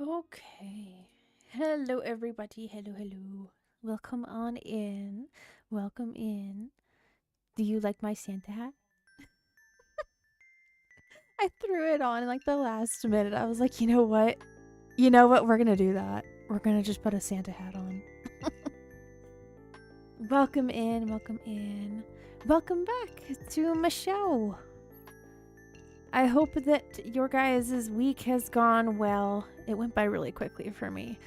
Okay. Hello, everybody. Hello, hello. Welcome on in. Welcome in. Do you like my Santa hat? I threw it on in like the last minute. I was like, you know what? You know what? We're going to do that. We're going to just put a Santa hat on. Welcome in. Welcome in. Welcome back to Michelle. I hope that your guys' week has gone well. It went by really quickly for me.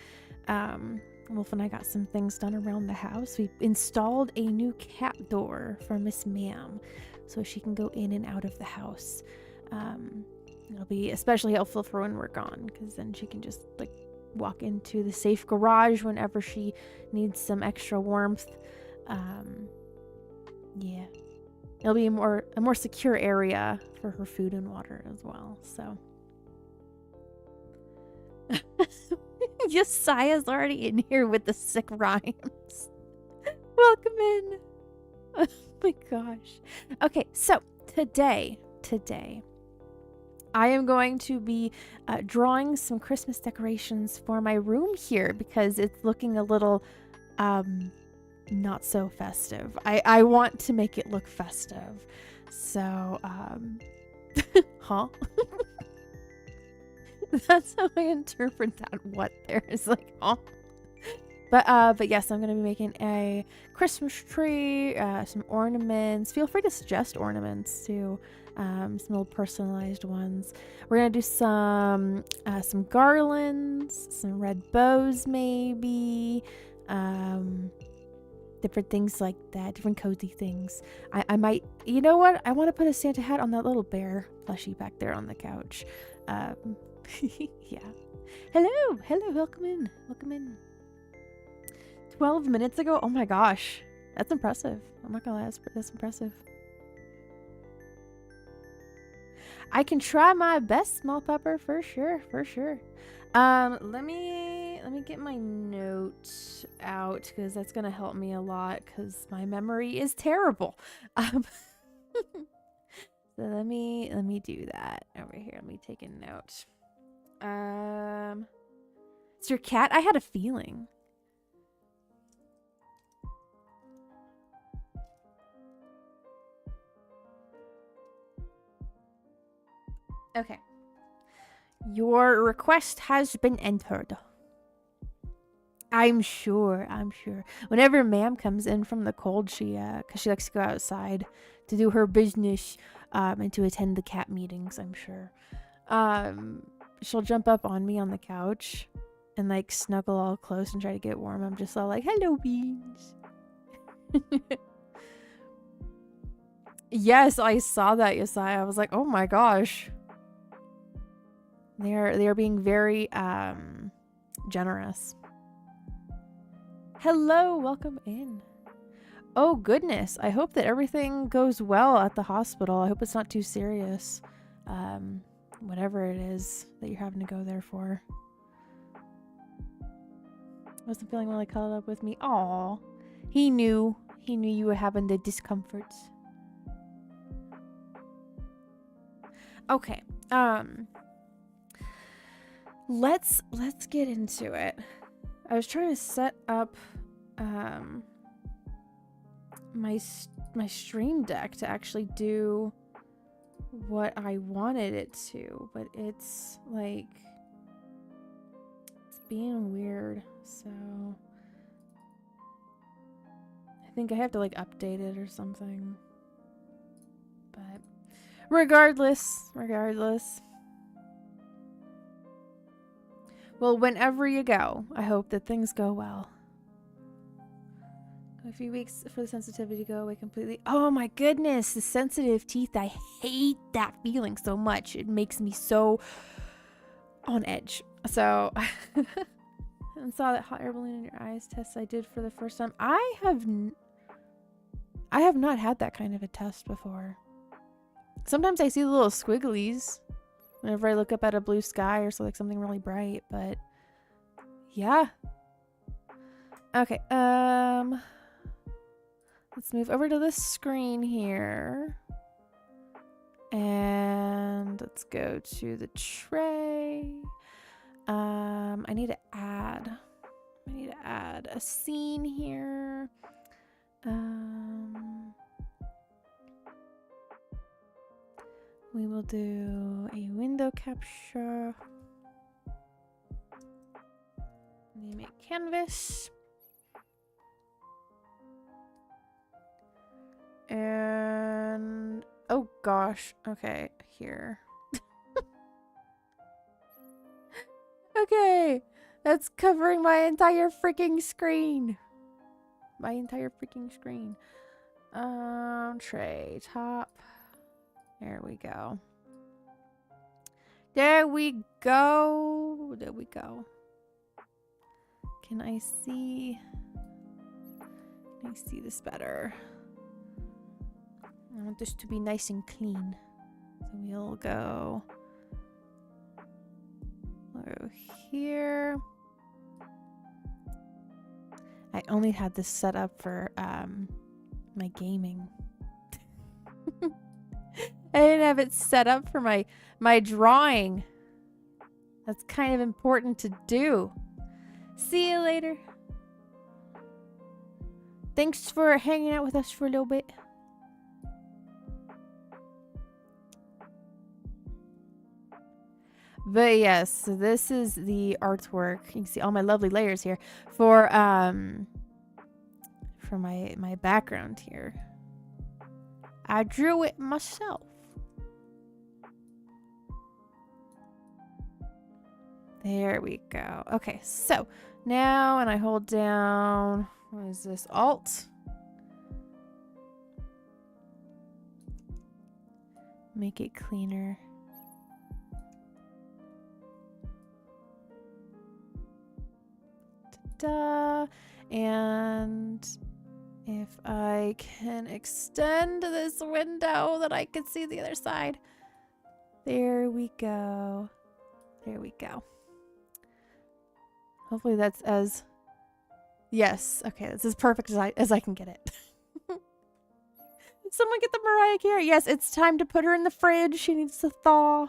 Wolf and I got some things done around the house. We installed a new cat door for Miss Ma'am so she can go in and out of the house. It'll be especially helpful for when we're gone because then she can just like walk into the safe garage whenever she needs some extra warmth. Yeah. It'll be a more secure area for her food and water as well. So Josiah's already in here with the sick rhymes. Welcome in. Oh my gosh. Okay, so today, I am going to be drawing some Christmas decorations for my room here because it's looking a little not so festive. I want to make it look festive. So, huh? That's how I interpret that. What there is like, oh. But yes, I'm gonna be making a Christmas tree, some ornaments. Feel free to suggest ornaments too, some little personalized ones. We're gonna do some garlands, some red bows, maybe, different things like that, different cozy things. I might, you know what? I want to put a Santa hat on that little bear plushie back there on the couch. Yeah. Hello, welcome in. 12 minutes ago? Oh my gosh. That's impressive. I'm not gonna lie, that's impressive. I can try my best, Small Pepper, for sure. Let me get my note out because that's gonna help me a lot because my memory is terrible. So let me do that over here. Let me take a note. It's your cat? I had a feeling. Okay. Your request has been entered. I'm sure. Whenever Ma'am comes in from the cold, cause she likes to go outside to do her business, and to attend the cat meetings, I'm sure. She'll jump up on me on the couch and like snuggle all close and try to get warm. I'm just all like, hello, beans. Yes, I saw that, Yesai. I was like, oh my gosh. They are being very generous. Hello, welcome in. Oh goodness, I hope that everything goes well at the hospital. I hope it's not too serious. Whatever it is that you're having to go there for. Wasn't feeling really cuddled up with me. Aw. He knew you were having the discomforts. Okay. Let's get into it. I was trying to set up my stream deck to actually do what I wanted it to, but it's like it's being weird. So I think I have to like update it or something. But regardless. Well, whenever you go, I hope that things go well. A few weeks for the sensitivity to go away completely. Oh my goodness, the sensitive teeth. I hate that feeling so much. It makes me so on edge. So, and saw that hot air balloon in your eyes test I did for the first time. I have not had that kind of a test before. Sometimes I see the little squigglies whenever I look up at a blue sky or so like something really bright, but yeah. Okay, let's move over to this screen here. And let's go to the tray. I need to add a scene here. We will do a window capture. Name it canvas. And oh gosh, okay, here. Okay, that's covering my entire freaking screen. Tray top. There we go. There we go. Can I see this better? I want this to be nice and clean. So we'll go here. I only had this set up for my gaming. I didn't have it set up for my drawing. That's kind of important to do. See you later. Thanks for hanging out with us for a little bit. But yes, so this is the artwork. You can see all my lovely layers here for my background here. I drew it myself. There we go. Okay, so now when I hold down, what is this? Alt. Make it cleaner. And if I can extend this window that I can see the other side. There we go. Hopefully that's as... Yes, okay, that's as perfect as I can get it. Someone get the Mariah Carey. Yes, it's time to put her in the fridge. She needs to thaw.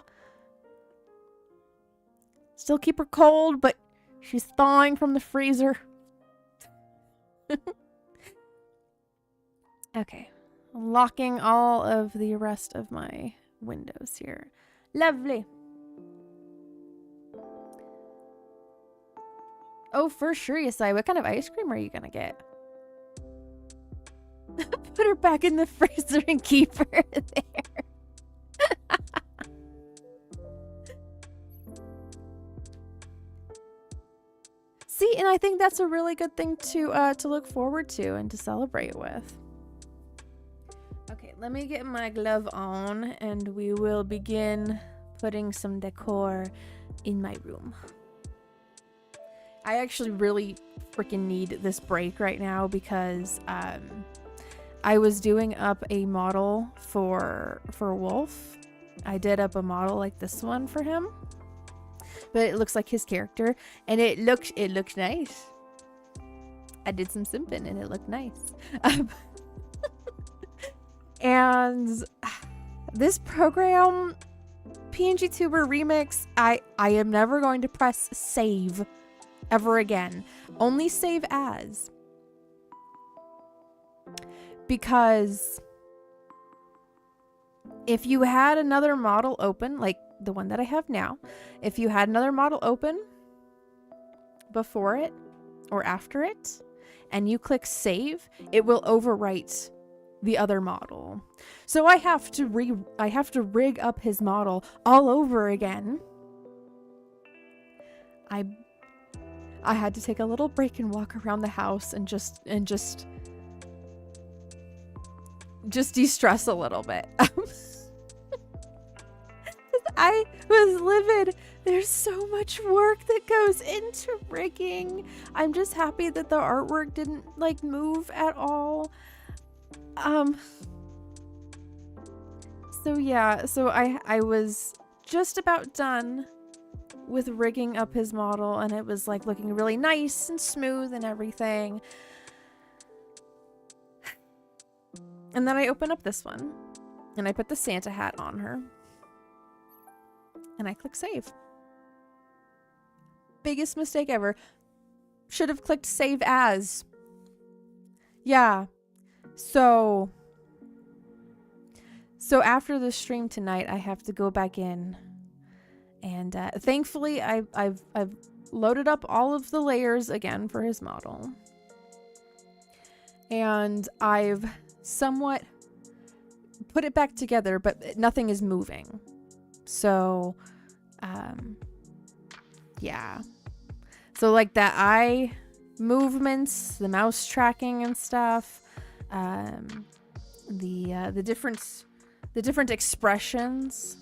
Still keep her cold, but she's thawing from the freezer. Okay. Locking all of the rest of my windows here. Lovely. Oh, for sure, Yasai. What kind of ice cream are you gonna get? Put her back in the freezer and keep her there. See, and I think that's a really good thing to look forward to and to celebrate with. Okay, let me get my glove on and we will begin putting some decor in my room. I actually really freaking need this break right now because I was doing up a model for Wolf. I did up a model like this one for him. But it looks like his character, and it looks nice. I did some simping, and it looked nice. And this program, PNGTuber Remix, I am never going to press save ever again. Only save as. Because if you had another model open, like the one that I have now, if you had another model open before it or after it, and you click save, it will overwrite the other model. So I have to rig up his model all over again. I had to take a little break and walk around the house and just de-stress a little bit. I was livid. There's so much work that goes into rigging. I'm just happy that the artwork didn't like move at all. So yeah, so I was just about done with rigging up his model, and it was like looking really nice and smooth and everything. And then I open up this one and I put the Santa hat on her. And I click save. biggest mistake ever. Should have clicked save as. Yeah. So after the stream tonight, I have to go back in, and thankfully I've loaded up all of the layers again for his model, and I've somewhat put it back together, but nothing is moving. So yeah. So like that eye movements, the mouse tracking and stuff, the different expressions,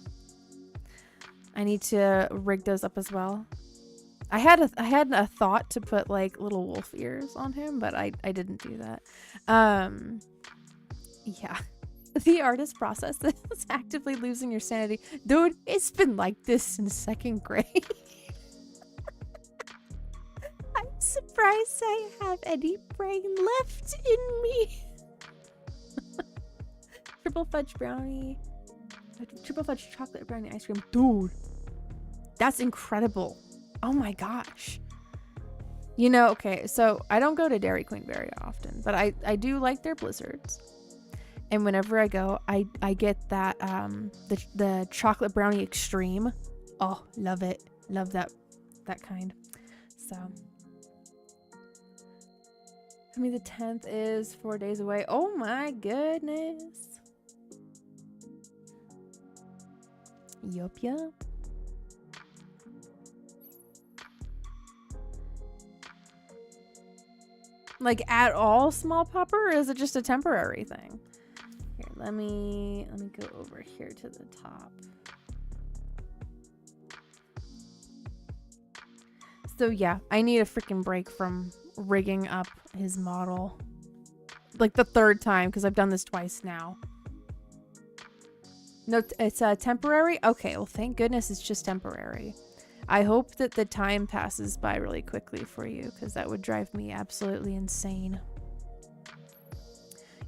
I need to rig those up as well. I had a thought to put like little wolf ears on him, but I didn't do that. Yeah. The artist process is actively losing your sanity. Dude, it's been like this since 2nd grade. I'm surprised I have any brain left in me. Triple fudge brownie. Triple fudge chocolate brownie ice cream. Dude, that's incredible. Oh my gosh. You know, okay, so I don't go to Dairy Queen very often, but I do like their blizzards. And whenever I go, I get that the chocolate brownie extreme. Oh, love it. Love that kind. So I mean, the 10th is 4 days away. Oh my goodness. Yup. Like at all, small popper, or is it just a temporary thing? Here, let me go over here to the top. So yeah, I need a freaking break from rigging up his model. Like the 3rd time, because I've done this twice now. No, it's temporary? Okay, well thank goodness it's just temporary. I hope that the time passes by really quickly for you, because that would drive me absolutely insane.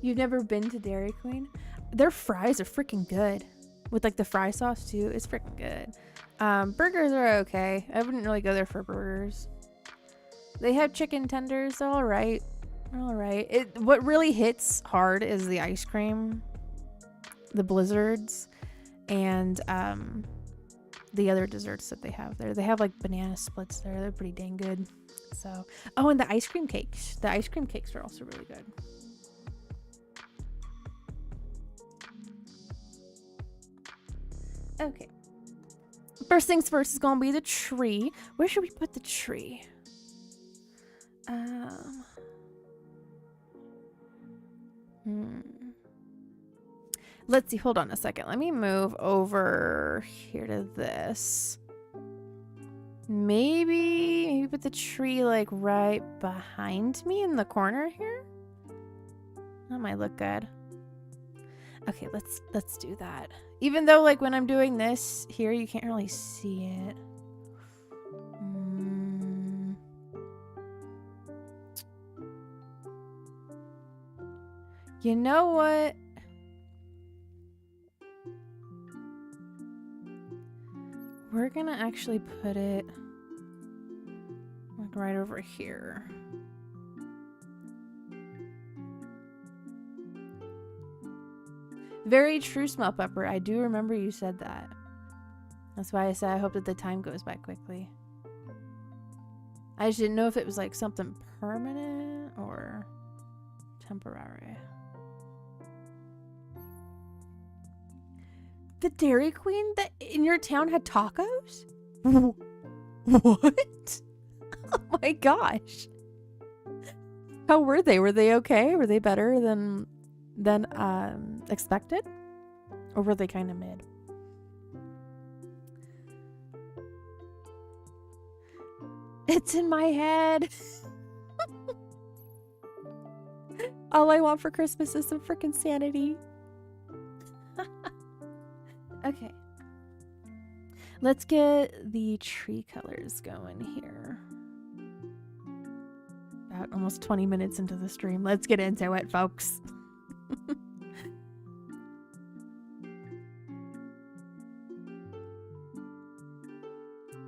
You've never been to Dairy Queen? Their fries are freaking good. With like the fry sauce too, it's freaking good. Burgers are okay. I wouldn't really go there for burgers. They have chicken tenders. They're all right. They're all right. What really hits hard is the ice cream, the blizzards, and the other desserts that they have there. They have like banana splits there. They're pretty dang good. So, oh, and the ice cream cakes. The ice cream cakes are also really good. Okay. First things first is gonna be the tree. Where should we put the tree? Let's see. Hold on a second. Let me move over here to this. Maybe put the tree like right behind me in the corner here. That might look good. Okay, let's do that. Even though like when I'm doing this here, you can't really see it. You know what? We're gonna actually put it like right over here. Very true, Small Pepper. I do remember you said that. That's why I said I hope that the time goes by quickly. I just didn't know if it was like something permanent or temporary. The Dairy Queen that in your town had tacos? What? Oh my gosh. How were they? Were they okay? Were they better than expected? Or were they kind of mid? It's in my head. All I want for Christmas is some freaking sanity. Okay. Let's get the tree colors going here. About almost 20 minutes into the stream. Let's get into it, folks.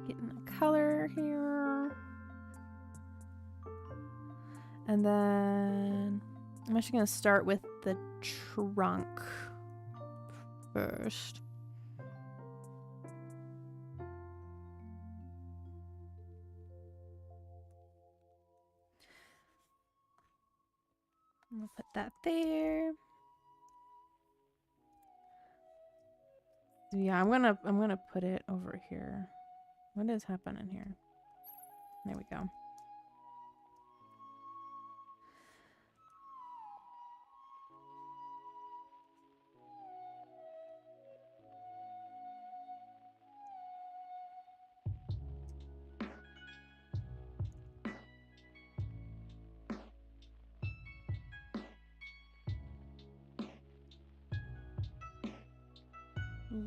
Getting a color here. And then I'm actually going to start with the trunk first. We'll put that there. Yeah, I'm gonna put it over here. What is happening here? There we go.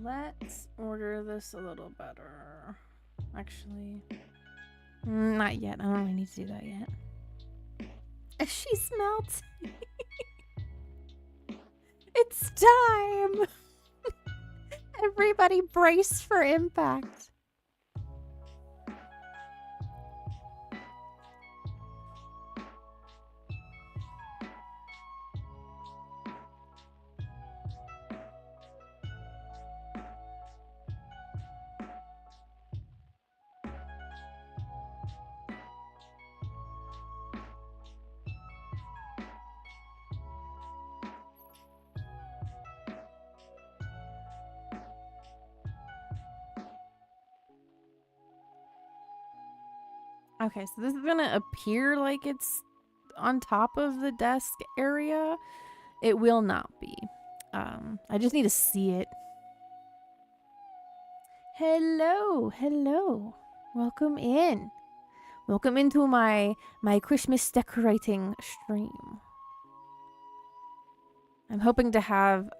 Let's order this a little better. Actually, not yet. I don't really need to do that yet. She smelt. It's time. Everybody brace for impact. Okay, so this is gonna appear like it's on top of the desk area. It will not be. I just need to see it. Hello, hello. Welcome in. Welcome into my Christmas decorating stream. I'm hoping to have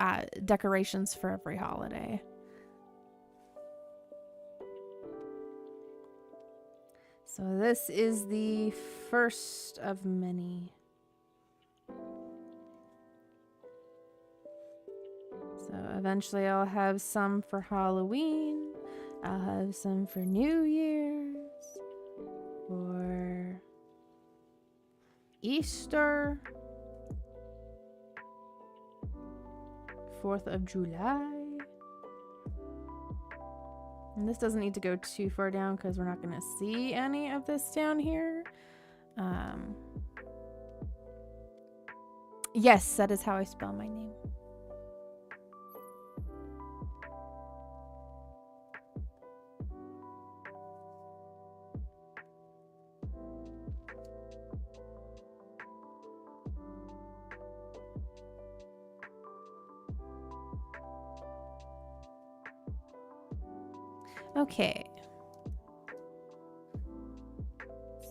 decorations for every holiday. So this is the first of many. So eventually I'll have some for Halloween. I'll have some for New Year's. For Easter. 4th of July. And this doesn't need to go too far down because we're not going to see any of this down here. Yes, that is how I spell my name. Okay.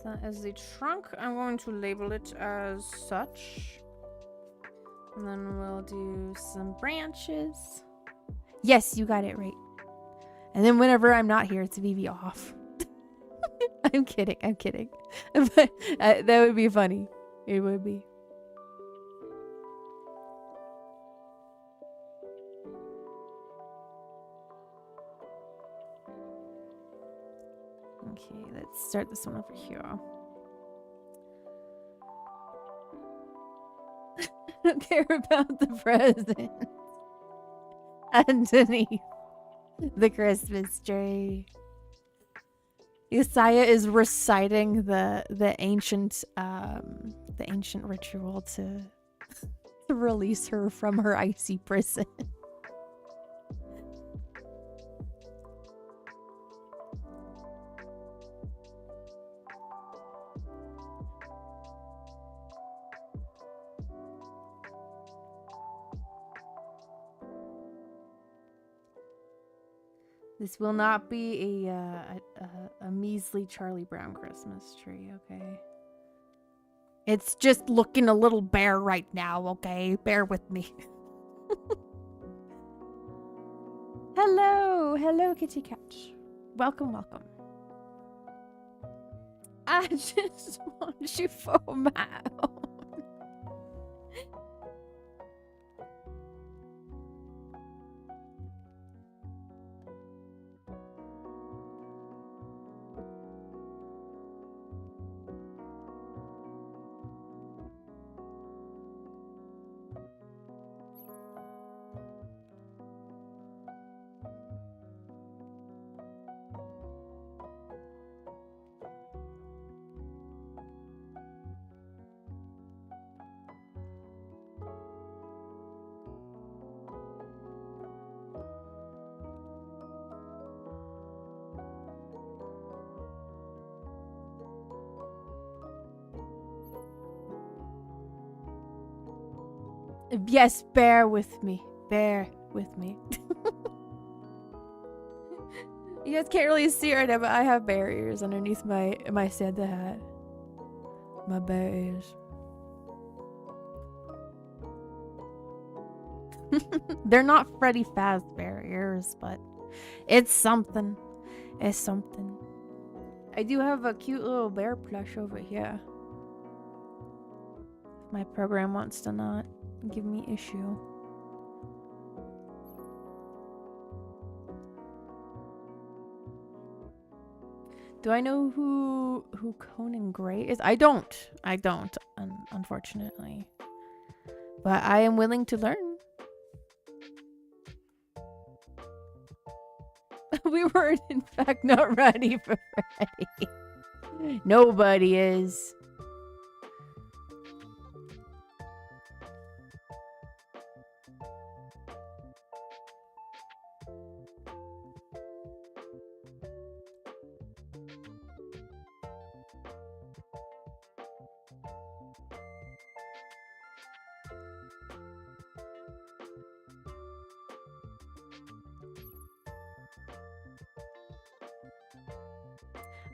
So as the trunk, I'm going to label it as such. And then we'll do some branches. Yes, you got it right. And then whenever I'm not here, it's VV off. I'm kidding. I'm kidding. But that would be funny. It would be. Okay, let's start this one over here. I don't care about the present. Underneath the Christmas tree. Isaiah is reciting the ancient ritual to release her from her icy prison. This will not be a measly Charlie Brown Christmas tree, okay? It's just looking a little bare right now, okay? Bear with me. Hello, hello, Kitty Catch. Welcome, welcome. I just want you for my own. Yes, bear with me. Bear with me. You guys can't really see right now, but I have bear ears underneath my Santa hat. My bear ears. They're not Freddy Fazbear ears, but it's something. It's something. I do have a cute little bear plush over here. If my program wants to not give me issue. Do I know who Conan Gray is? I don't, unfortunately. But I am willing to learn. We were in fact not ready for Freddy. Nobody is.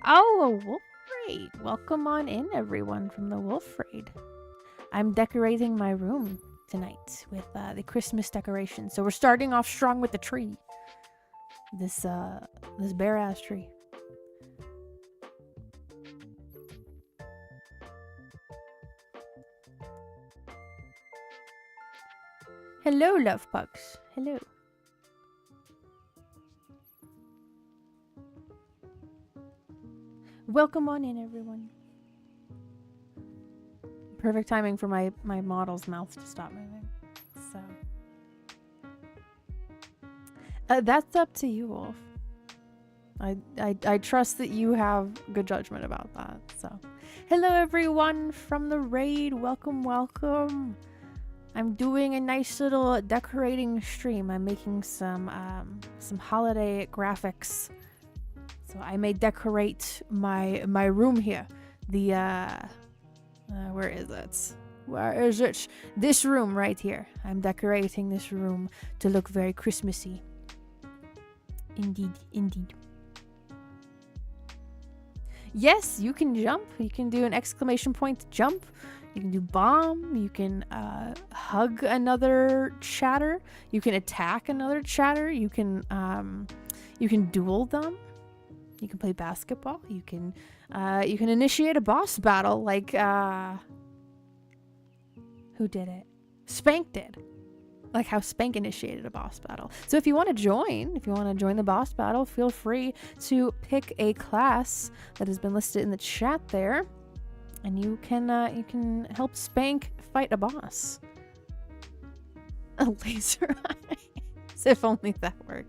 Oh, a wolf raid. Welcome on in, everyone, from the wolf raid. I'm decorating my room tonight with the Christmas decoration. So we're starting off strong with the tree. This bare ass tree. Hello, love pugs. Hello. Welcome on in, everyone. Perfect timing for my model's mouth to stop moving. So that's up to you, Wolf. I trust that you have good judgment about that. So, hello everyone from the raid. Welcome, welcome. I'm doing a nice little decorating stream. I'm making some holiday graphics. So I may decorate my room here. The where is it? Where is it? This room right here. I'm decorating this room to look very Christmassy. Indeed, indeed. Yes, you can jump. You can do an exclamation point jump. You can do bomb. You can hug another chatter. You can attack another chatter. You can duel them. You can play basketball. You can initiate a boss battle like who did it? Spank did. Like how Spank initiated a boss battle. So if you want to join the boss battle, feel free to pick a class that has been listed in the chat there, and you can help Spank fight a boss. A laser eye. If only that worked.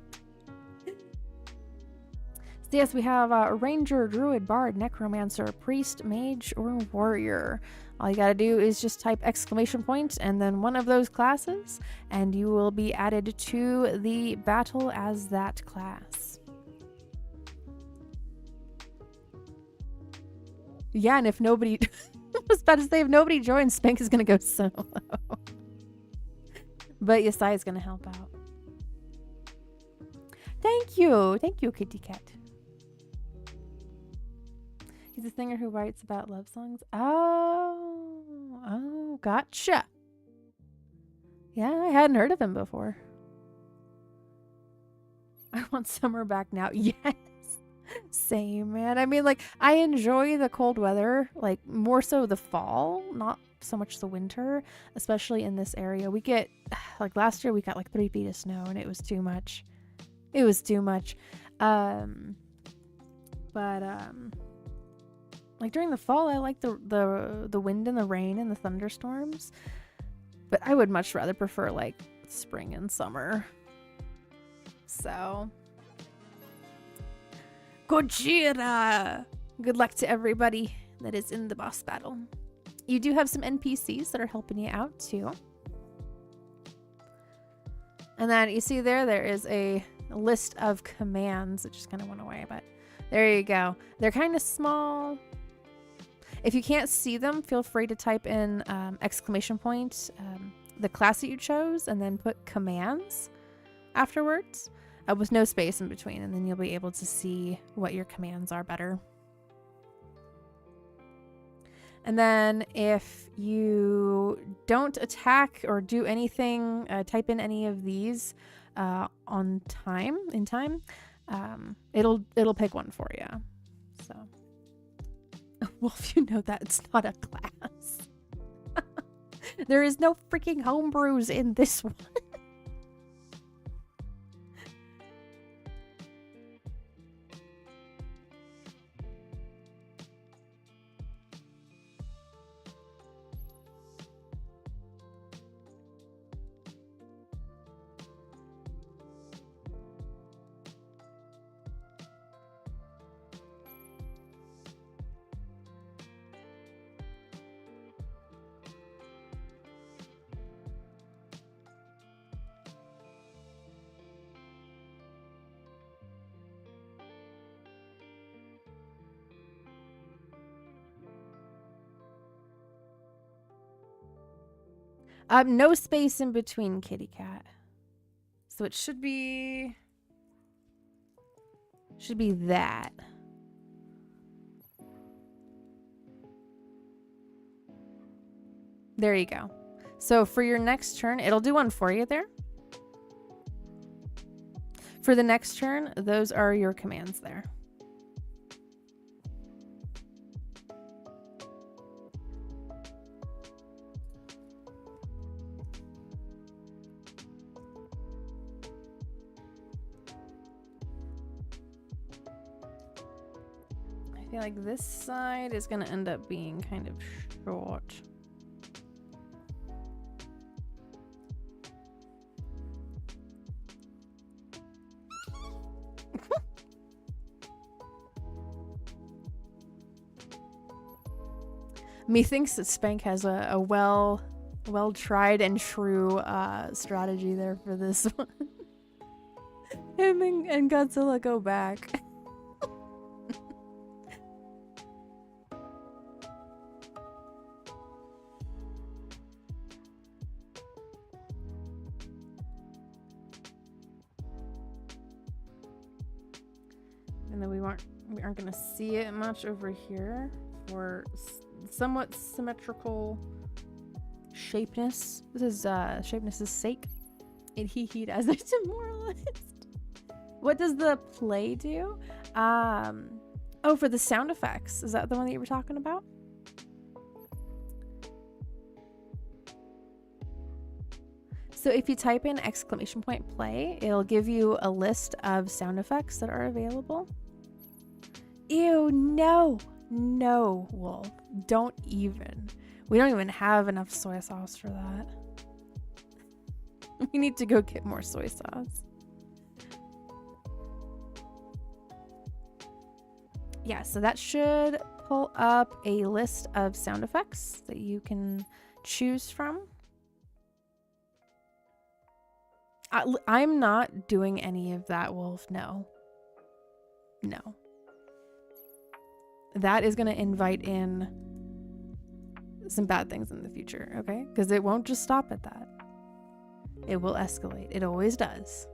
So yes, we have Ranger, Druid, Bard, Necromancer, Priest, Mage, or Warrior. All you gotta do is just type exclamation point and then one of those classes, and you will be added to the battle as that class. Yeah, and if nobody... I was about to say, if nobody joins, Spank is gonna go solo. But Yesai is gonna help out. Thank you, Kitty Cat. He's a singer who writes about love songs. Oh, gotcha. Yeah, I hadn't heard of him before. I want summer back now. Yes. Same, man. I mean, like, I enjoy the cold weather, like, more so the fall, not so much the winter, especially in this area. We get, like, last year we got, like, 3 feet of snow, and it was too much. It was too much. Like during the fall, I like the wind and the rain and the thunderstorms, but I would much rather prefer like spring and summer. So, Gojira! Good luck to everybody that is in the boss battle. You do have some NPCs that are helping you out too. And then you see there is a list of commands. It just kind of went away, but there you go. They're kind of small. If you can't see them, feel free to type in exclamation point the class that you chose and then put commands afterwards with no space in between, and then you'll be able to see what your commands are better. And then if you don't attack or do anything, type in any of these in time, it'll pick one for you. So, Wolf, you know that it's not a class. There is no freaking homebrews in this one. No space in between, kitty cat. So it should be that. There you go. So for your next turn, it'll do one for you there. For the next turn, those are your commands there. I feel like this side is going to end up being kind of short. Methinks that Spank has a well tried and true strategy there for this one. Him and Godzilla go back. And then we aren't going to see it much over here for somewhat symmetrical shapeness. This is shapeness' sake. It he'd as a demoralized. What does the play do? Oh, for the sound effects. Is that the one that you were talking about? So if you type in !play, it'll give you a list of sound effects that are available. Ew, no, Wolf. Don't even. We don't even have enough soy sauce for that. We need to go get more soy sauce. Yeah, so that should pull up a list of sound effects that you can choose from. I'm not doing any of that, Wolf. No. That is going to invite in some bad things in the future, okay? Because it won't just stop at that. It will escalate. It always does.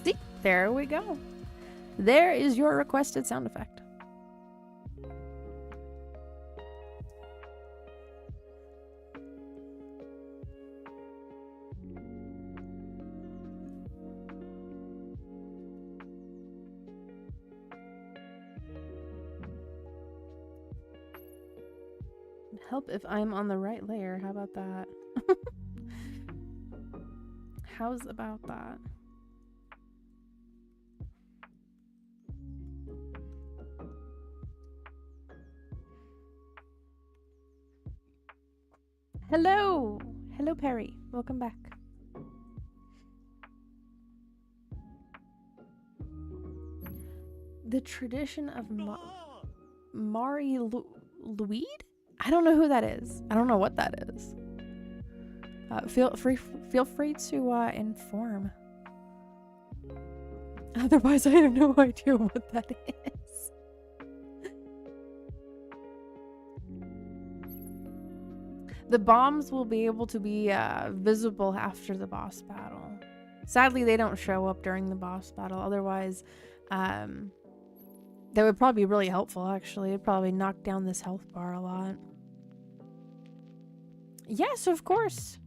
See? There we go. There is your requested sound effect. Help if I'm on the right layer. How about that? How's about that? Hello! Hello, Perry. Welcome back. The tradition of Mari Luid? I don't know who that is. I don't know what that is. Feel free to inform. Otherwise, I have no idea what that is. The bombs will be able to be visible after the boss battle. Sadly, they don't show up during the boss battle. Otherwise, that would probably be really helpful, actually. It'd probably knock down this health bar a lot. Yes, of course.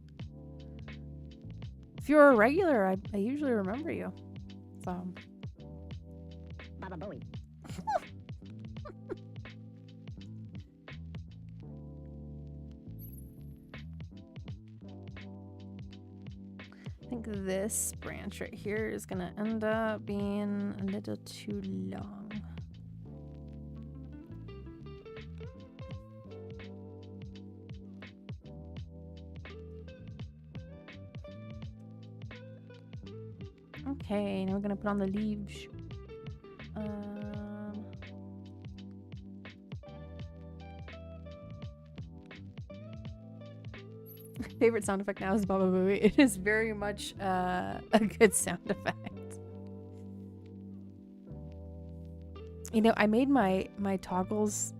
If you're a regular, I usually remember you. So. Baba Booey. I think this branch right here is gonna end up being a little too long. Okay, now we're gonna put on the leaves. Favorite sound effect now is Baba Booey. It is very much a good sound effect. You know, I made my toggles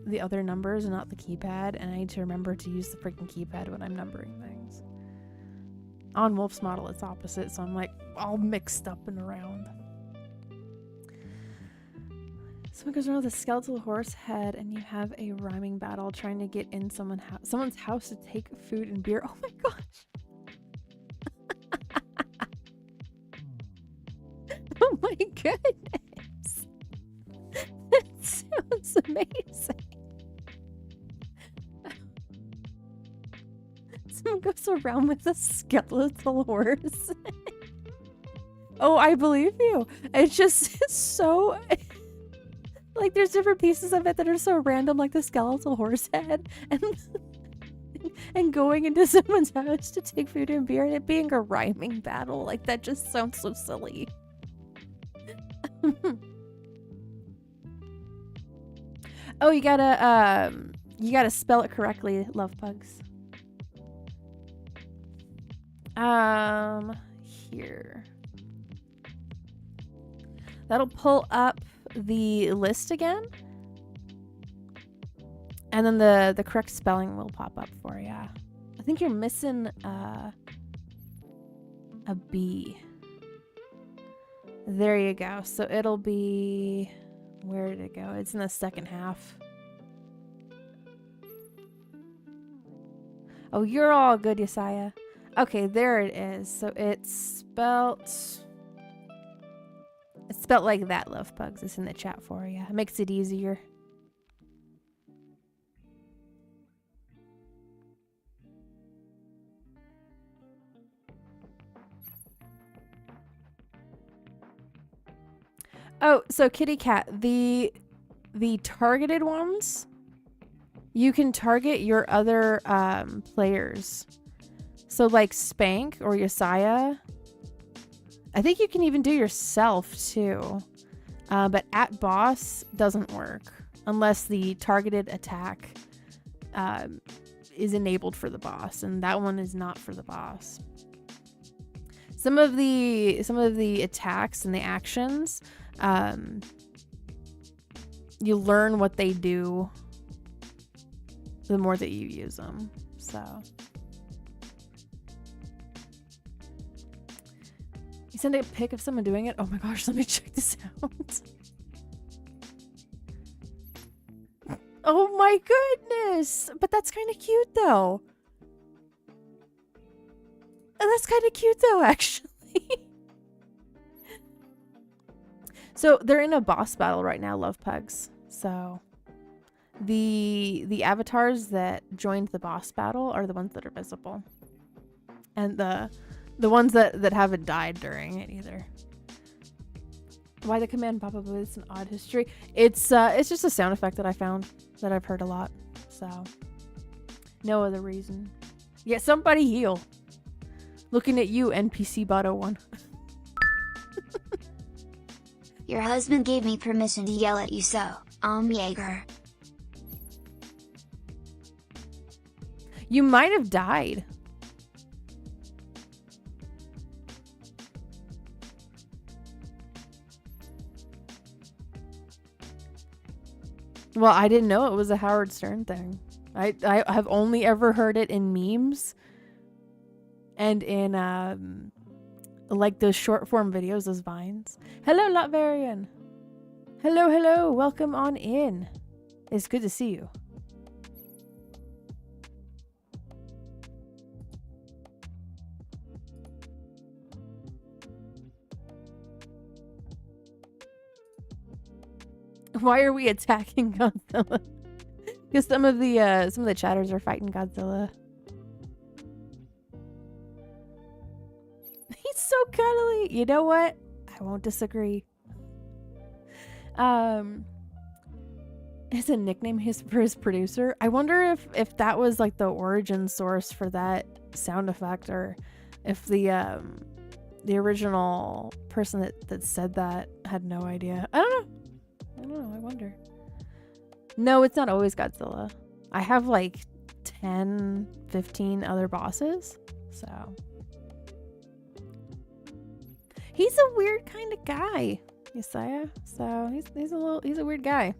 the other numbers and not the keypad, and I need to remember to use the freaking keypad when I'm numbering things. On Wolf's model, it's opposite, so I'm like all mixed up and around. Someone goes around with a skeletal horse head, and you have a rhyming battle trying to get in someone's house to take food and beer. Oh my gosh! Oh my goodness! That sounds amazing. Someone goes around with a skeletal horse. Oh, I believe you. It's just so. Like, there's different pieces of it that are so random, like the skeletal horse head, and going into someone's house to take food and beer, and it being a rhyming battle. Like, that just sounds so silly. Oh, you gotta spell it correctly, Love Pugs. Here. That'll pull up the list again, and then the correct spelling will pop up for you. I think you're missing a B. There you go. So it'll be, where did it go? It's in the second half. Oh, you're all good, Yesiah. Okay, there it is. So it's spelt like that, Love Pugs. It's in the chat for you. It makes it easier. Oh, so Kitty Cat, the targeted ones, you can target your other players. So like Spank or Yesiah. I think you can even do yourself too. But at boss doesn't work unless the targeted attack is enabled for the boss, and that one is not for the boss. Some of the attacks and the actions, you learn what they do the more that you use them. So you send a pic of someone doing it. Oh my gosh, let me check this out. Oh my goodness, but that's kind of cute though. That's kind of cute though, actually. So they're in a boss battle right now, Love Pugs. So the avatars that joined the boss battle are the ones that are visible, and the ones that haven't died during it either. Why the command Baba Booey is an odd history? It's just a sound effect that I found that I've heard a lot. So no other reason. Yeah, somebody heal. Looking at you, NPC Bot 01. Your husband gave me permission to yell at you, so, Jaeger. You might have died. Well, I didn't know it was a Howard Stern thing. I have only ever heard it in memes and in like those short form videos, those vines. Hello, Latvarian. Hello, hello. Welcome on in. It's good to see you. Why are we attacking Godzilla? Because some of the chatters are fighting Godzilla. He's so cuddly. You know what? I won't disagree. It's a nickname for his producer. I wonder if that was like the origin source for that sound effect, or if the original person that said that had no idea. I don't know. I wonder. No, it's not always Godzilla. I have like 10, 15 other bosses. So he's a weird kind of guy, Yesaya. So he's a weird guy.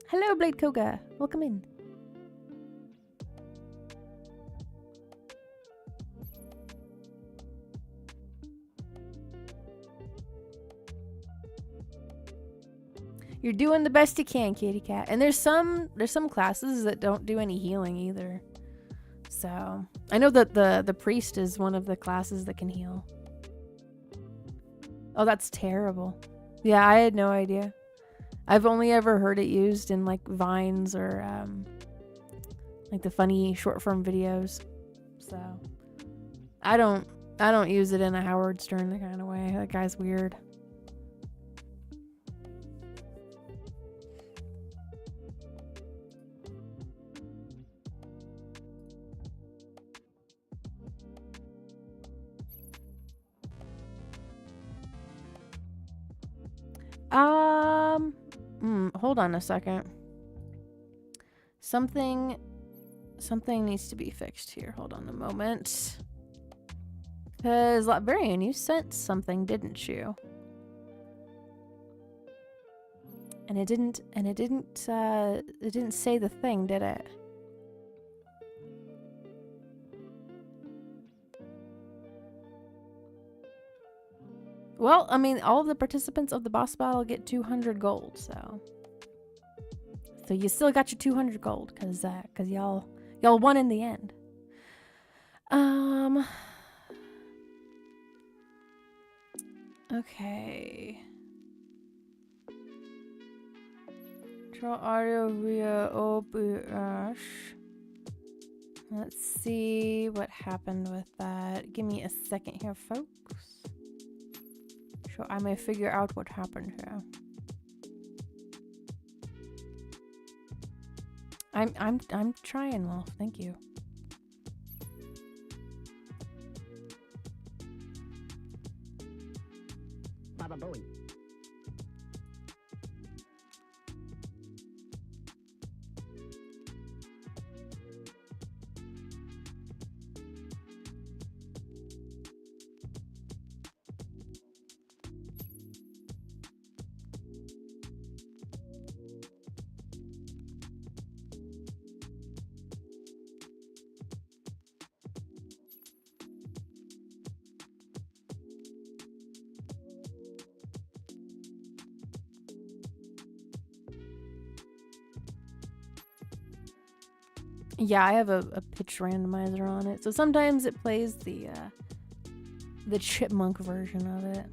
Hello, Blade Koga. Welcome in. You're doing the best you can, kitty cat. And there's some classes that don't do any healing either. So I know that the priest is one of the classes that can heal. Oh, that's terrible. Yeah, I had no idea. I've only ever heard it used in like vines or like the funny short form videos. So I don't use it in a Howard Stern kind of way. That guy's weird. Hold on a second. Something needs to be fixed here. Hold on a moment. Because Latvarian, you sent something, didn't you? And it didn't say the thing, did it? Well, I mean, all of the participants of the boss battle get 200 gold, so you still got your 200 gold, cause y'all won in the end. Okay. Draw audio via OBS. Let's see what happened with that. Give me a second here, folks. So I may figure out what happened here. I'm trying, Wolf. Thank you. Baba Booey. Yeah, I have a pitch randomizer on it, so sometimes it plays the chipmunk version of it.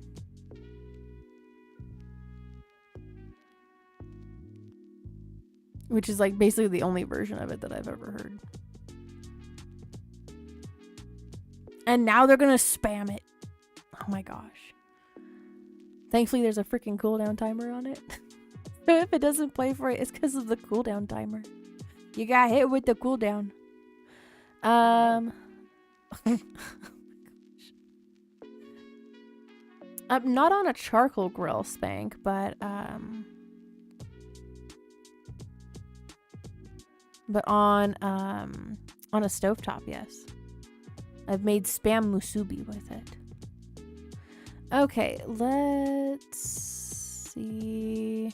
Which is like basically the only version of it that I've ever heard. And now they're gonna spam it. Oh my gosh. Thankfully there's a freaking cooldown timer on it. So if it doesn't play for it, it's because of the cooldown timer. You got hit with the cooldown. Not on a charcoal grill, Spank, but on a stovetop, yes. I've made spam musubi with it. Okay, let's see.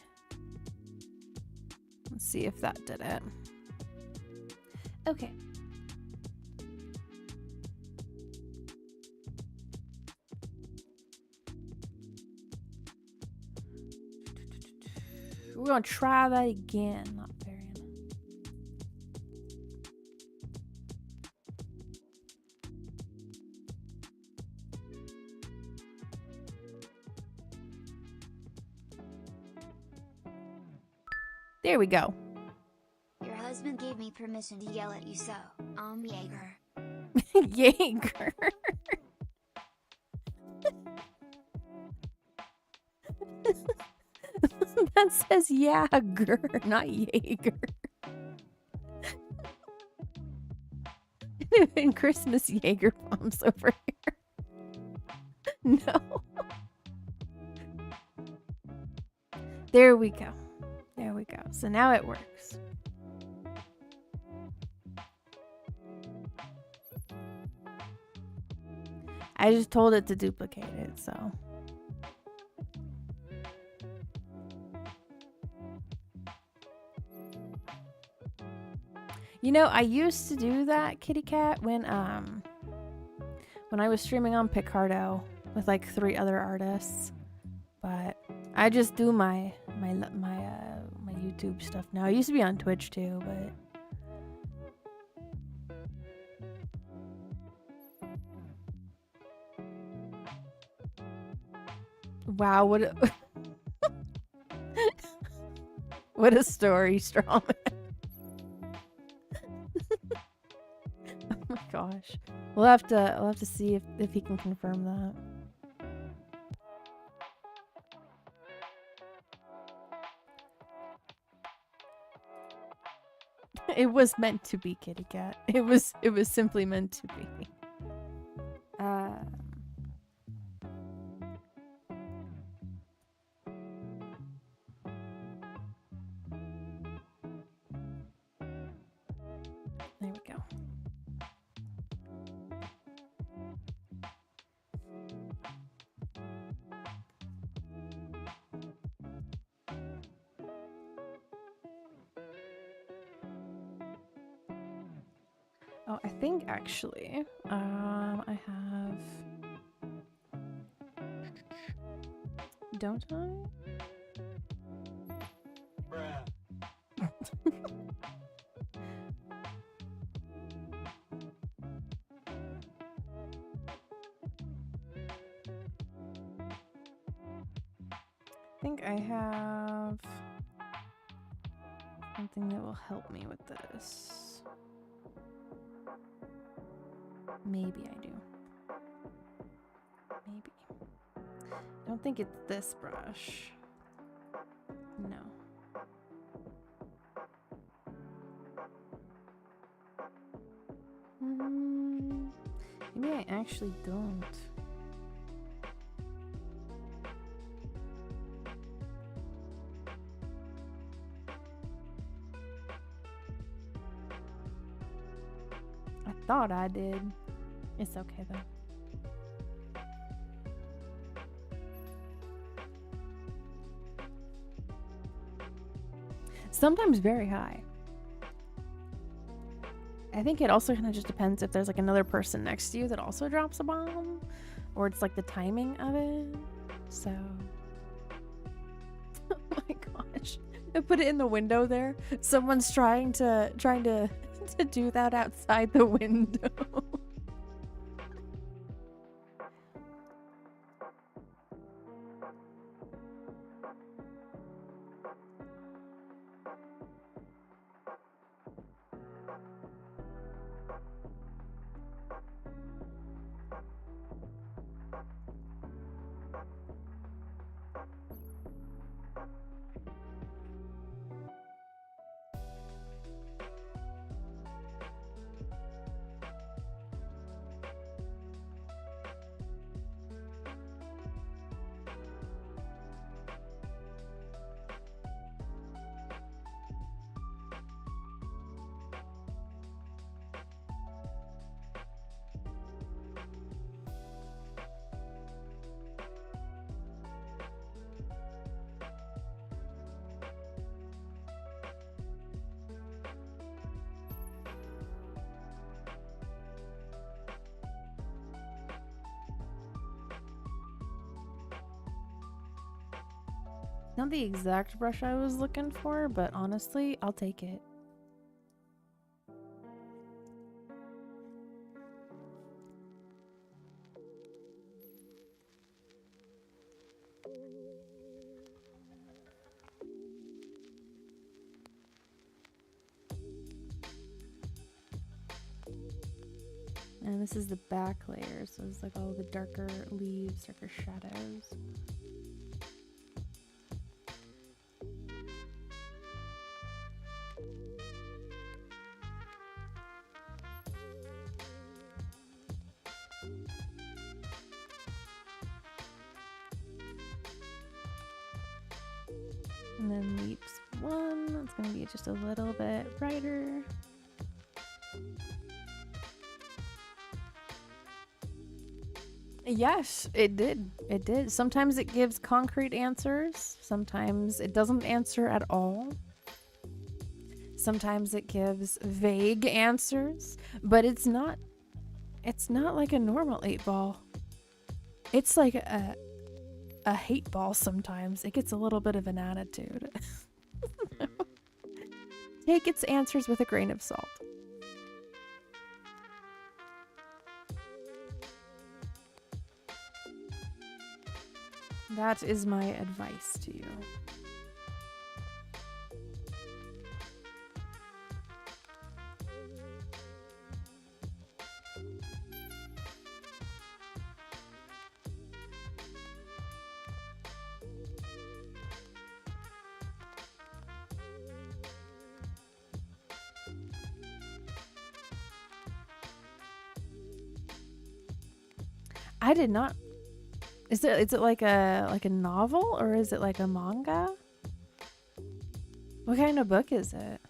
Let's see if that did it. Okay. We're gonna try that again. Not Varian. There we go. Your husband gave me permission to yell at you, so Jaeger. Jaeger. That says Jaeger, not Jaeger. And Christmas Jaeger bombs over here. No. There we go. There we go. So now it works. I just told it to duplicate it, so. You know, I used to do that, Kitty Cat, when I was streaming on Picardo with like 3 other artists. But I just do my YouTube stuff now. I used to be on Twitch too, but wow, what a story, Strawman. Oh my gosh. We'll have to see if he can confirm that. It was meant to be, Kitty Cat. It was simply meant to be. There we go. Oh, I think actually, I have. Don't I? I think I have something that will help me with this. Maybe I do. Maybe. I don't think it's this brush. No. Maybe I actually don't. I thought I did. It's okay though. Sometimes very high. I think it also kind of just depends if there's like another person next to you that also drops a bomb, or it's like the timing of it. So, oh my gosh, I put it in the window there. Someone's trying to do that outside the window. Not the exact brush I was looking for, but honestly, I'll take it. And this is the back layer, so it's like all the darker leaves, darker shadows. And then leaves 1, it's going to be just a little bit brighter. Yes, it did. It did. Sometimes it gives concrete answers. Sometimes it doesn't answer at all. Sometimes it gives vague answers, but it's not like a normal 8-ball. It's like a hate ball sometimes. It gets a little bit of an attitude. Take its answers with a grain of salt. That is my advice to you. I did not. Is it like a novel, or is it like a manga? What kind of book is it?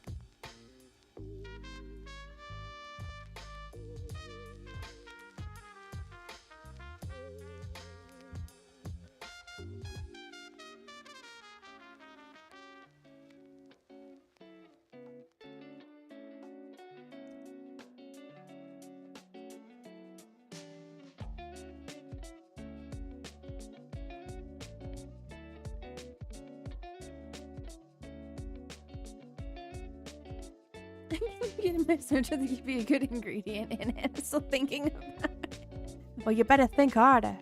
You mix it to be a good ingredient in it. I'm still thinking about it. Well, you better think harder.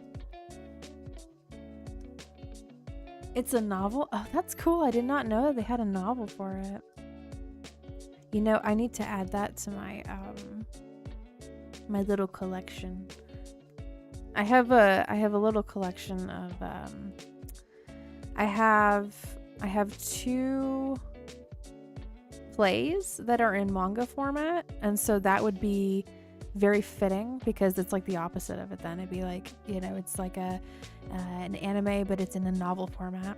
It's a novel? Oh, that's cool. I did not know they had a novel for it. You know, I need to add that to my my little collection. I have a little collection of I have 2 plays that are in manga format, and so that would be very fitting because it's like the opposite of it. Then it'd be like, you know, it's like an anime, but it's in a novel format.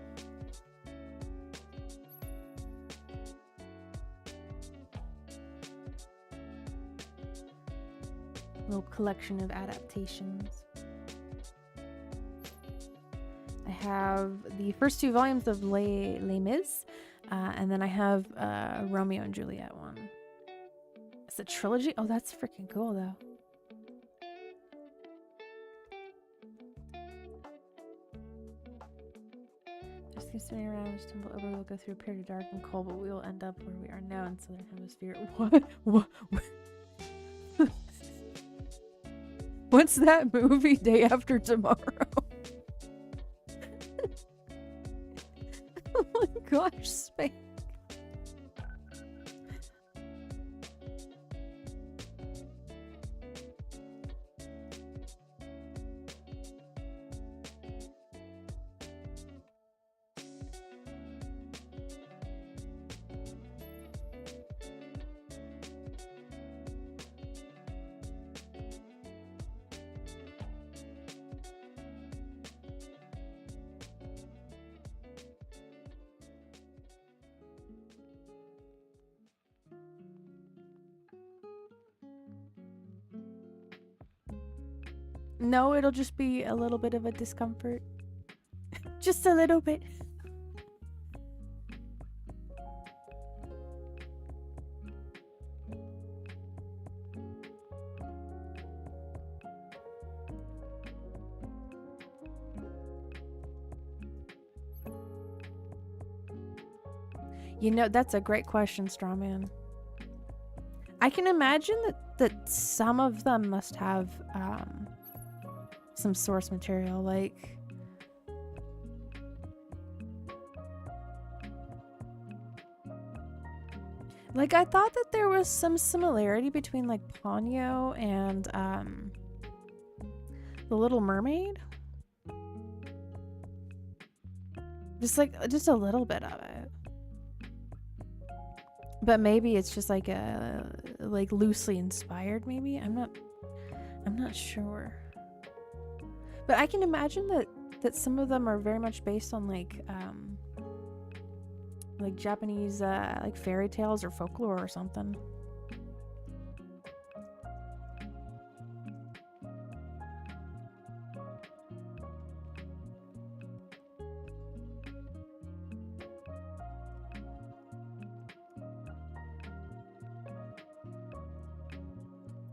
Little collection of adaptations. I have the first 2 volumes of Les Mis. And then I have Romeo and Juliet one. It's a trilogy? Oh, that's freaking cool, though. Just keep spinning around, just tumble over. We'll go through a period of dark and cold, but we will end up where we are now in Southern Hemisphere. What? What's that movie? Day After Tomorrow? Oh my gosh, Spain. No, it'll just be a little bit of a discomfort. Just a little bit. You know, that's a great question, Strawman. I can imagine that some of them must have some source material, like I thought that there was some similarity between like Ponyo and The Little Mermaid. Just a little bit of it. But maybe it's just like loosely inspired, maybe. I'm not sure. But I can imagine that some of them are very much based on like Japanese like fairy tales or folklore or something.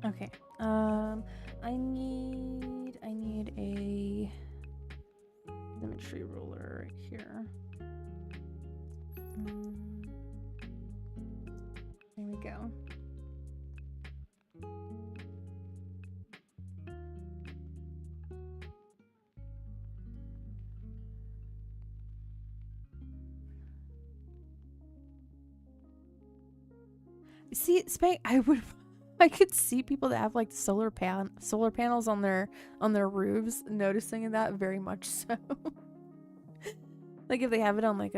Okay. I need a symmetry ruler right here. There we go. See, Spank, I could see people that have like solar panels on their roofs noticing that very much so. Like if they have it on like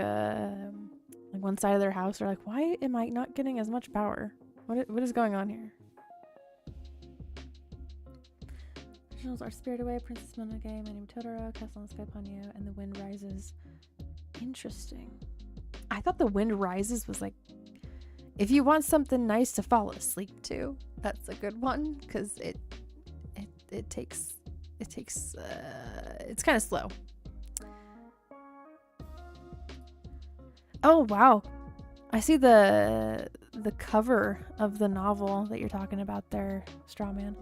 one side of their house, they're like, why am I not getting as much power? What is going on here? Originals are Spirited Away, Princess Mononoke, My Name Totoro, Castle on the Sky, Ponyo, and The Wind Rises. Interesting. I thought The Wind Rises was like, if you want something nice to fall asleep to, that's a good one, because it takes it's kind of slow. Oh wow, I see the cover of the novel that you're talking about there, Strawman.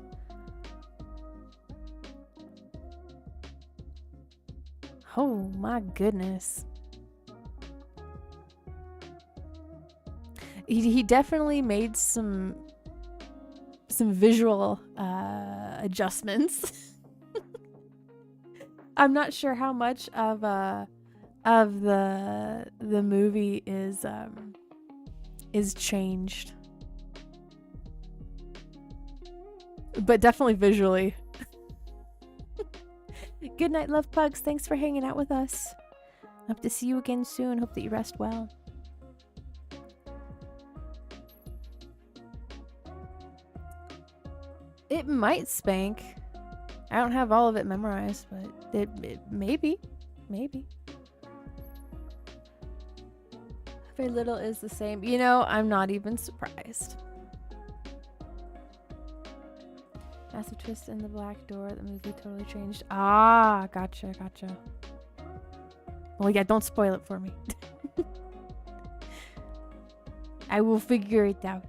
Oh my goodness. He definitely made some visual adjustments. I'm not sure how much of the movie is changed, but definitely visually. Good night, love pugs. Thanks for hanging out with us. Hope to see you again soon. Hope that you rest well. It might, Spank. I don't have all of it memorized, but it maybe. Very little is the same. You know, I'm not even surprised. Massive twist in the black door. The movie totally changed. Ah, gotcha. Well, yeah, don't spoil it for me. I will figure it out.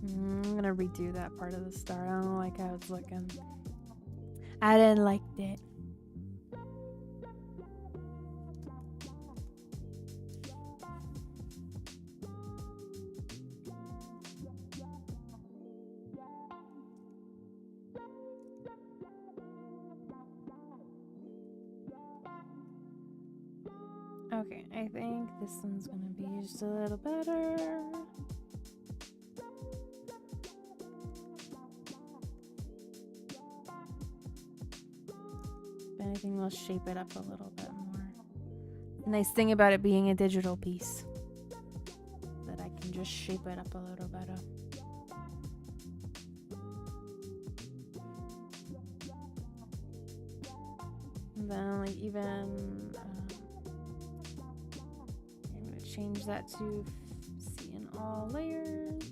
I'm gonna redo that part of the start. I don't like how it's looking. I didn't like it. Okay, I think this one's gonna be just a little better. If anything, we'll shape it up a little bit more. The nice thing about it being a digital piece, that I can just shape it up a little better. And then, like, even I'm gonna change that to see in all layers.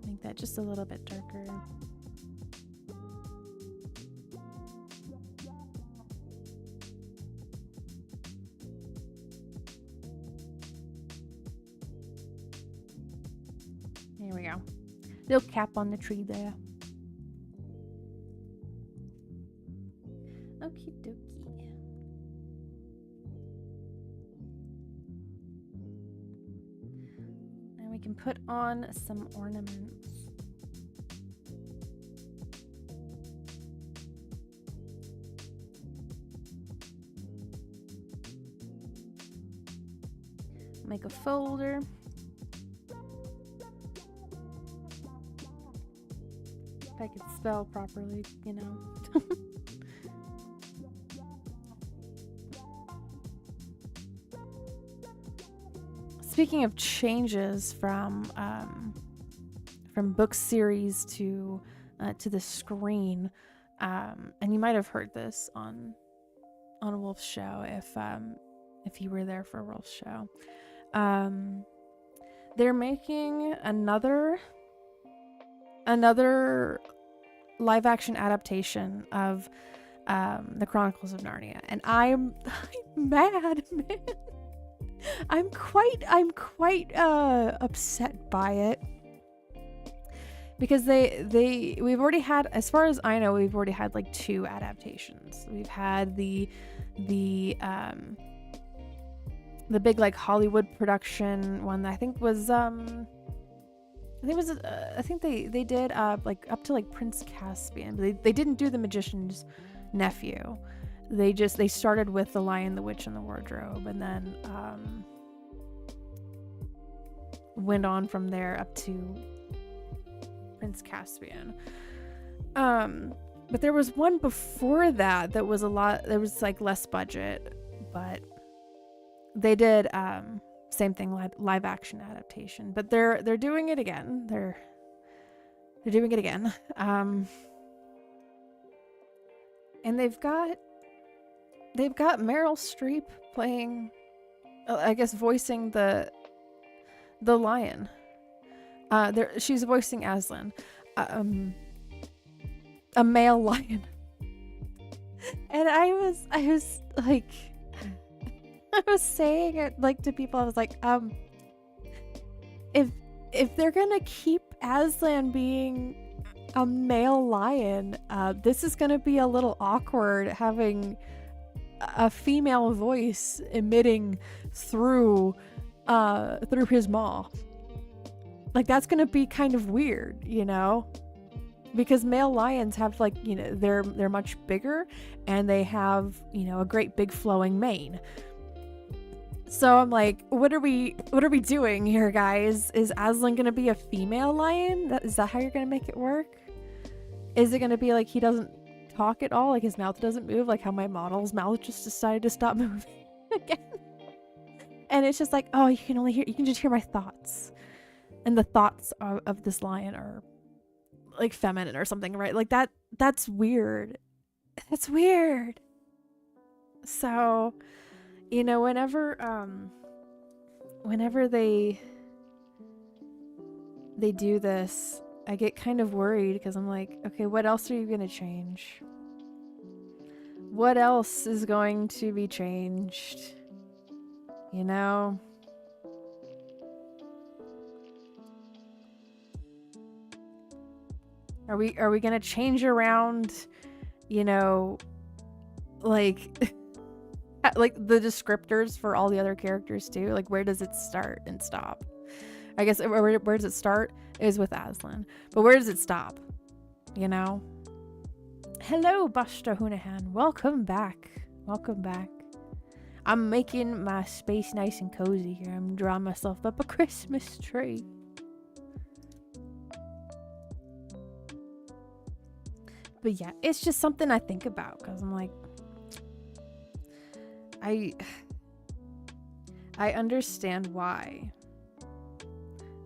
Make that just a little bit darker. Here we go. Little cap on the tree there. Okie dokie. And we can put on some ornaments. Make a folder. If I could spell properly, you know. Speaking of changes from book series to the screen, and you might have heard this on Wolf's show if you were there for Wolf's show. They're making another live action adaptation of the Chronicles of Narnia, and I'm mad, man. I'm quite upset by it, because we've already had, as far as I know, we've already had like 2 adaptations. We've had the big like Hollywood production one that I think was I think they did like up to like Prince Caspian, but they didn't do the Magician's Nephew. They started with The Lion, the Witch, and the Wardrobe, and then went on from there up to Prince Caspian. But there was one before that was there was like less budget, but they did same thing, live action adaptation. But they're doing it again. They're doing it again. And they've got Meryl Streep playing, I guess, voicing the lion. She's voicing Aslan, a male lion. And I was like, I was saying it like to people. I was like, if they're gonna keep Aslan being a male lion, this is gonna be a little awkward having a female voice emitting through his maw. Like, that's gonna be kind of weird, you know, because male lions have, like, you know, they're much bigger, and they have, you know, a great big flowing mane. So I'm like, what are we doing here, guys? Is Aslan gonna be a female lion? Is that how you're gonna make it work? Is it gonna be like he doesn't talk at all, like his mouth doesn't move, like how my model's mouth just decided to stop moving again? And it's just like, oh, you can just hear my thoughts, and the thoughts of this lion are like feminine or something, right? Like that's weird. That's weird. So, you know, whenever they do this, I get kind of worried, because I'm like, okay, what else are you going to change? What else is going to be changed? You know? Are we going to change around, you know, like like the descriptors for all the other characters too? Like, where does it start and stop? I guess where does it start is with Aslan, but where does it stop? You know, Hello, Buster Hounahan. Welcome back. Welcome back. I'm making my space nice and cozy here. I'm drawing myself up a Christmas tree. But yeah, it's just something I think about because I'm like, I understand why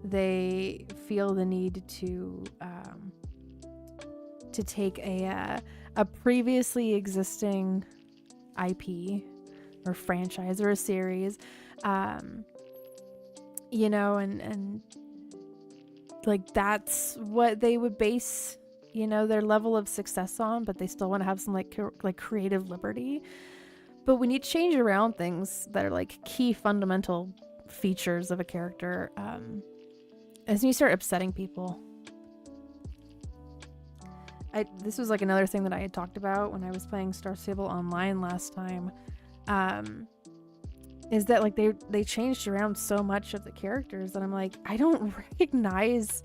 they feel the need to take a previously existing IP or franchise or a series, you know, and like that's what they would base, you know, their level of success on, but they still want to have some like creative liberty. But when you change around things that are like key fundamental features of a character, as you start upsetting people. This was like another thing that I had talked about when I was playing Star Stable Online last time, is that like they changed around so much of the characters that I'm like, I don't recognize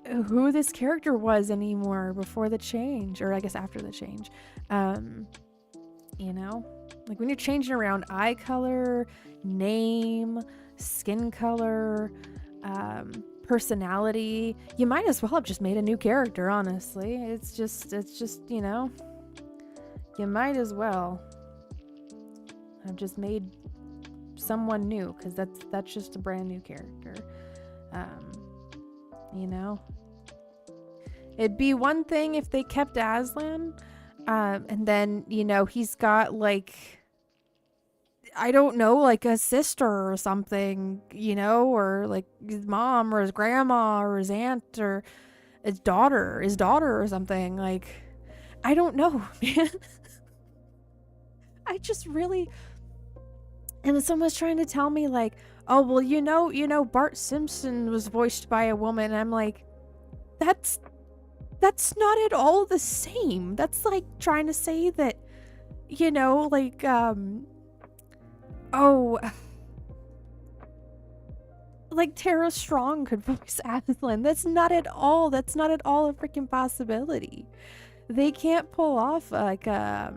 who this character was anymore before the change, or I guess after the change. You know, like when you're changing around eye color, name, skin color, personality, you might as well have just made a new character, honestly. It's just, you know, you might as well have just made someone new, because that's just a brand new character. You know, it'd be one thing if they kept Aslan, and then, you know, he's got like, I don't know, like a sister or something, you know, or like his mom or his grandma or his aunt or his daughter or something. Like, I don't know, man. I just really, and then someone's trying to tell me like, oh, well, you know, Bart Simpson was voiced by a woman. And I'm like, that's not at all the same. That's like trying to say that, you know, like, oh, like Tara Strong could voice Aslan. That's not at all a freaking possibility. They can't pull off like a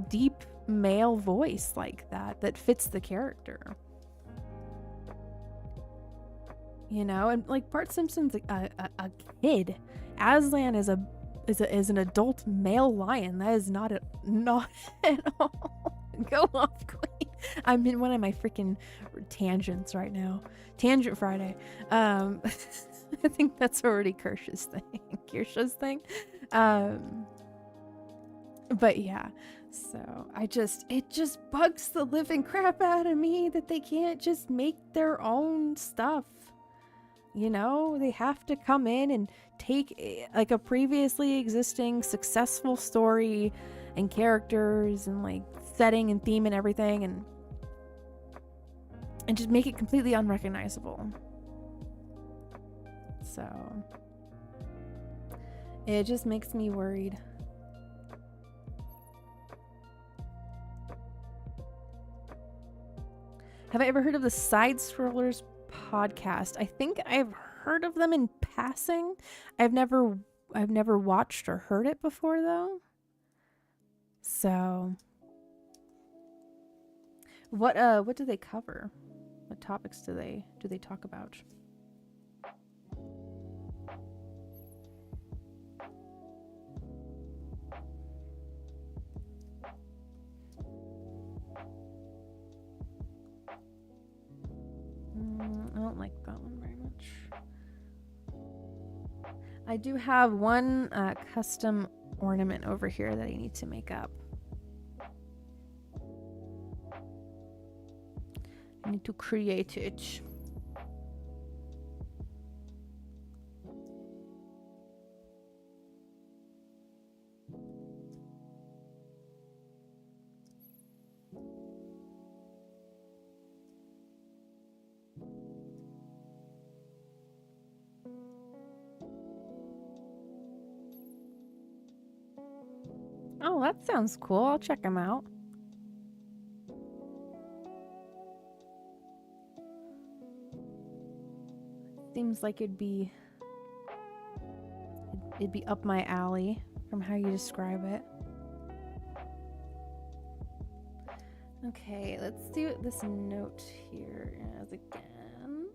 deep male voice like that fits the character. You know, and like Bart Simpson's a kid. Aslan is an adult male lion. That is not at all. Go off, Queen. I'm in one of my freaking tangents right now. Tangent Friday. I think that's already Kirsch's thing. But yeah, so it just bugs the living crap out of me that they can't just make their own stuff. You know, they have to come in and take like a previously existing successful story and characters and like setting and theme and everything, and just make it completely unrecognizable. So it just makes me worried. Have I ever heard of the Side Scrollers podcast? I think I've heard of them in passing. I've never watched or heard it before though. So what do they cover? What topics do they talk about? I don't like that one very much. I do have one custom ornament over here that I need to make up. I need to create it. Oh, that sounds cool. I'll check them out. Seems like it'd be up my alley from how you describe it. Okay, let's do this note here as again.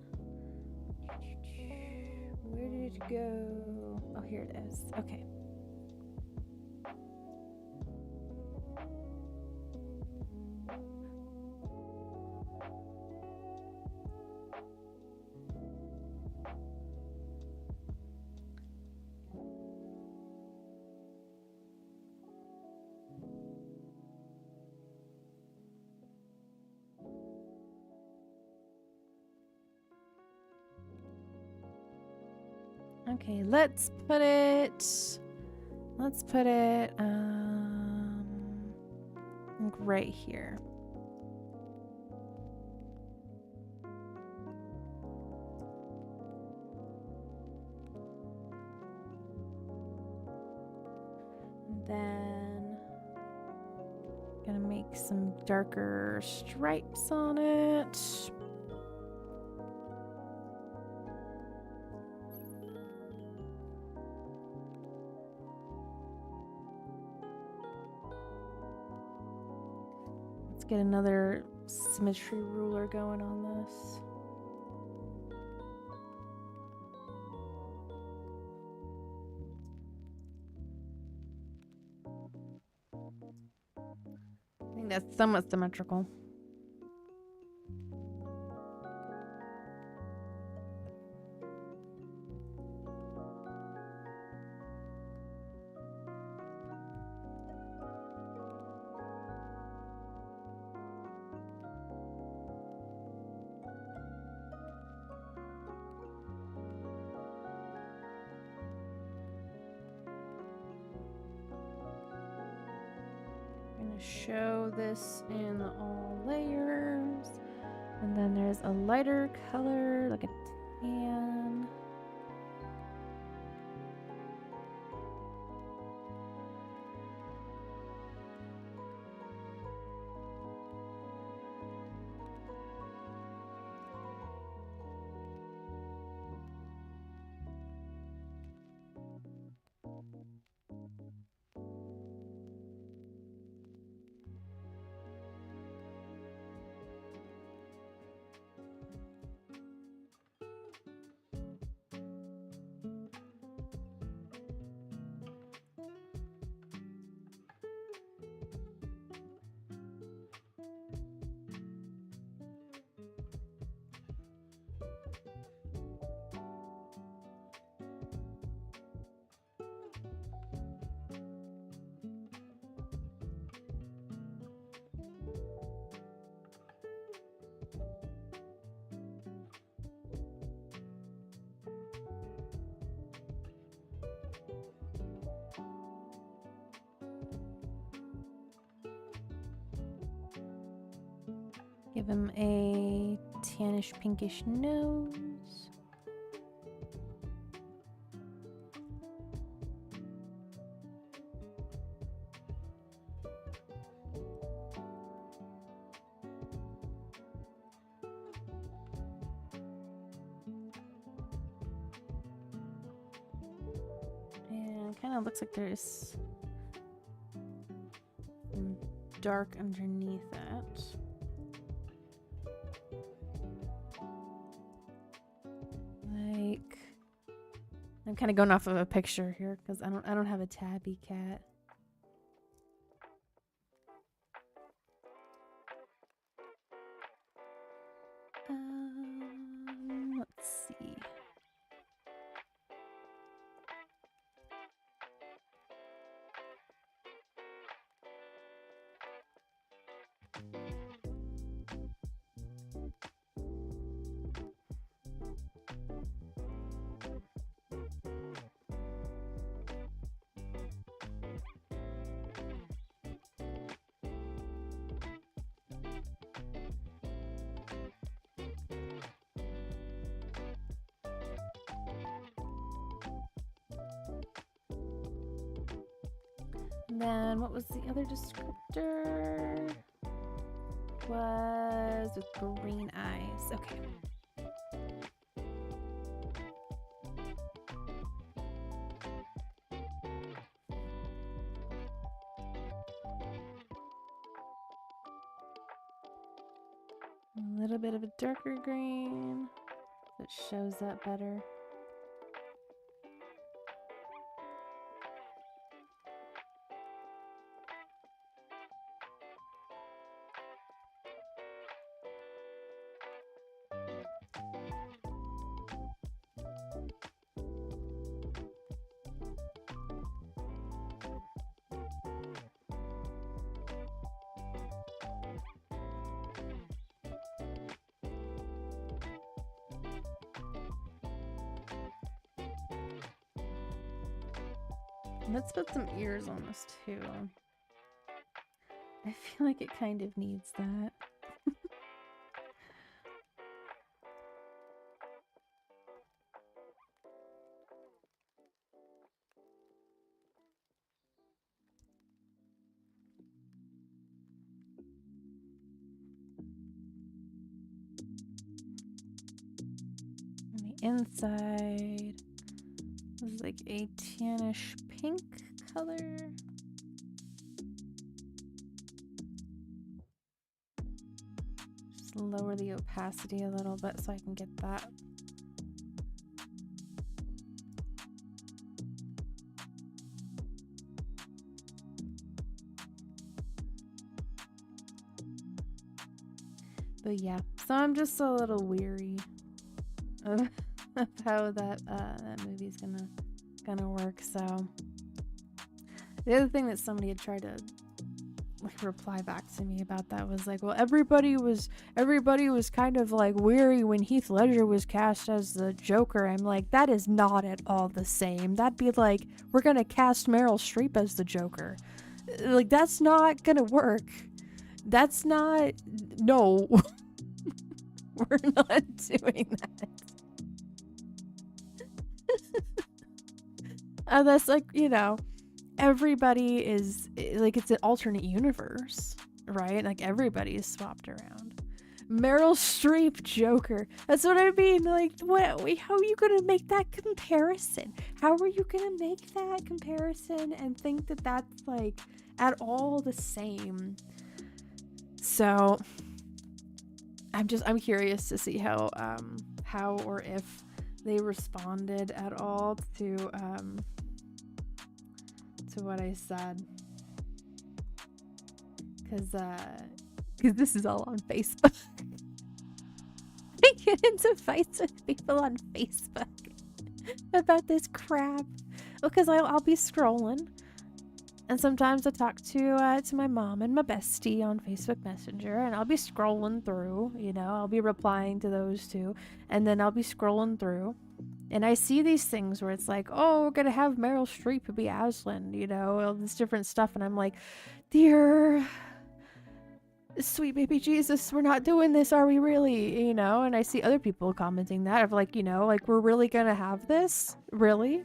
Where did it go? Oh, here it is. Okay. Okay, let's put it like right here. And then gonna make some darker stripes on it. Get another symmetry ruler going on this. I think that's somewhat symmetrical. Show this in all layers, and then there's a lighter color like a tan. Give him a tannish pinkish nose. And kind of looks like there's some dark underneath that. I'm kind of going off of a picture here because I don't have a tabby cat. Let's see. And then what was the other descriptor? Was with green eyes. Okay. little bit of a darker green that shows up better. Let's put some ears on this too. I feel like it kind of needs that. On the inside, this is like a tannish pink color. Just lower the opacity a little bit so I can get that. But yeah, so I'm just a little weary of how that movie's gonna work. So the other thing that somebody had tried to like reply back to me about that was like, well, everybody was kind of like weary when Heath Ledger was cast as the Joker. I'm like, that is not at all the same. That'd be like, we're gonna cast Meryl Streep as the Joker. Like, that's not gonna work. That's not, no. We're not doing that. Unless, like, you know, everybody is, like, it's an alternate universe, right? Like, everybody is swapped around. Meryl Streep Joker. That's what I mean. Like, what? How are you gonna make that comparison? How are you gonna make that comparison and think that that's, like, at all the same? So, I'm curious to see how or if they responded at all to what I said, because this is all on Facebook. I get into fights with people on Facebook about this crap because I'll be scrolling, and sometimes I talk to my mom and my bestie on Facebook Messenger, and I'll be scrolling through, you know, I'll be replying to those two, and then I'll be scrolling through, and I see these things where it's like, oh, we're gonna have Meryl Streep be Aslan, you know, all this different stuff, and I'm like, dear sweet baby Jesus, we're not doing this, are we really? You know, and I see other people commenting that of like, you know, like, we're really gonna have this? Really?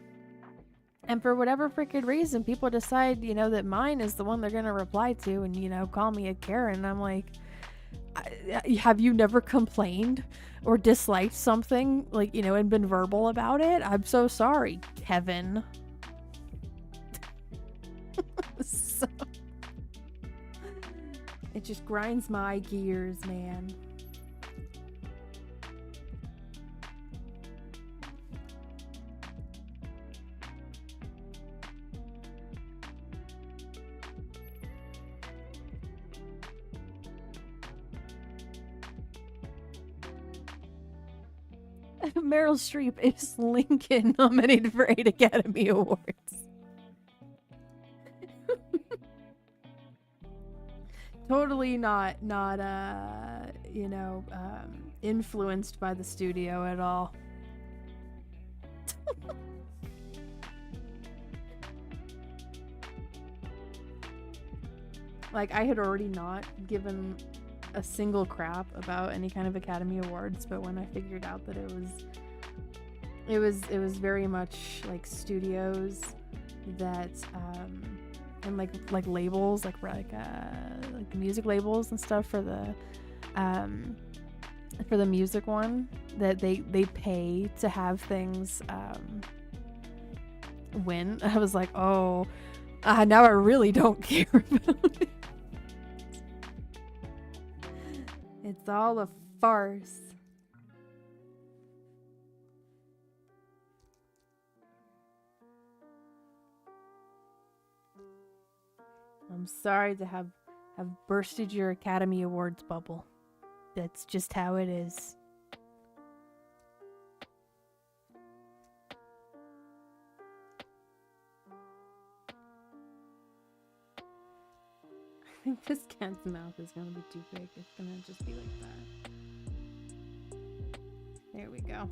And for whatever freaking reason, people decide, you know, that mine is the one they're gonna reply to and, you know, call me a Karen. And I'm like, have you never complained or disliked something, like, you know, and been verbal about it? I'm so sorry, Kevin. So, it just grinds my gears, man. Meryl Streep is Lincoln nominated for 8 Academy Awards. Totally not you know, influenced by the studio at all. Like, I had already not given a single crap about any kind of Academy Awards, but when I figured out that it was very much like studios that and like labels, like music labels and stuff for the music one, that they pay to have things win. I was like, oh, now I really don't care about it. It's all a farce. I'm sorry to have bursted your Academy Awards bubble. That's just how it is. I think this cat's mouth is gonna be too big. It's gonna just be like that. There we go.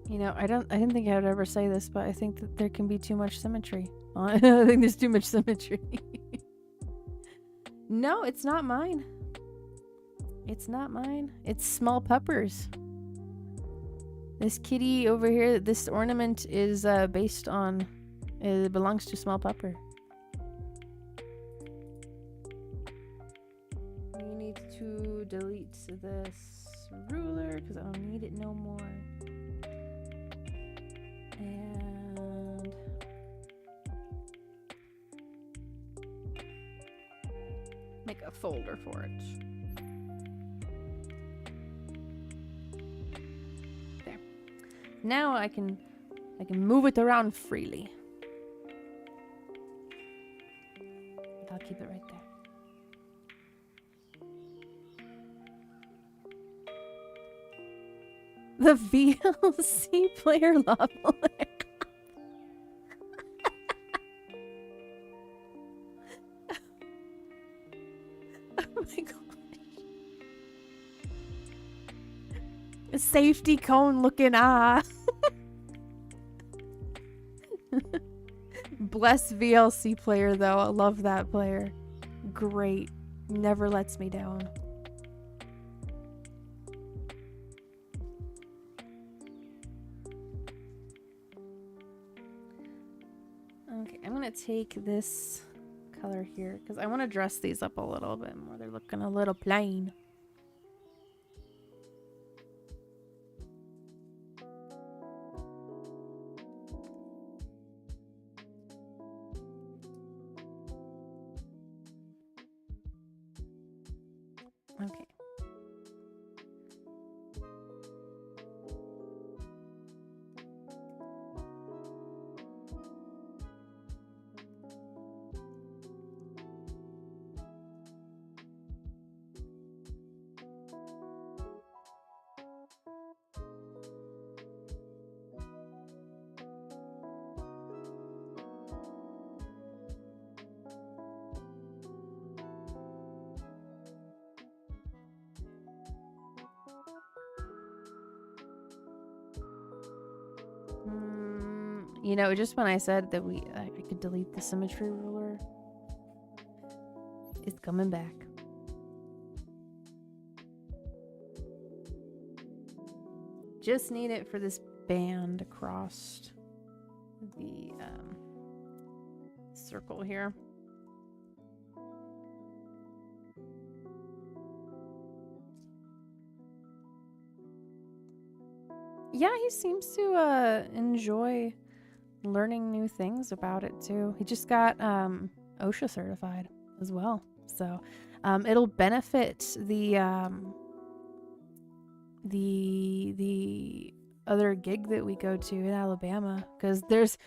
You know, I didn't think I would ever say this, but I think that there can be too much symmetry. I think there's too much symmetry. No, it's not mine. It's not mine. It's Small Pupper's. This kitty over here, this ornament is based on, it belongs to Small Pupper. We need to delete this ruler because I don't need it no more. And make a folder for it. There. Now I can move it around freely. I'll keep it right there. The VLC player lava lamp. Oh my gosh. A safety cone looking eye. Bless VLC player though. I love that player. Great. Never lets me down. Okay, I'm gonna take this color here because I want to dress these up a little bit more. They're looking a little plain. Okay. You know, just when I said that I could delete the symmetry ruler, it's coming back. Just need it for this band across the circle here. Yeah, he seems to enjoy learning new things about it too. He just got OSHA certified as well, so it'll benefit the other gig that we go to in Alabama, because there's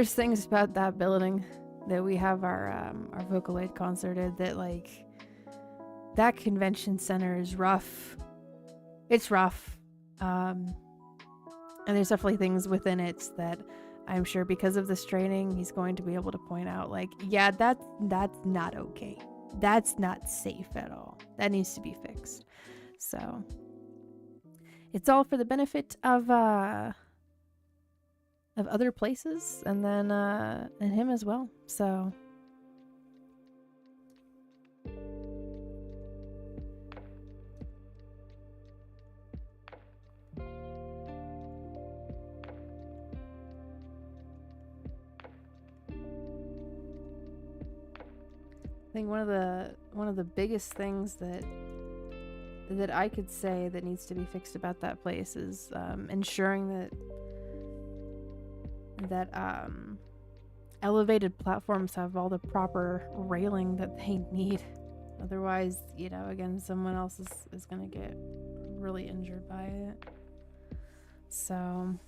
things about that building that we have our vocal aid concert at that, like, that convention center is rough. It's rough. And there's definitely things within it that I'm sure because of this training, he's going to be able to point out, like, yeah, that's not okay. That's not safe at all. That needs to be fixed. So it's all for the benefit of other places and then and him as well. So I think one of the biggest things that I could say that needs to be fixed about that place is ensuring that elevated platforms have all the proper railing that they need. Otherwise, you know, again, someone else is gonna get really injured by it. So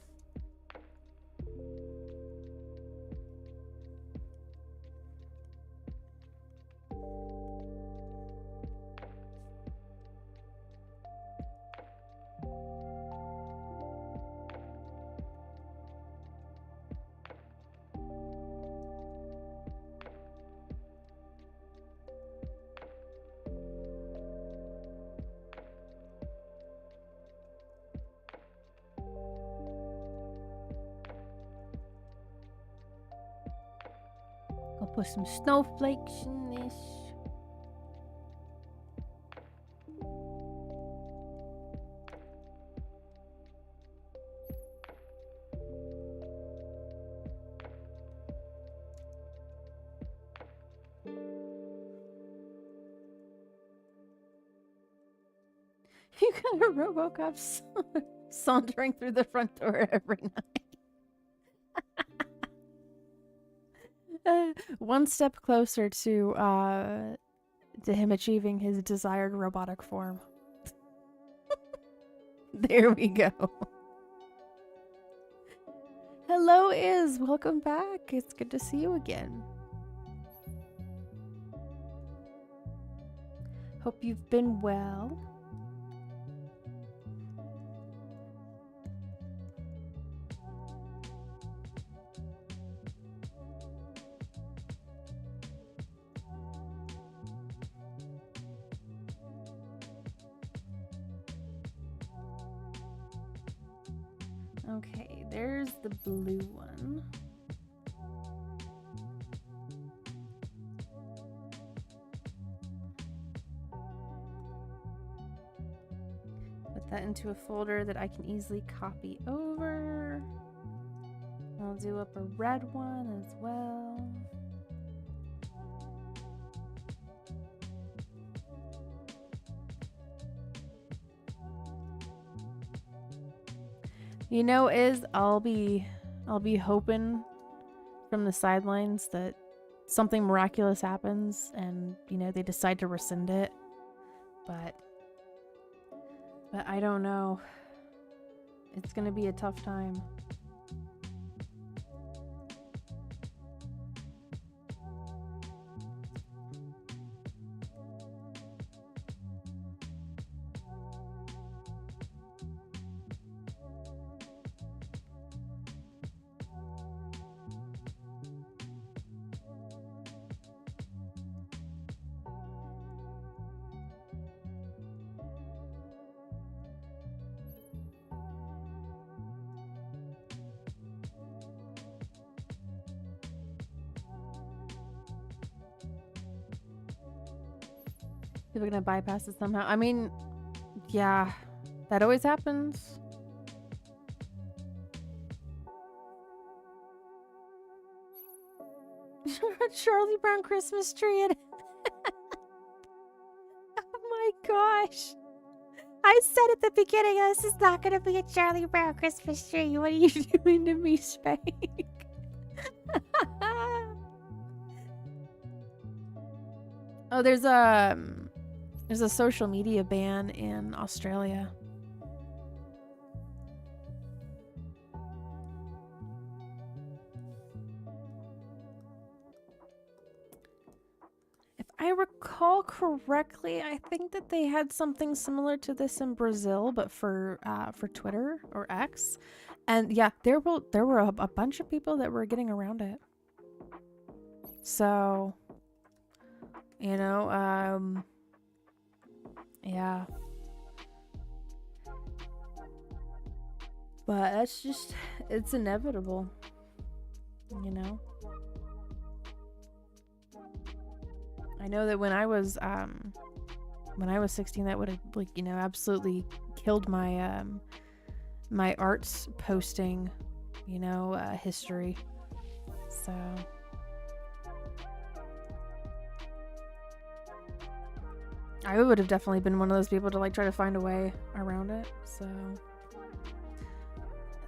I'll put some snowflakes in this. You got a RoboCop sauntering through the front door every night. One step closer to him achieving his desired robotic form. There we go. Hello, Iz. Welcome back. It's good to see you again. Hope you've been well. Okay, there's the blue one. Put that into a folder that I can easily copy over. I'll do up a red one as well. You know, I'll be hoping from the sidelines that something miraculous happens and, you know, they decide to rescind it. But I don't know. It's gonna be a tough time. People are gonna bypass it somehow. I mean, yeah, that always happens. Charlie Brown Christmas tree. And oh my gosh. I said at the beginning, this is not gonna be a Charlie Brown Christmas tree. What are you doing to me, Spake? Oh, there's a social media ban in Australia. If I recall correctly, I think that they had something similar to this in Brazil, but for Twitter or X. And yeah, there were a bunch of people that were getting around it. So, you know, yeah. But that's just, it's inevitable, you know? I know that when I was 16, that would have, like, you know, absolutely killed my, my arts posting, you know, history. So... I would have definitely been one of those people to like try to find a way around it. So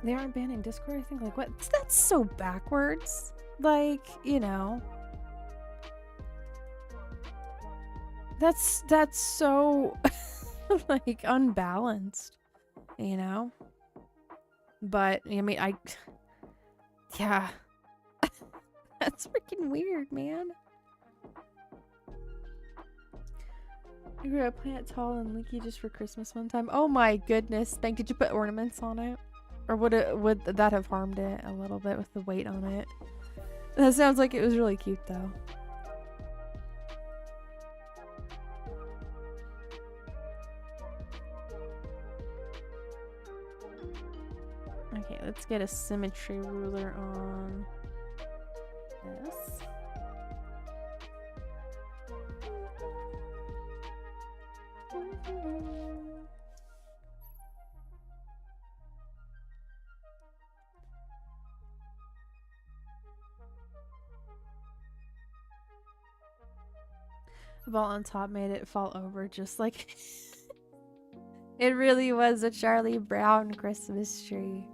They aren't banning Discord, I think. Like, what? That's so backwards. Like, you know. That's so, like, unbalanced. You know? But, I mean, yeah. That's freaking weird, man. I grew a plant tall and leaky just for Christmas one time. Oh my goodness. Did you put ornaments on it? Or would that have harmed it a little bit with the weight on it? That sounds like it was really cute though. Okay, let's get a symmetry ruler on this. The ball on top made it fall over just like it really was a Charlie Brown Christmas tree.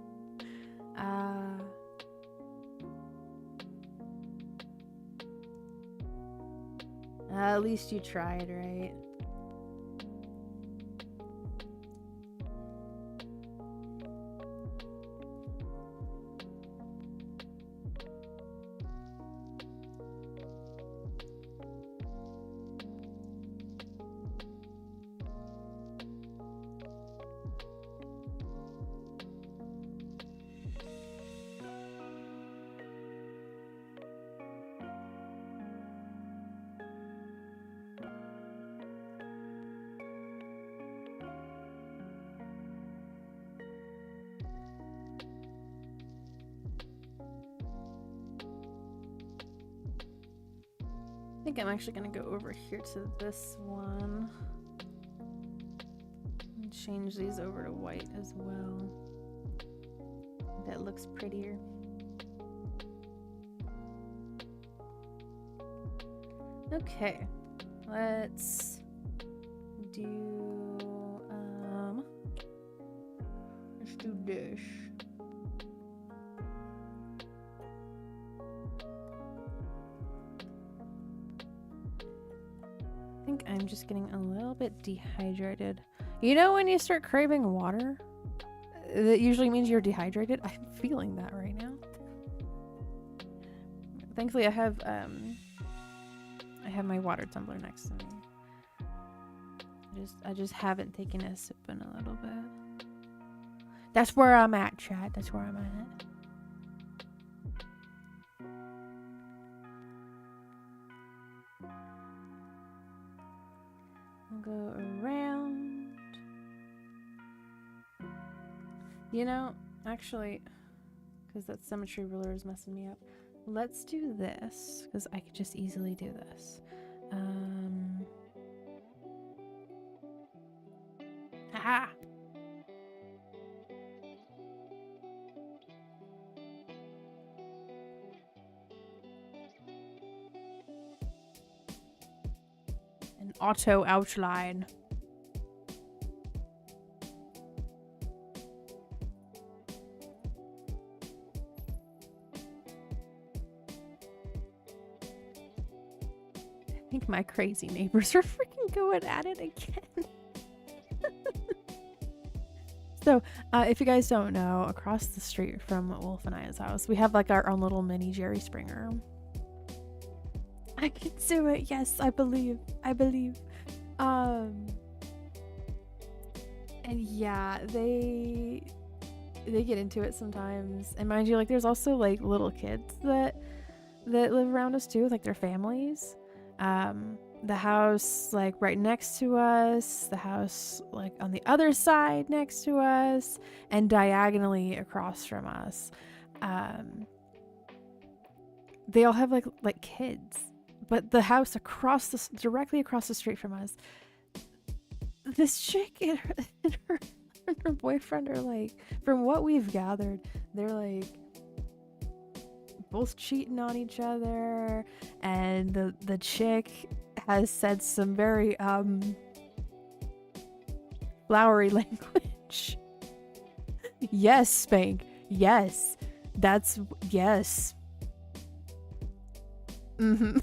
At least you tried, right? I think I'm actually gonna go over here to this one and change these over to white as well. That looks prettier. Okay, let's do this. I think I'm just getting a little bit dehydrated. You know when you start craving water? That usually means you're dehydrated. I'm feeling that right now. Thankfully I have my water tumbler next to me. I just haven't taken a sip in a little bit. That's where I'm at, Chad. That's where I'm at. Go around. You know, actually, because that symmetry ruler is messing me up, let's do this because I could just easily do this. Haha. An auto outline. I think my crazy neighbors are freaking going at it again. So, if you guys don't know, across the street from Wolf and I's house, we have like our own little mini Jerry Springer. I can do it. Yes, I believe. And yeah, they get into it sometimes. And mind you, like there's also like little kids that live around us too, like their families. The house like right next to us, the house like on the other side next to us, and diagonally across from us. They all have like kids. But the house directly across the street from us, this chick and her boyfriend are like, from what we've gathered, they're like both cheating on each other, and the chick has said some very flowery language. Yes, Spank. Yes. That's yes. Mm-hmm.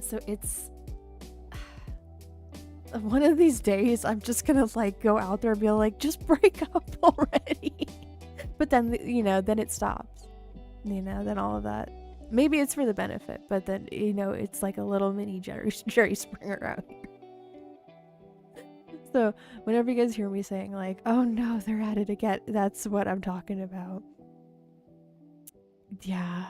So it's one of these days I'm just gonna like go out there and be like, just break up already. But then then it stops. Then all of that. Maybe it's for the benefit, but then it's like a little mini Jerry Springer out here. So whenever you guys hear me saying like, oh no, they're at it again, that's what I'm talking about. Yeah.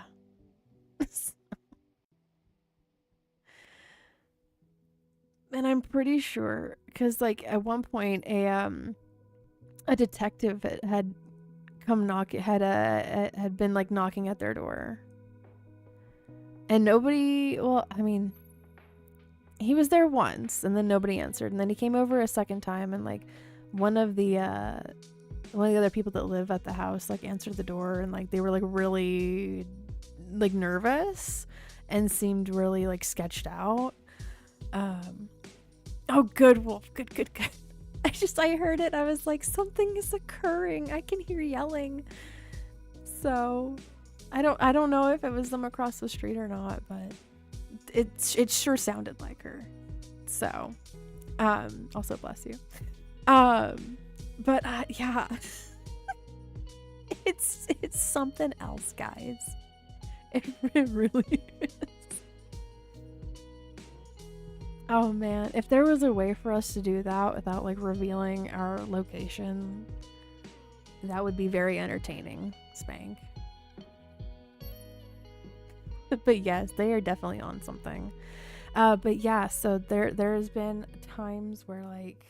And I'm pretty sure because like at one point a detective had come had been like knocking at their door, and nobody, well, I mean, he was there once and then nobody answered, and then he came over a second time, and like one of the other people that live at the house like answered the door, and like they were like really like nervous and seemed really like sketched out. Oh, good, Wolf. Good. I heard it. I was like, something is occurring. I can hear yelling. So, I don't know if it was them across the street or not, but it sure sounded like her. So, also bless you. But yeah, it's something else, guys. It really is. Oh man, if there was a way for us to do that without like revealing our location, that would be very entertaining, Spank. But yes, they are definitely on something. But yeah, so there's been times where like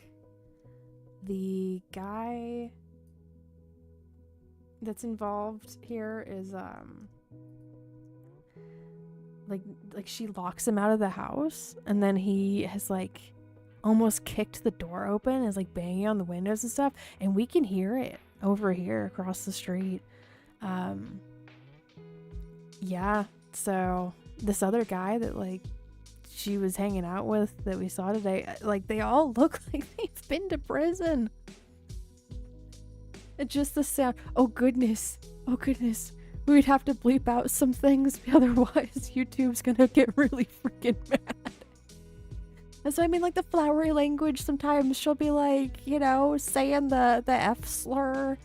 the guy that's involved here is like she locks him out of the house, and then he has like almost kicked the door open and is like banging on the windows and stuff, and we can hear it over here across the street. Yeah, so this other guy that like she was hanging out with that we saw today, like they all look like they've been to prison. It's just the sound. Oh goodness, we'd have to bleep out some things, otherwise YouTube's gonna get really freaking mad. And so I mean, like the flowery language, sometimes she'll be like, saying the F slur,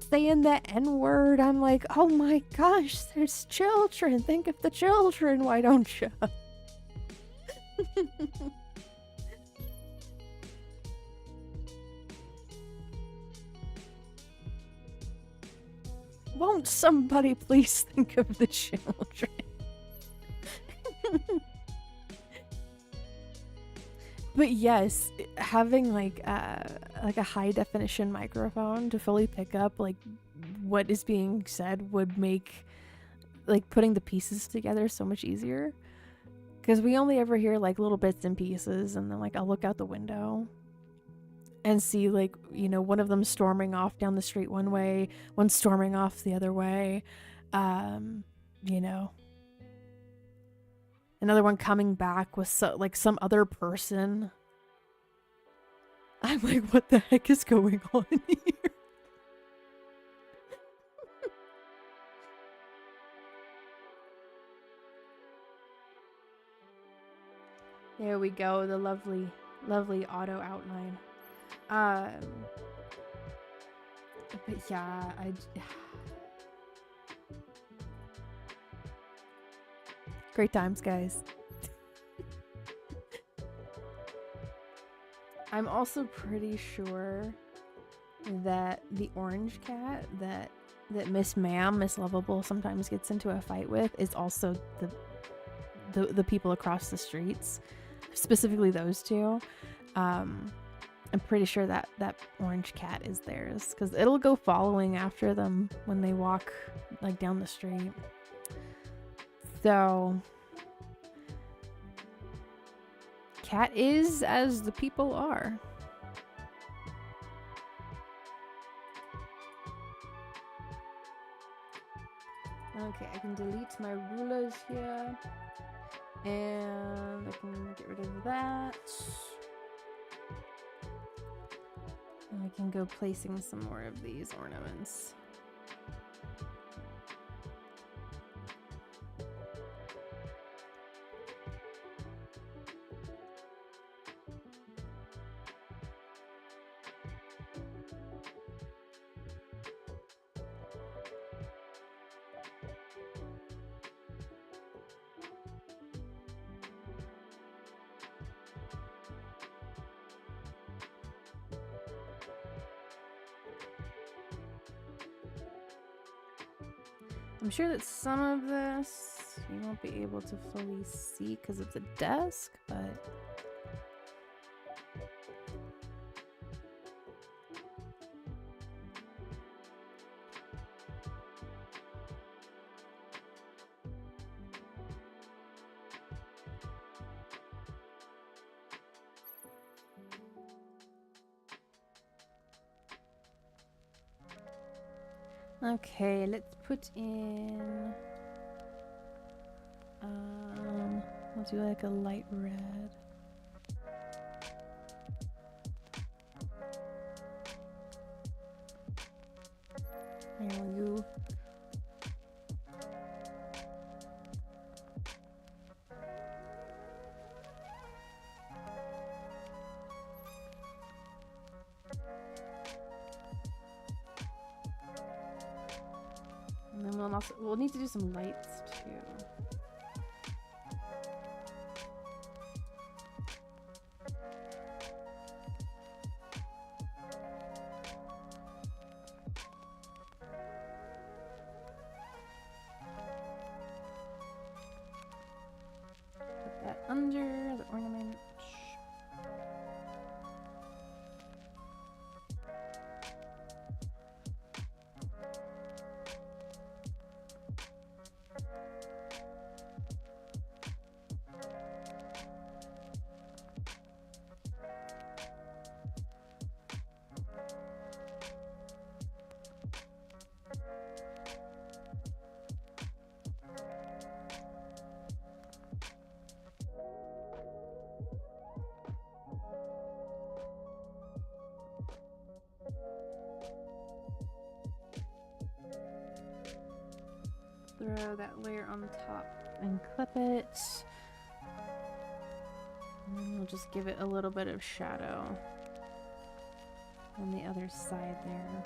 saying the N word. I'm like, oh my gosh, there's children. Think of the children, why don't you? Won't somebody please think of the children? But yes, having like a high definition microphone to fully pick up like what is being said would make like putting the pieces together so much easier. Because we only ever hear like little bits and pieces, and then like I'll look out the window and see like one of them storming off down the street one way, one storming off the other way, another one coming back with some other person. I'm like, what the heck is going on here? There we go, the lovely auto outline. But yeah, great times, guys. I'm also pretty sure that the orange cat that Miss Lovable sometimes gets into a fight with is also the people across the streets, specifically those two. I'm pretty sure that orange cat is theirs, because it'll go following after them when they walk like down the street. So cat is as the people are. Okay, I can delete my rulers here, and I can get rid of that. can go placing some more of these ornaments. I'm sure that some of this you won't be able to fully see because of the desk, but okay, let's put in we'll do like a light red. There we go. And then we'll need to do some lights too. Put that under the ornament. Throw that layer on the top and clip it. And then we'll just give it a little bit of shadow on the other side there.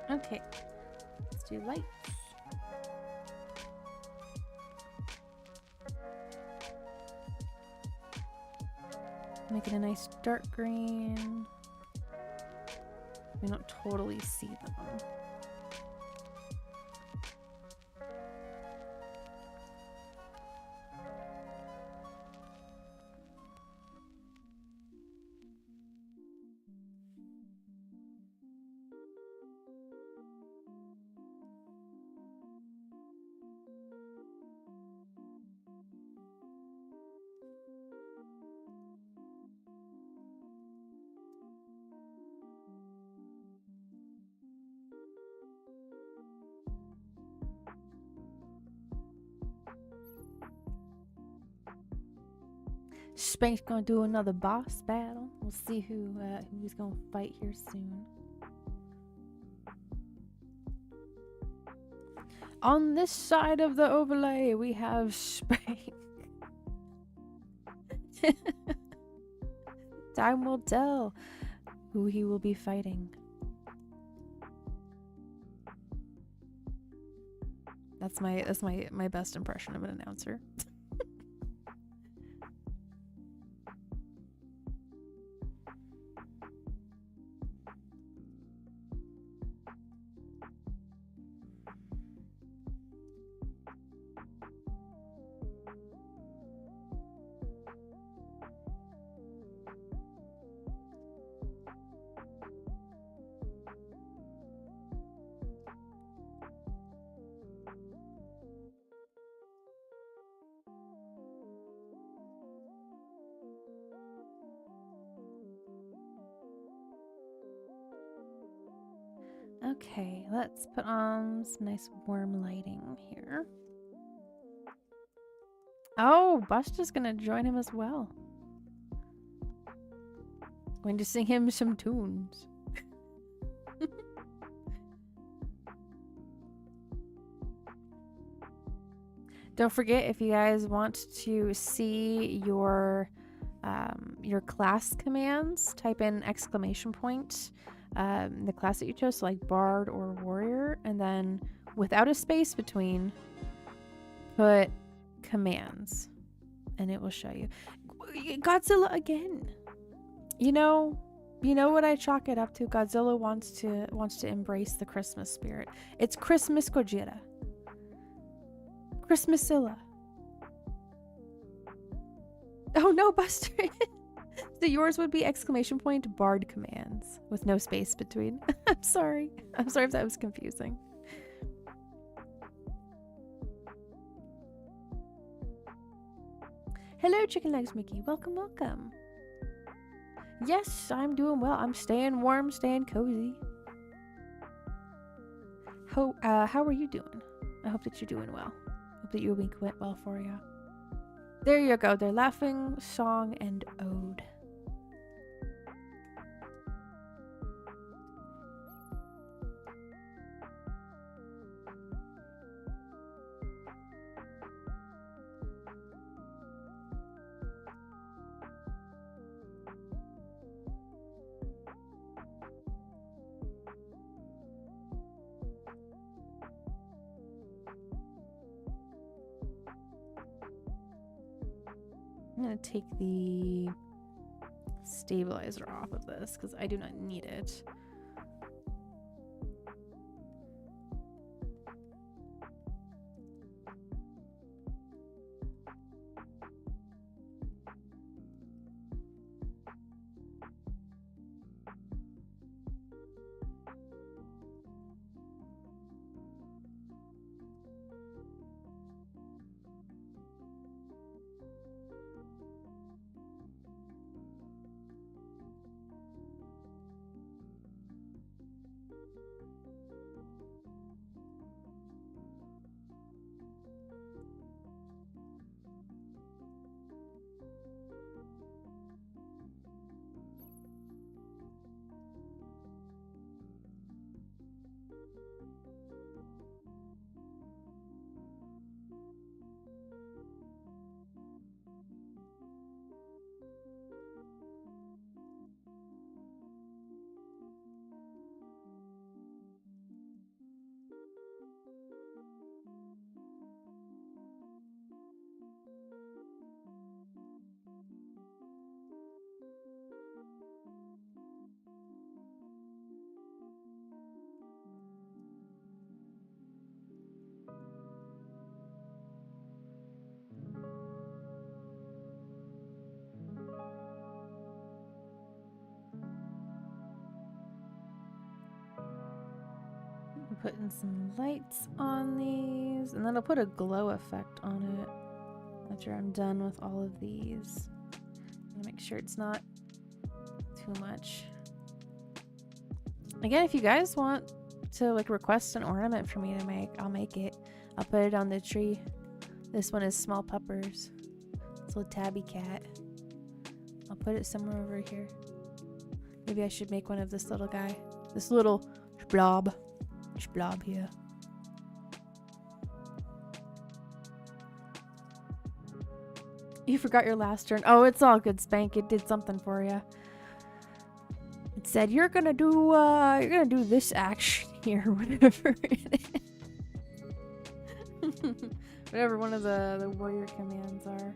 Okay, let's do lights. Make it a nice dark green. We don't totally see them. Spank's gonna do another boss battle. We'll see who's gonna fight here soon. On this side of the overlay, we have Spank. Time will tell who he will be fighting. That's my best impression of an announcer. Okay, let's put on some nice warm lighting here. Oh, Buster's gonna join him as well. Going to sing him some tunes. Don't forget, if you guys want to see your class commands, type in ! The class that you chose, so like Bard or Warrior, and then without a space between, put commands, and it will show you. Godzilla again. You know what I chalk it up to? Godzilla wants to embrace the Christmas spirit. It's Christmas Gojira. Christmasilla. Oh no, Buster. So yours would be ! Bard commands with no space between. I'm sorry if that was confusing. Hello, Chicken Legs Mickey. Welcome. Yes, I'm doing well. I'm staying warm, staying cozy. How are you doing? I hope that you're doing well. Hope that your week went well for you. There you go. They're laughing, song, and ode. I'm going to take the stabilizer off of this because I do not need it. I'm putting some lights on these, and then I'll put a glow effect on it after I'm done with all of these. I'm gonna make sure it's not too much. Again, if you guys want to like request an ornament for me to make, I'll make it. I'll put it on the tree. This one is Small Puppers. It's a little tabby cat. I'll put it somewhere over here. Maybe I should make one of this little guy. This little blob. This blob here. You forgot your last turn. Oh, it's all good, Spank. It did something for you. It said you're gonna do this action here, whatever it is. Whatever one of the warrior commands are.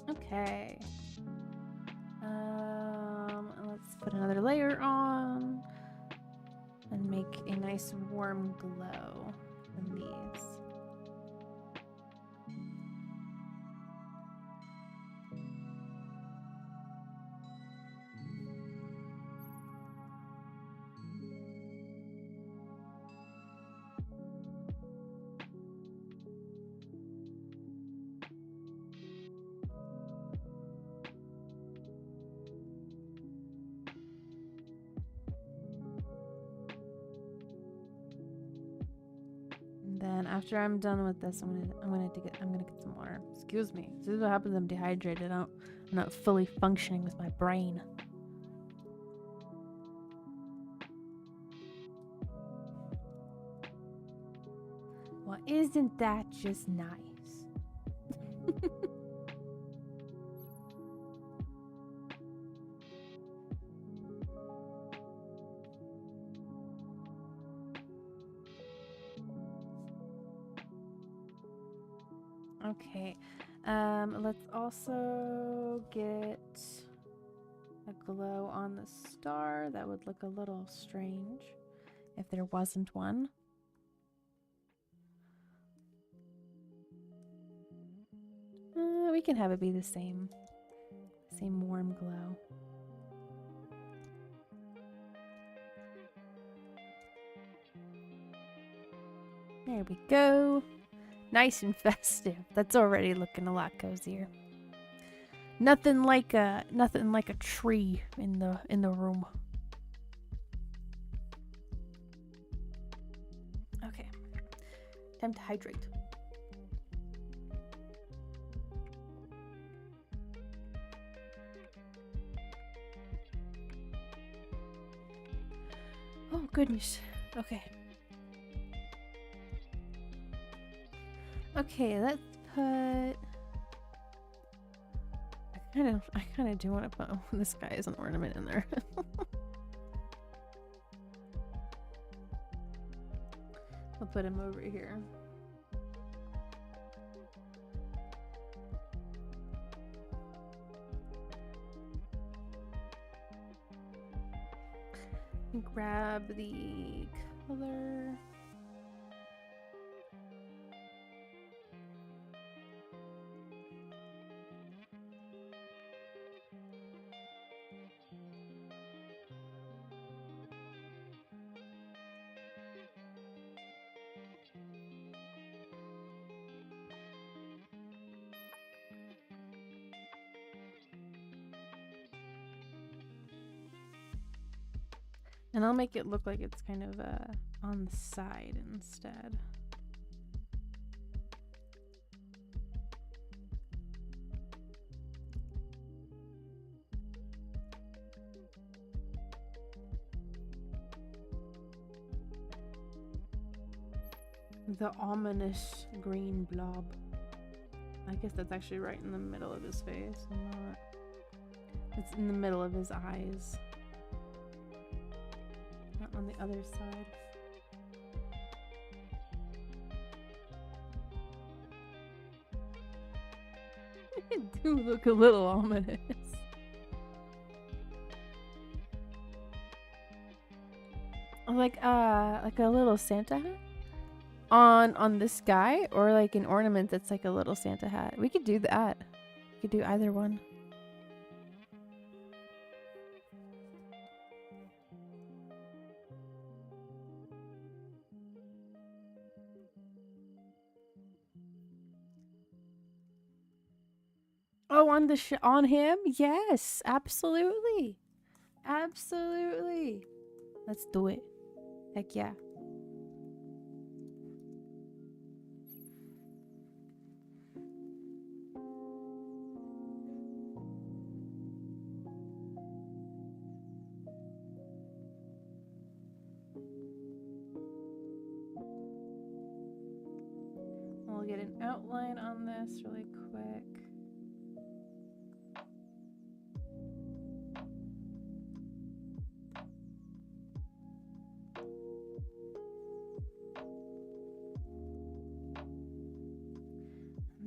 Okay. Let's put another layer make a nice warm glow in these. Then after I'm done with this, I'm gonna get some water. Excuse me. This is what happens when I'm dehydrated. I'm not fully functioning with my brain. Well, isn't that just nice? Okay, let's also get a glow on the star. That would look a little strange if there wasn't one. We can have it be the same warm glow. There we go. Nice and festive. That's already looking a lot cozier. Nothing like a tree in the room. Okay. Time to hydrate. Oh goodness. Okay. Okay, let's put. I kind of do want to put this guy as an ornament in there. I'll put him over here. Grab the color. And I'll make it look like it's kind of on the side instead. The ominous green blob. I guess that's actually right in the middle of his face. Not. It's in the middle of his eyes. Not on the other side. It do look a little ominous. Like a little Santa hat on this guy, or like an ornament that's like a little Santa hat. We could do that. We could do either one. Oh, on him? Yes, absolutely. Absolutely. Let's do it. Heck yeah. We'll get an outline on this really quick.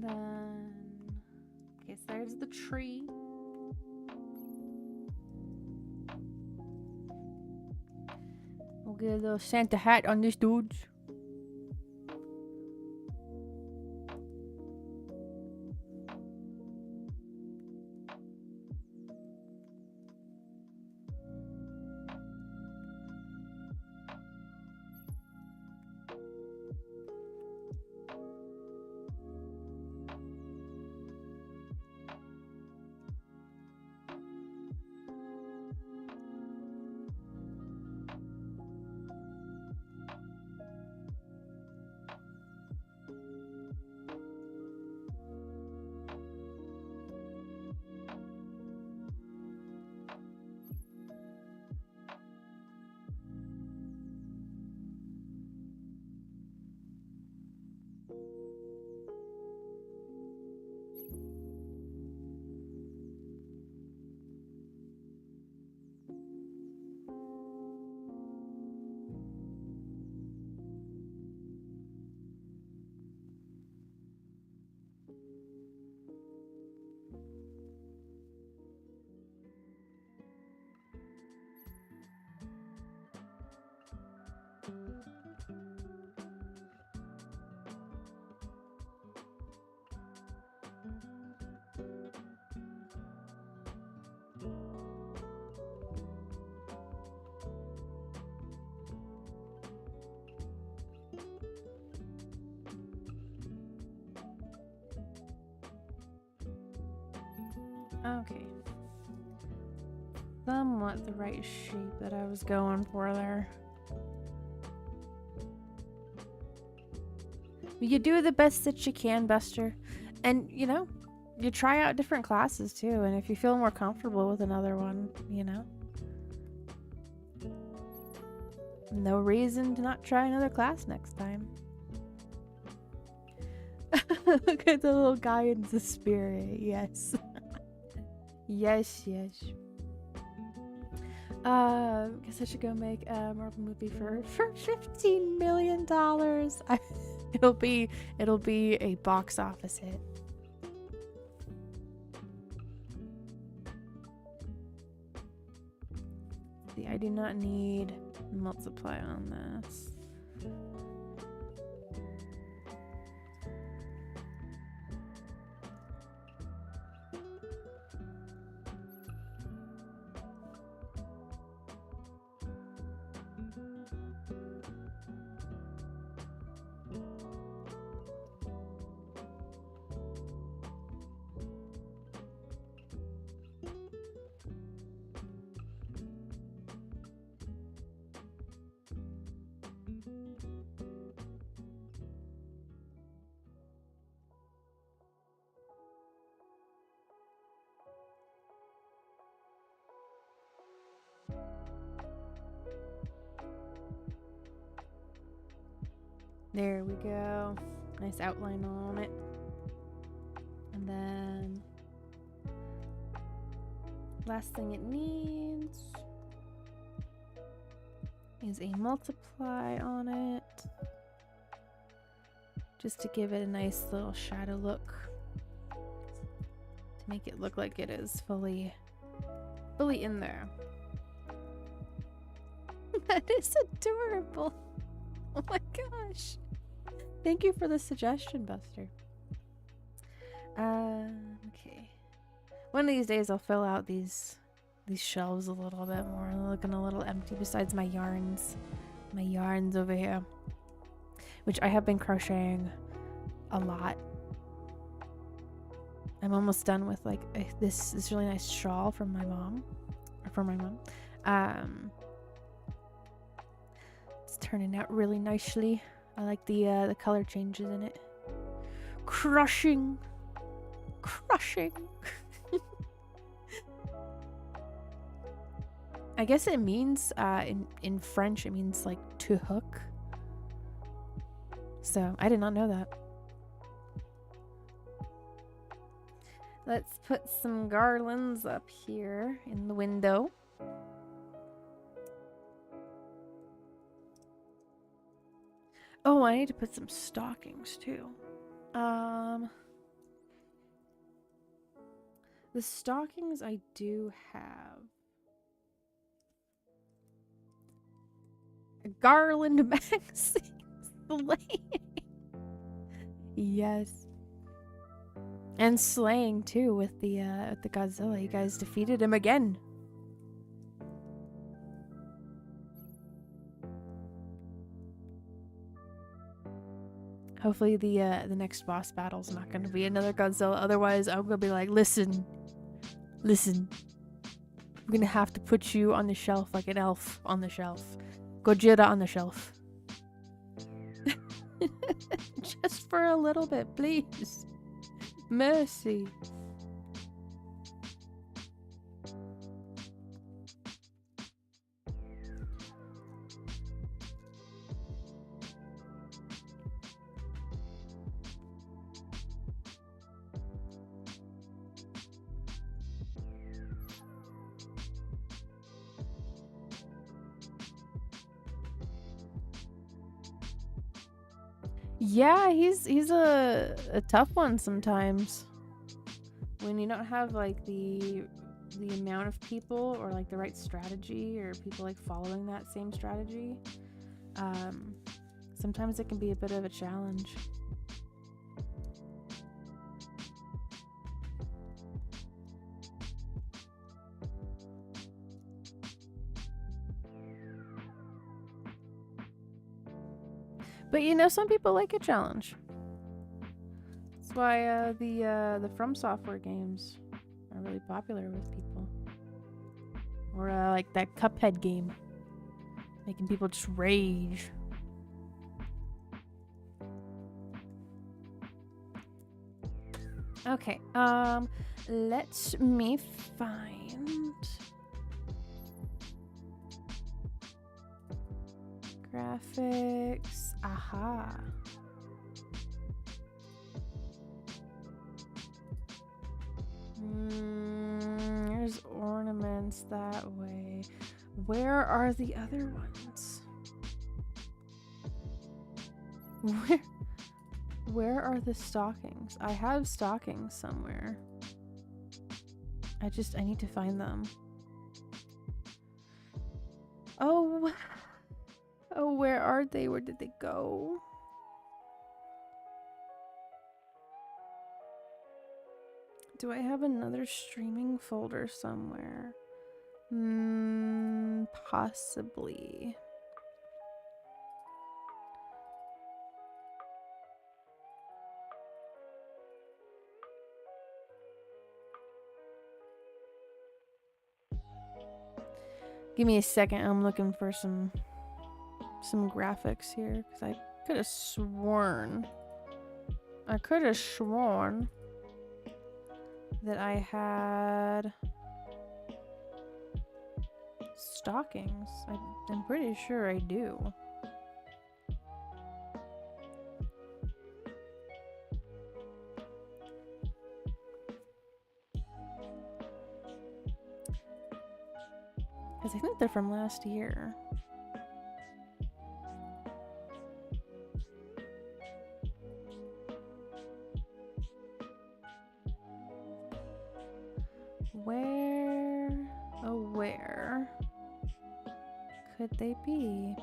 Then, okay, so there's the tree. We'll Get a little Santa hat on this dude. Okay. Somewhat the right shape that I was going for there. You do the best that you can, Buster. And, you know, you try out different classes too. And if you feel more comfortable with another one, you know, no reason to not try another class next time. Look at the little guy in the spirit. Yes. Yes, yes. Guess I should go make a Marvel movie for $15 million. It'll be a box office hit. See, I do not need multiply on this. There we go. Nice outline on it. And then last thing it needs is a multiply on it. Just to give it a nice little shadow look. To make it look like it is fully in there. That is adorable. Oh my gosh. Thank you for the suggestion, Buster. Okay. One of these days I'll fill out these shelves a little bit more. They're looking a little empty besides my yarns. My yarns over here. Which I have been crocheting a lot. I'm almost done with like this really nice shawl from my mom. Or from my mom. It's turning out really nicely. I like the color changes in it. Crushing. I guess it means in French it means like to hook. So I did not know that. Let's put some garlands up here in the window. Oh, I need to put some stockings too. The stockings I do have. I Garland Maxi slaying. Yes. And slaying too with the Godzilla. You guys defeated him again. Hopefully the next boss battle's not going to be another Godzilla. Otherwise, I'm going to be like, listen. I'm going to have to put you on the shelf like an elf on the shelf. Gojira on the shelf. Just for a little bit, please. Mercy. Yeah, he's a tough one sometimes. When you don't have like the amount of people or like the right strategy or people like following that same strategy, sometimes it can be a bit of a challenge. But you know, some people like a challenge. That's why the From Software games are really popular with people. Or like that Cuphead game, making people just rage. Okay, let me find graphics. Aha. There's ornaments that way. Where are the other ones? Where are the stockings? I have stockings somewhere. I need to find them. Oh, where are they? Where did they go? Do I have another streaming folder somewhere? Possibly. Give me a second. I'm looking for some graphics here because I could have sworn that I had stockings. I'm pretty sure I do. Because I think they're from last year. Where could they be?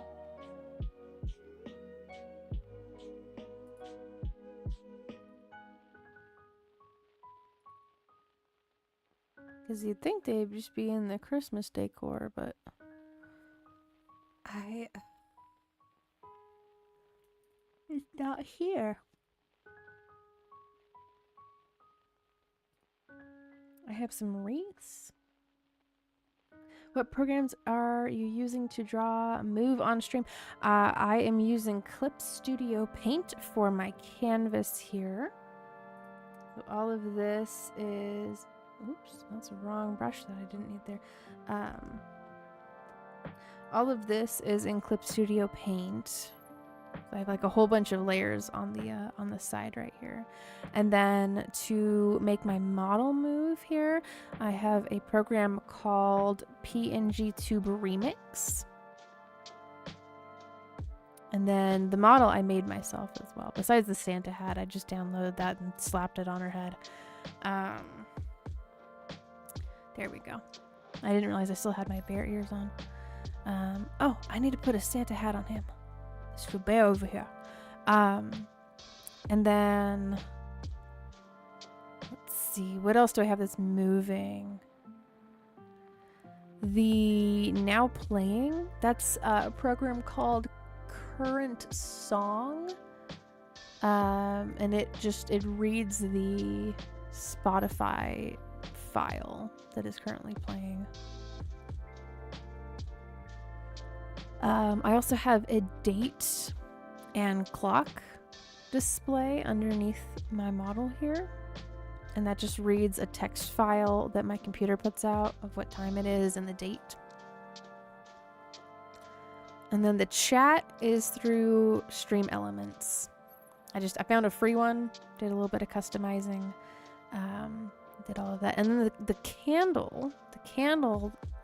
Because you'd think they'd just be in the Christmas decor, but it's not here. I have some wreaths. What programs are you using to draw move on stream? I am using Clip Studio Paint for my canvas here. So all of this is... Oops, that's a wrong brush that I didn't need there. All of this is in Clip Studio Paint. I have like a whole bunch of layers on the side right here. And then to make my model move here, I have a program called PNG Tube Remix. And then the model I made myself as well. Besides the Santa hat, I just downloaded that and slapped it on her head. There we go. I didn't realize I still had my bear ears on. Oh, I need to put a Santa hat on him. This little bear over here. And then let's see, what else do I have that's moving? The now playing, that's a program called Current Song. And it reads the Spotify file that is currently playing. I also have a date and clock display underneath my model here. And that just reads a text file that my computer puts out of what time it is and the date. And then the chat is through Stream Elements. I found a free one, did a little bit of customizing, did all of that. And then the candle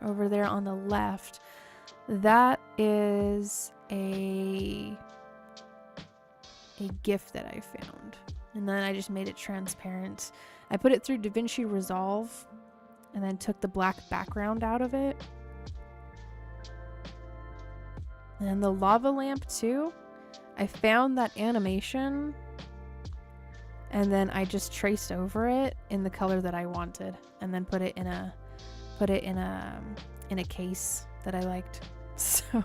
over there on the left, that is a GIF that I found. And then I just made it transparent. I put it through DaVinci Resolve and then took the black background out of it. And the lava lamp too. I found that animation and then I just traced over it in the color that I wanted and then put it in a case that I liked. So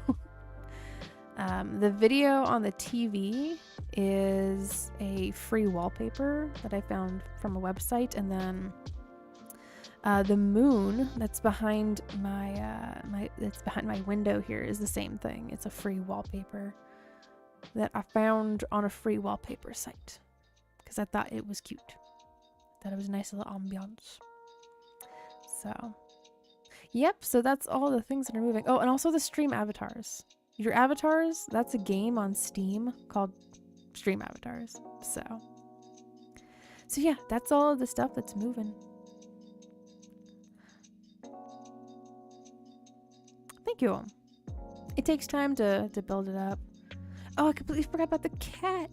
the video on the TV is a free wallpaper that I found from a website, and then the moon that's behind my window here is the same thing. It's a free wallpaper that I found on a free wallpaper site because I thought it was cute. I thought it was a nice little ambiance. So, yep, so that's all the things that are moving. Oh, and also the stream avatars. Your avatars, that's a game on Steam called Stream Avatars. So yeah, that's all of the stuff that's moving. Thank you. It takes time to build it up. Oh, I completely forgot about the cat.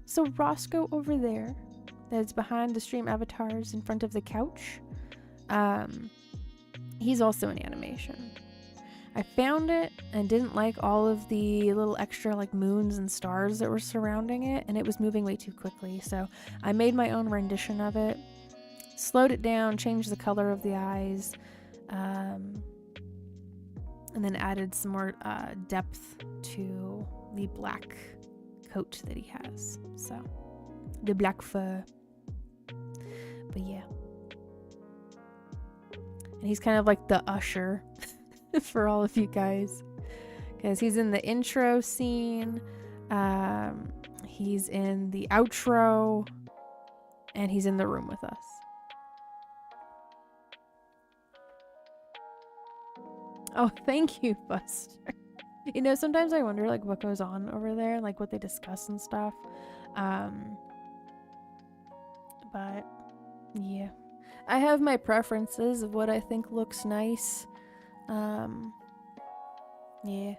So Roscoe over there, that's behind the stream avatars in front of the couch, he's also an animation. I found it and didn't like all of the little extra like moons and stars that were surrounding it, and it was moving way too quickly. So I made my own rendition of it, slowed it down, changed the color of the eyes, and then added some more depth to the black coat that he has. So the black fur. But yeah. And he's kind of like the usher for all of you guys, because he's in the intro scene, he's in the outro, and he's in the room with us. Oh, thank you, Buster. You know, sometimes I wonder like what goes on over there, like what they discuss and stuff. But yeah, I have my preferences of what I think looks nice. Yeah,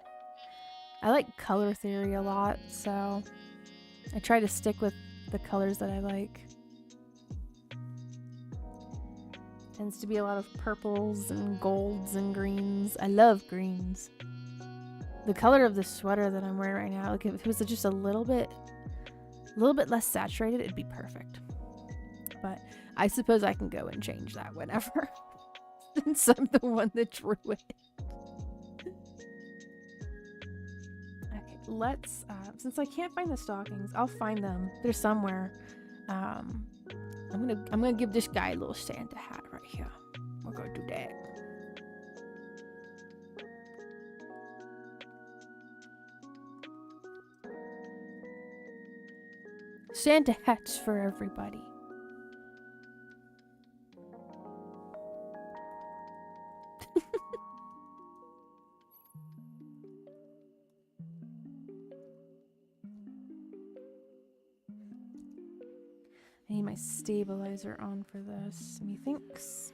I like color theory a lot, so I try to stick with the colors that I like. Tends to be a lot of purples and golds and greens. I love greens. The color of the sweater that I'm wearing right now, like if it was just a little bit less saturated, it'd be perfect. But I suppose I can go and change that whenever, since I'm the one that drew it. Okay, let's, since I can't find the stockings, I'll find them. They're somewhere. I'm gonna give this guy a little Santa hat right here. We're gonna do that. Santa hats for everybody. I need my stabilizer on for this, methinks.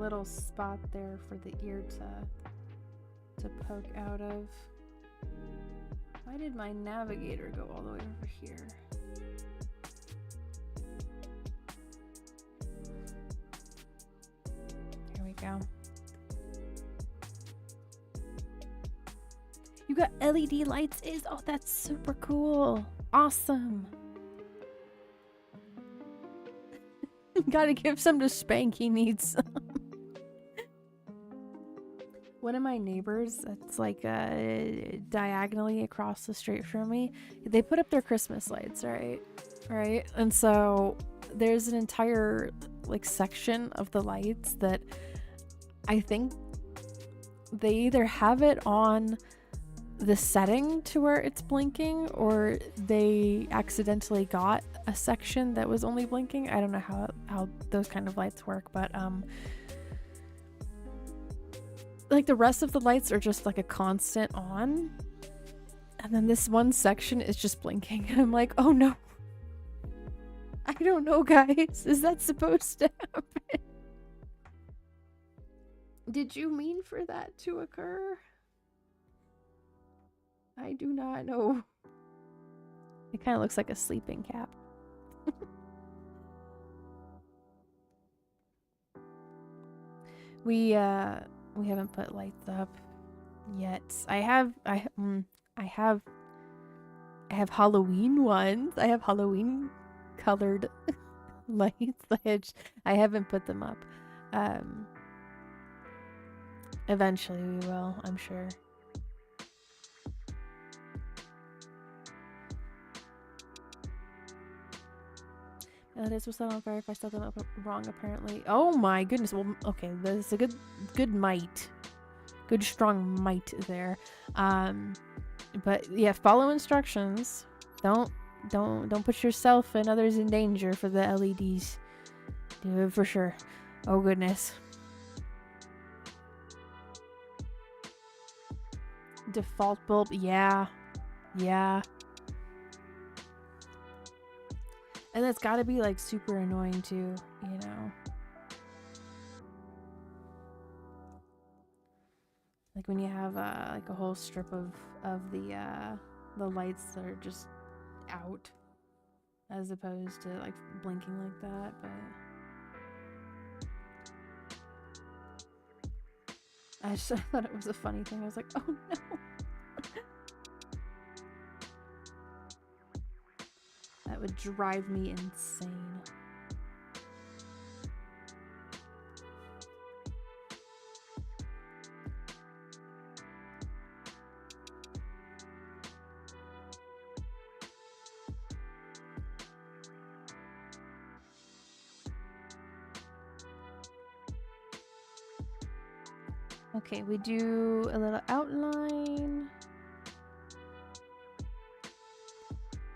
little spot there for the ear to poke out of. Why did my navigator go all the way over here? Here we go. You got LED lights oh, that's super cool. Awesome. Gotta give some to Spank, he needs some. One of my neighbors that's like diagonally across the street from me, they put up their Christmas lights, right? And so there's an entire like section of the lights that I think they either have it on the setting to where it's blinking, or they accidentally got a section that was only blinking. I don't know how those kind of lights work, but like the rest of the lights are just like a constant on, and then this one section is just blinking, and I'm like, oh no, I don't know, guys, is that supposed to happen? Did you mean for that to occur? I do not know. It kind of looks like a sleeping cap. We haven't put lights up yet. I have Halloween ones. I have Halloween colored lights. I haven't put them up. Eventually we will, I'm sure. This was set on fire if I set them up wrong, apparently. Oh my goodness. Well, okay, there's a good might. Good strong might there. But yeah, follow instructions. Don't put yourself and others in danger for the LEDs. Do it for sure. Oh goodness. Default bulb, yeah. And that's gotta be like super annoying too, you know. Like when you have like a whole strip of the lights that are just out, as opposed to like blinking like that. But I thought it was a funny thing. I was like, oh no. That would drive me insane. Okay, we do a little outline.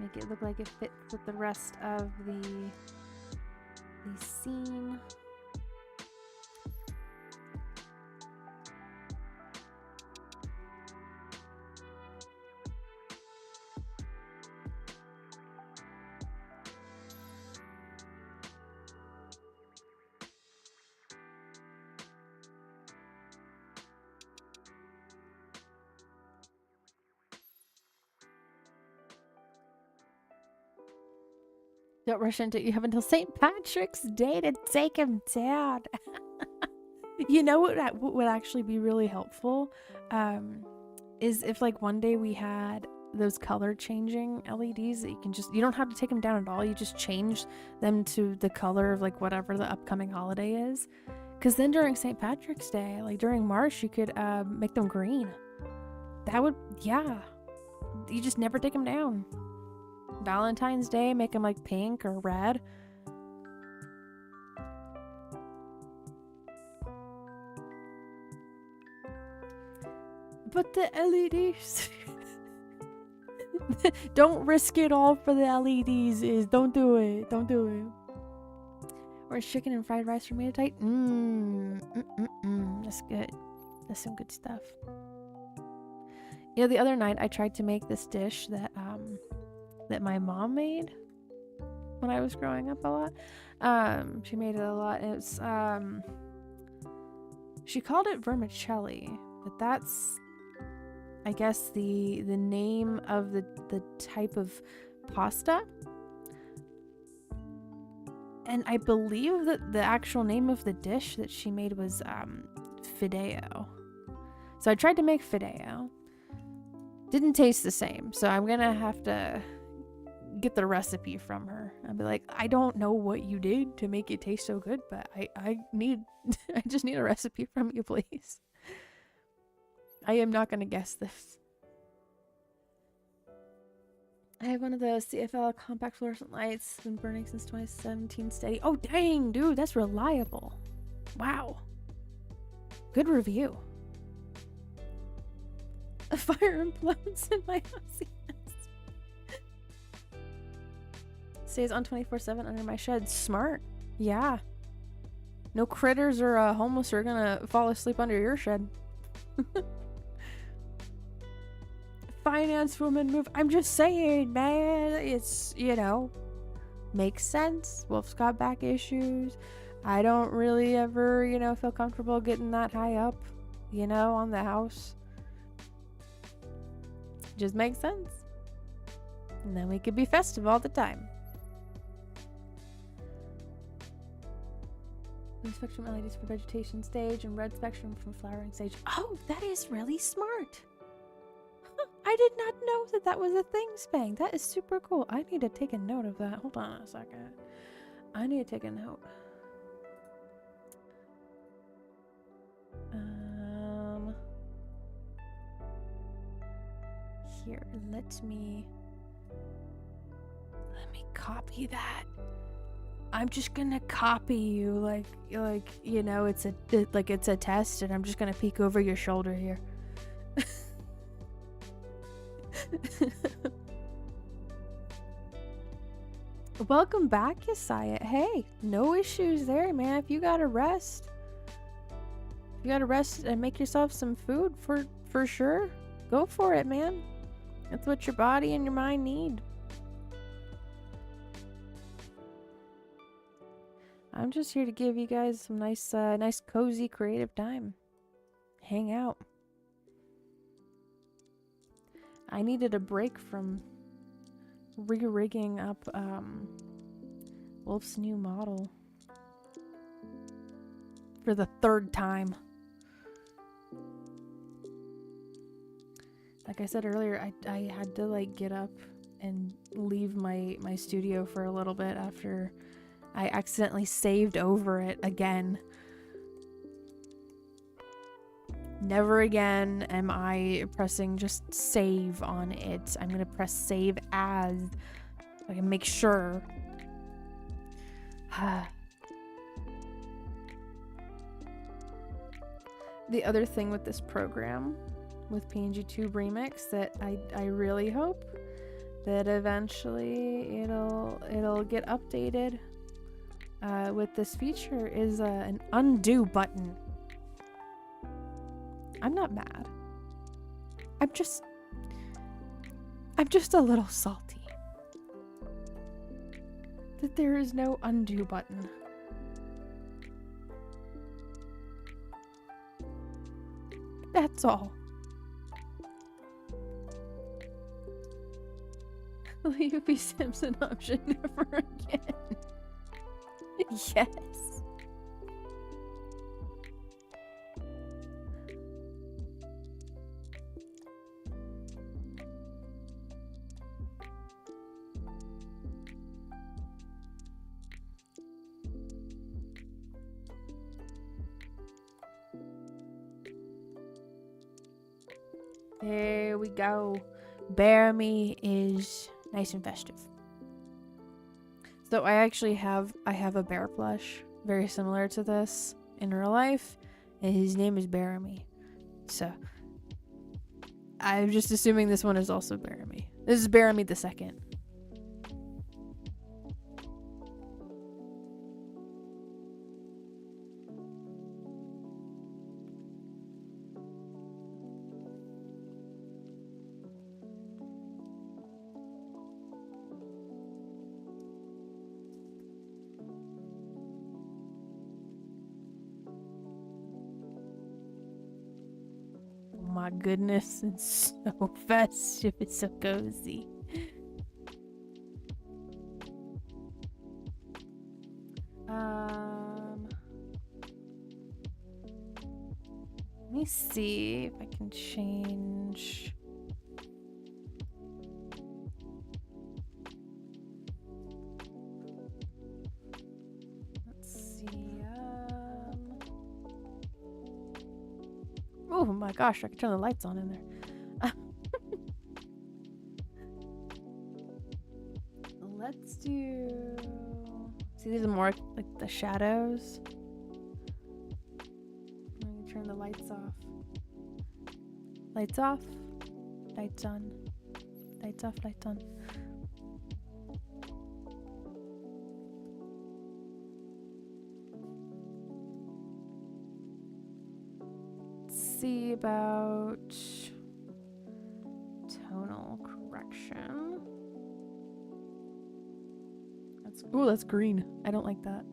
Make it look like it fits with the rest of the scene. Don't rush into it. You have until St. Patrick's Day to take him down. You know what would actually be really helpful? Is if like one day we had those color changing LEDs that you don't have to take them down at all. You just change them to the color of like whatever the upcoming holiday is. Because then during St. Patrick's Day, like during March, you could make them green. That would, yeah. You just never take them down. Valentine's Day, make them like pink or red. But the LEDs. Don't risk it all for the LEDs. Don't do it. Don't do it. Or chicken and fried rice for me tonight. That's good. That's some good stuff. You know, the other night I tried to make this dish that my mom made when I was growing up a lot. She made it a lot. It's She called it vermicelli, but that's, I guess, the name of the type of pasta. And I believe that the actual name of the dish that she made was fideo. So I tried to make fideo. Didn't taste the same, so I'm gonna have to get the recipe from her. I'll be like, I don't know what you did to make it taste so good, but I need I just need a recipe from you, please. I am not gonna guess this. I have one of those CFL compact fluorescent lights. Been burning since 2017 steady. Oh dang, dude, that's reliable. Wow. Good review. A fire implodes in my house. Yes. Stays on 24/7 under my shed. Smart. Yeah. No critters or homeless are gonna fall asleep under your shed. Finance woman move. I'm just saying, man. It's, you know, makes sense. Wolf's got back issues. I don't really ever, you know, feel comfortable getting that high up, you know, on the house. Just makes sense. And then we could be festive all the time. Blue spectrum LEDs for vegetation stage and red spectrum from flowering stage. Oh, that is really smart. Huh, I did not know that that was a thing, Spang. That is super cool. I need to take a note of that. Hold on a second. I need to take a note. Here, let me copy that. I'm just gonna copy you like you know, it's a test, and I'm just gonna peek over your shoulder here. Welcome back, Yesiah. Hey, no issues there, man. If you gotta rest, and make yourself some food for sure, go for it, man. That's what your body and your mind need. I'm just here to give you guys some nice cozy creative time. Hang out. I needed a break from re-rigging up Wolf's new model for the third time. Like I said earlier, I had to like get up and leave my studio for a little bit after I accidentally saved over it again. Never again am I pressing just save on it. I'm gonna press save as so I can make sure. The other thing with this program, with PNGTube Remix, that I really hope that eventually it'll get updated with this feature is an undo button. I'm not mad. I'm just a little salty that there is no undo button. That's all. Leave be Simpson option never again. Yes. There we go. Bear Me is nice and festive. So I actually have a bear plush very similar to this in real life, and his name is Bear Me. So I'm just assuming this one is also Bear Me. This is Bear Me the second. my goodness, it's so festive, it's so cozy. Let me see if I can change. Let's see. Oh my gosh, I can turn the lights on in there. Let's do. See, these are more like the shadows. Let me turn the lights off. Lights off. Lights on. Lights off, lights on. Let's see about tonal correction. That's green. I don't like that.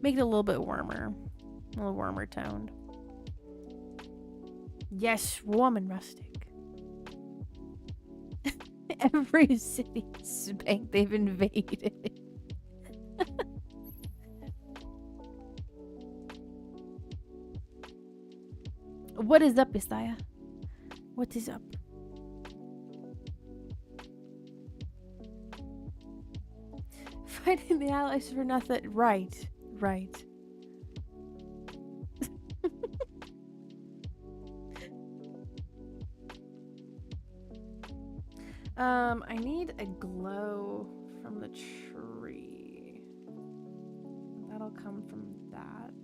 Make it a little bit warmer. A little warmer toned. Yes, warm and rustic. Every city spank they've invaded. What is up, Isaiah? What is up? Fighting the allies for nothing. Right. I need a glow from the tree. That'll come from that.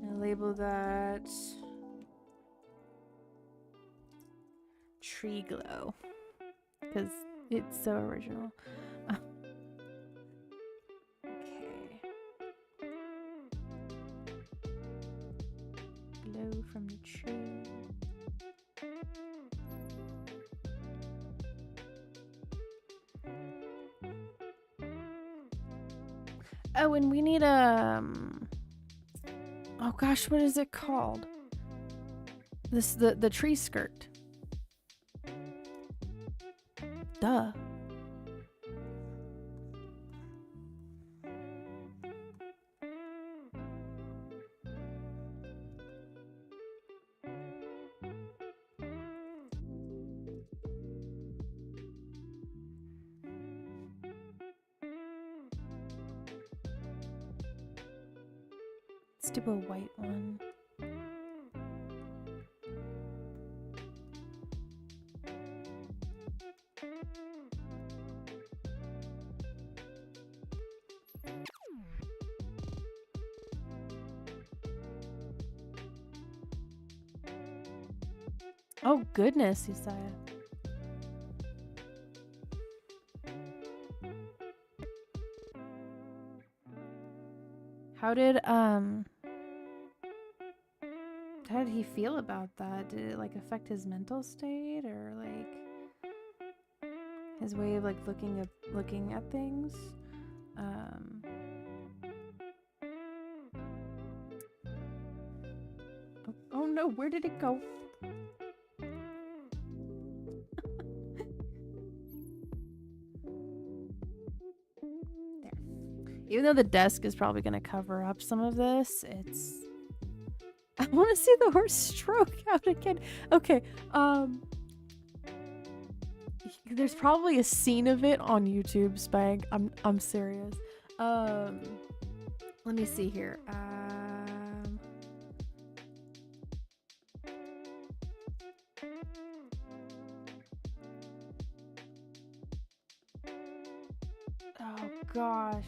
And label that tree glow because it's so original. Okay. Glow from the tree. Oh, and we need oh gosh, what is it called? The tree skirt. Duh. Let's do a white one. Oh goodness, Isaiah. How did he feel about that? Did it like affect his mental state or like his way of like looking at things? Oh no, where did it go? There. Even though the desk is probably going to cover up some of this, I want to see the horse stroke out again. Okay, there's probably a scene of it on YouTube, Spank. I'm serious. Let me see here. Oh gosh.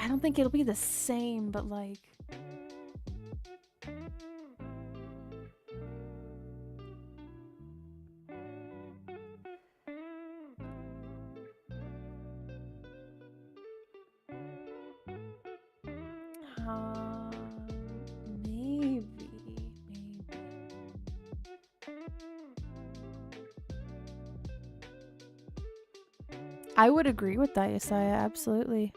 I don't think it'll be the same, but like Maybe. I would agree with that, Yesaya, absolutely.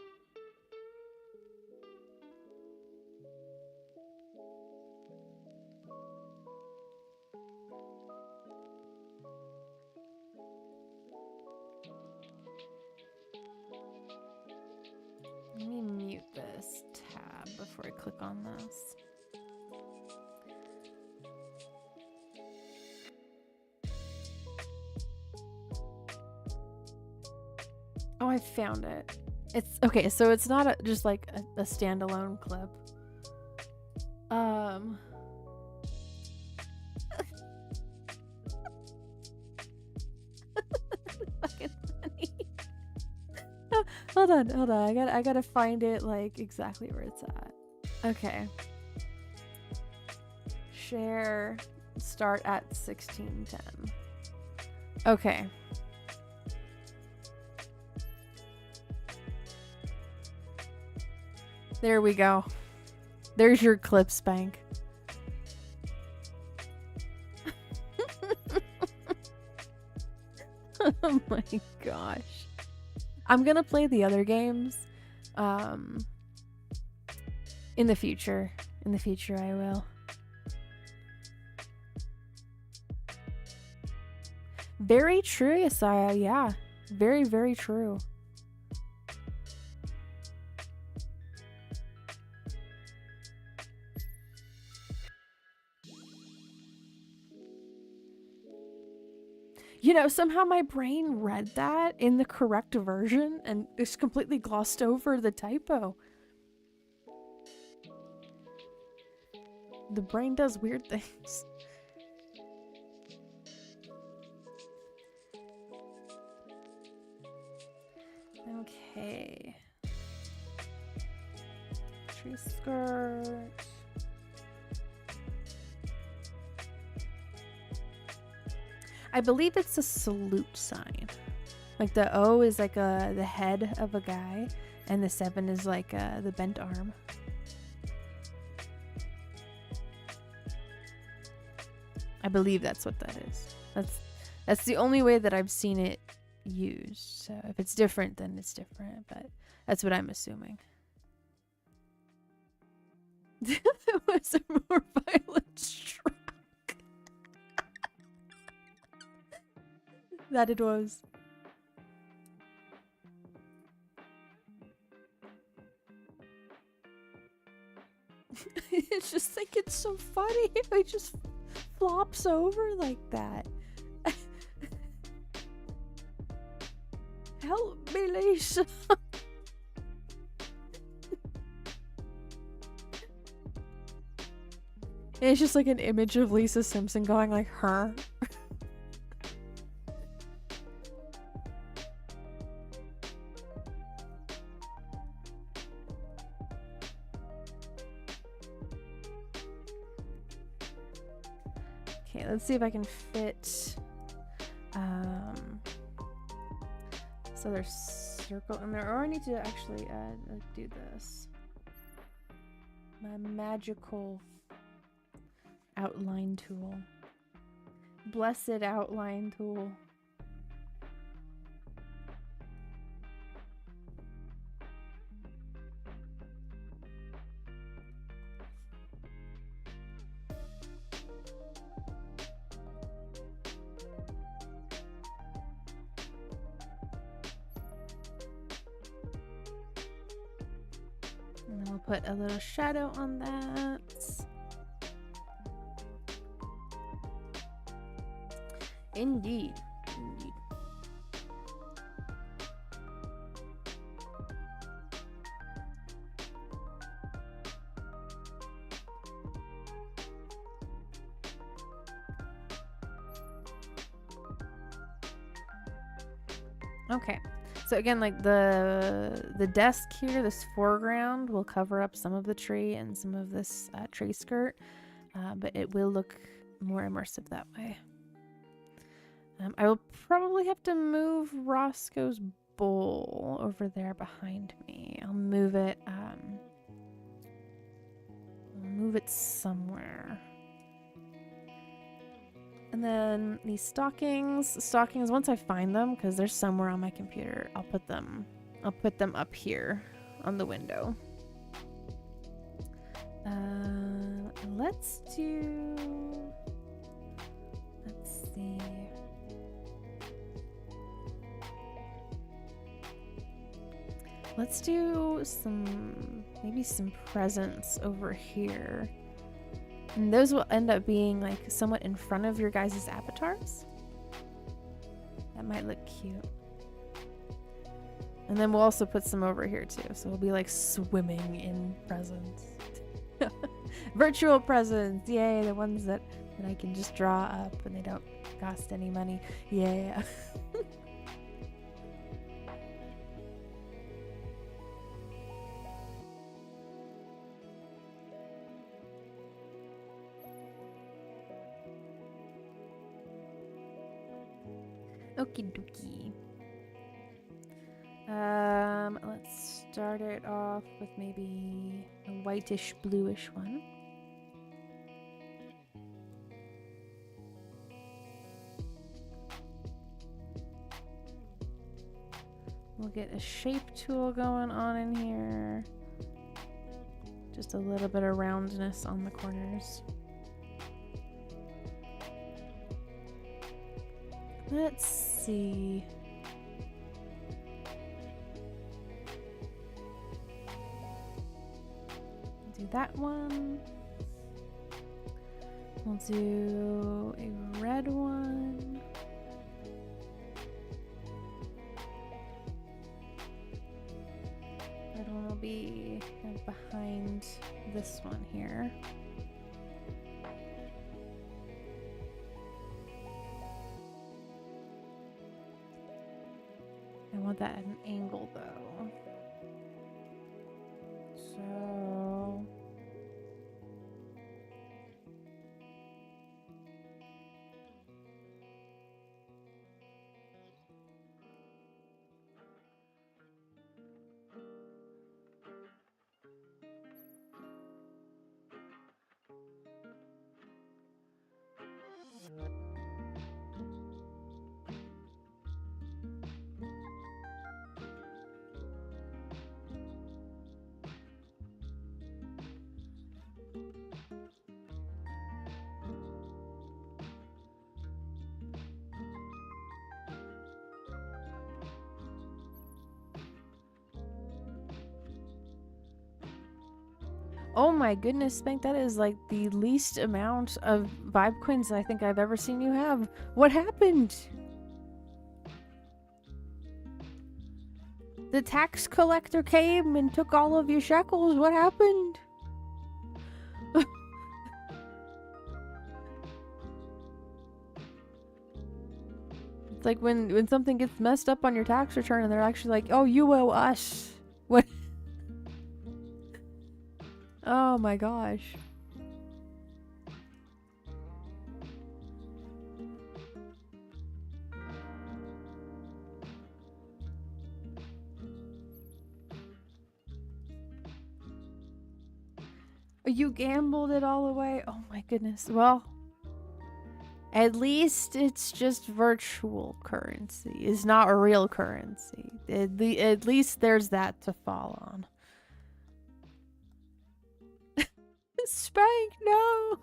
Let me mute this tab before I click on this. Oh, I found it. It's okay, so it's not just like a standalone clip. Fucking funny. Hold on. I gotta find it like exactly where it's at. Okay. Share. Start at 16:10. Okay. There we go. There's your clips bank. Oh my gosh. I'm gonna play the other games in the future. In the future I will. Very true, Yesaya. Yeah. Very, very true. You know, somehow my brain read that in the correct version and just completely glossed over the typo. The brain does weird things. Okay. Tree skirt. I believe it's a salute sign. Like the O is like the head of a guy, and the 7 is like the bent arm. I believe that's what that is. That's the only way that I've seen it used. So if it's different, then it's different. But that's what I'm assuming. It was a more violent stroke. That it was. I just think it's so funny. It just flops over like that. Help me, Lisa. It's just like an image of Lisa Simpson going like, her. Okay, let's see if I can fit so there's circle in there, or I need to actually do this. My magical outline tool. Blessed outline tool. And then we'll put a little shadow on that. Indeed. Indeed. Okay. So again, like the desk here, this foreground will cover up some of the tree and some of this tree skirt, but it will look more immersive that way. I will probably have to move Roscoe's bowl over there behind me. I'll move it move it somewhere. And then these stockings, once I find them, because they're somewhere on my computer, I'll put them up here on the window. Let's see. Let's do maybe some presents over here. And those will end up being like somewhat in front of your guys' avatars. That might look cute. And then we'll also put some over here too. So we'll be like swimming in presents. Virtual presents. Yay, the ones that I can just draw up and they don't cost any money. Yeah. Okie dokie. Let's start it off with maybe a whitish bluish one. We'll get a shape tool going on in here. Just a little bit of roundness on the corners. Let's see. Do that one. We'll do a red one. Red one will be kind of behind this one here. I want that at an angle though. So oh my goodness, Spank, that is like the least amount of vibe coins I think I've ever seen you have. What happened? The tax collector came and took all of your shekels. What happened? It's like when something gets messed up on your tax return and they're actually like, oh, you owe us. What? Oh my gosh. You gambled it all away? Oh my goodness. Well, at least it's just virtual currency. It's not a real currency. At least there's that to fall on. Spank, no!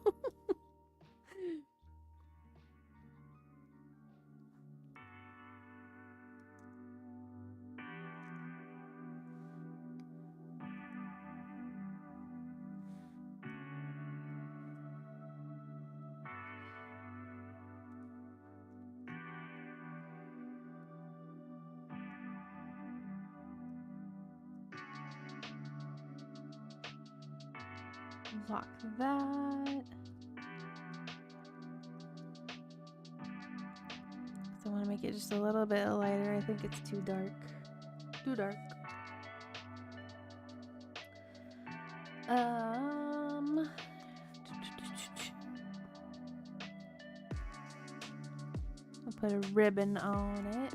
Lock that. So I want to make it just a little bit lighter. I think it's too dark. Too dark. I'll put a ribbon on it.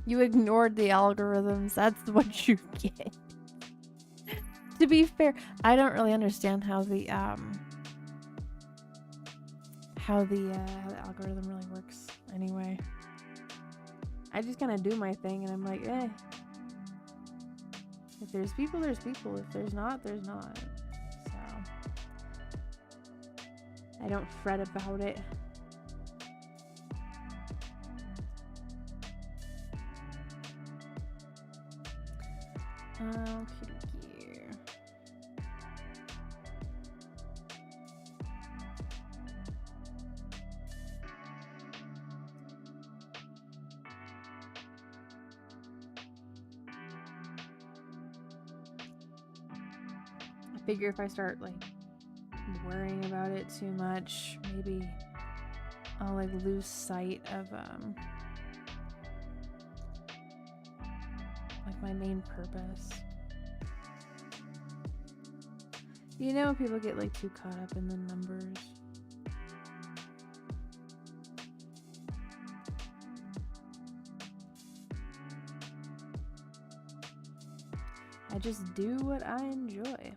You ignored the algorithms. That's what you get. To be fair, I don't really understand how the algorithm really works anyway. I just kind of do my thing and I'm like, eh. If there's people, there's people. If there's not, there's not. So I don't fret about it. Okay. I figure if I start like worrying about it too much, maybe I'll like lose sight of like my main purpose. You know, people get like too caught up in the numbers. I just do what I enjoy.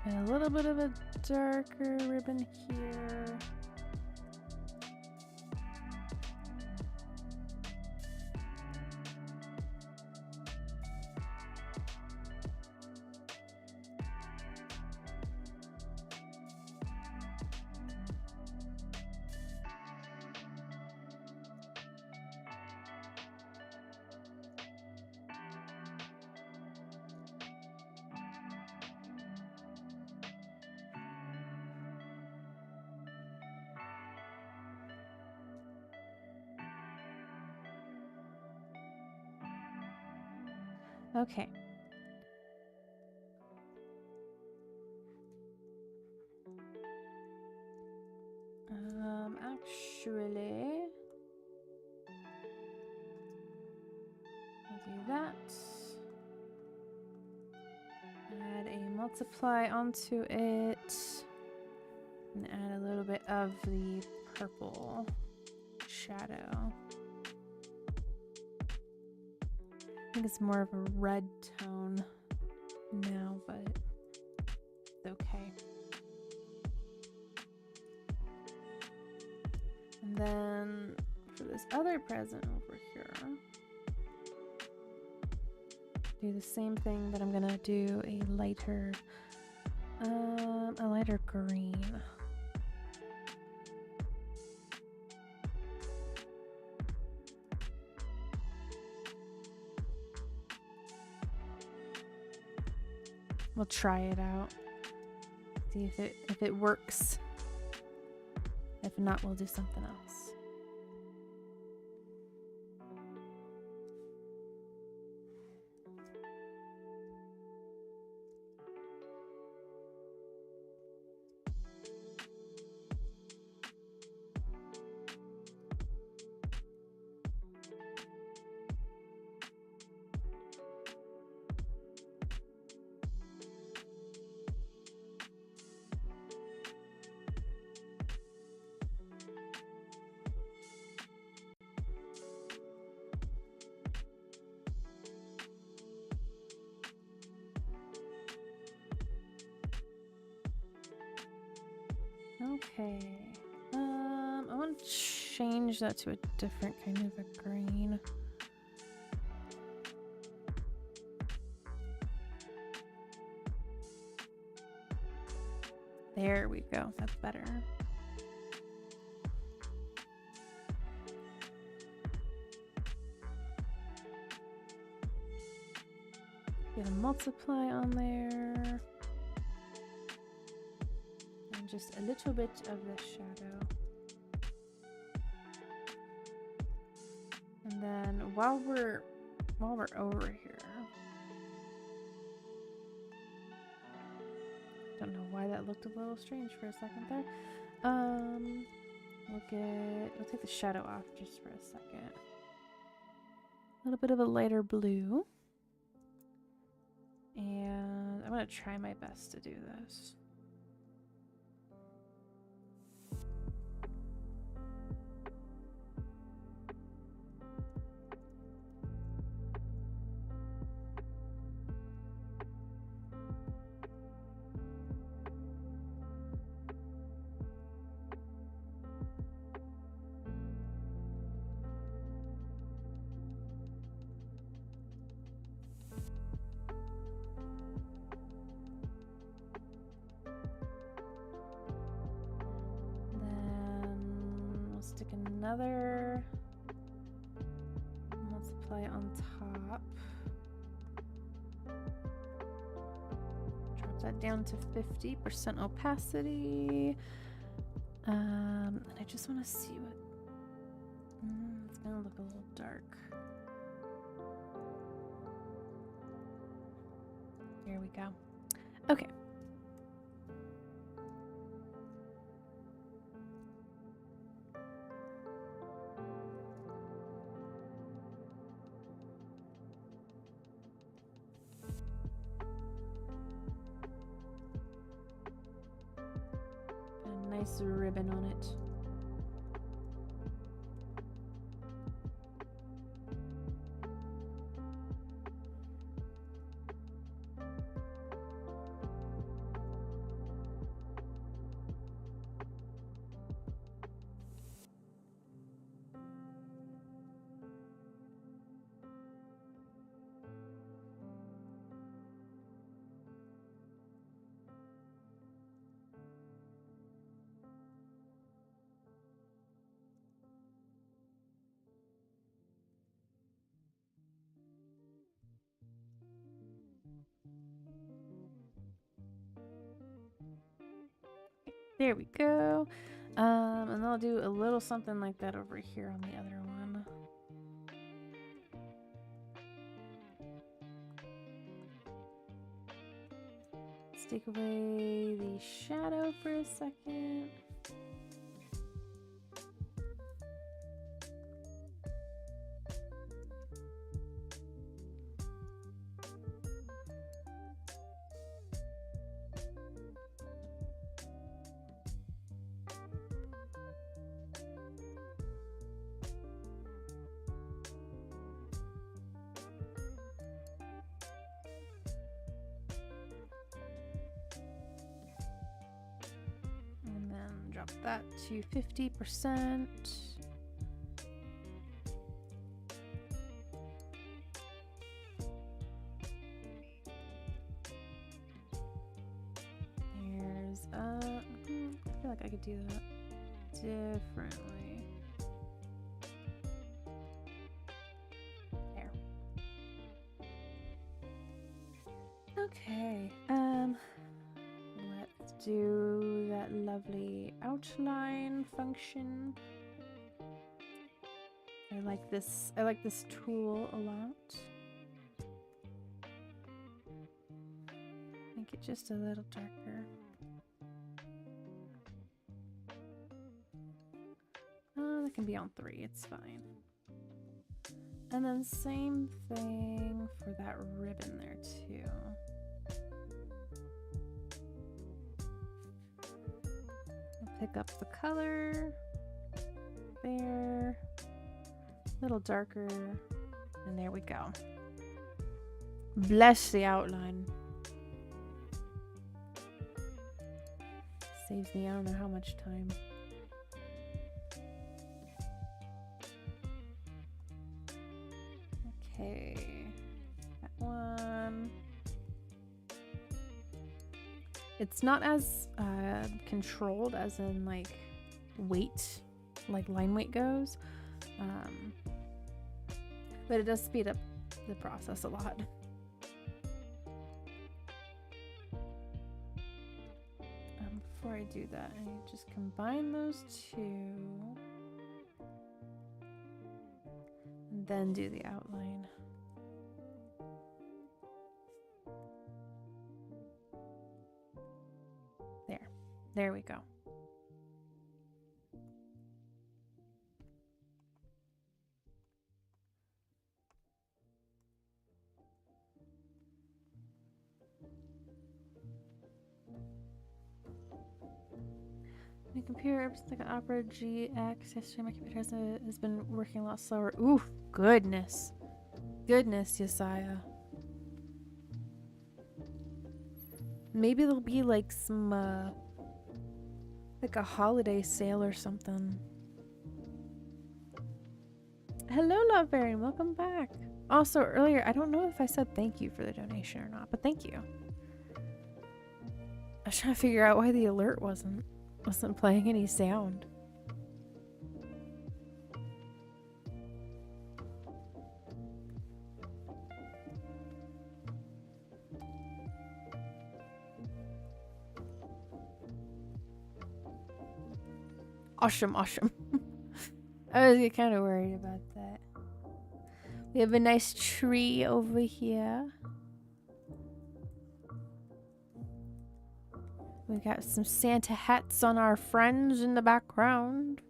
And a little bit of a darker ribbon here. Okay. Actually, I'll do that. Add a multiply onto it. And add a little bit of the purple shadow. I think it's more of a red tone now, but it's okay. And then for this other present over here, do the same thing, but I'm gonna do a lighter green. We'll try it out. See if it works. If not, we'll do something else. Okay. I want to change that to a different kind of a green. There we go. That's better. Get a multiply on there. Just a little bit of the shadow. And then while we're over here, don't know why that looked a little strange for a second there. We'll take the shadow off just for a second. A little bit of a lighter blue. And I'm gonna try my best to do this. make another multiply on top. Drop that down to 50% opacity. And I just want to see what. It's gonna look a little dark. There we go. Okay. A nice ribbon on it. There we go. And I'll do a little something like that over here on the other one. Let's take away the shadow for a second. Drop that to 50%. Here's I feel like I could do that differently. There. Okay. Let's do that lovely outline function. I like this tool a lot. Make it just a little darker. That can be on 3, it's fine. And then same thing for that ribbon there too. Pick up the color there, a little darker, and there we go. Bless the outline. Saves me I don't know how much time. Okay, that one. It's not as controlled as in like weight, like line weight goes, but it does speed up the process a lot. Before I do that, I just combine those two and then do the outline. There we go. My computer, like an Opera GX. Yesterday, my computer has been working a lot slower. Ooh, goodness. Goodness, Yesiah. Maybe there'll be like some, like a holiday sale or something. Hello, Loveberry, welcome back. Also, earlier, I don't know if I said thank you for the donation or not, but thank you. I was trying to figure out why the alert wasn't playing any sound. Awesome, awesome. I was kind of worried about that. We have a nice tree over here. We got some Santa hats on our friends in the background.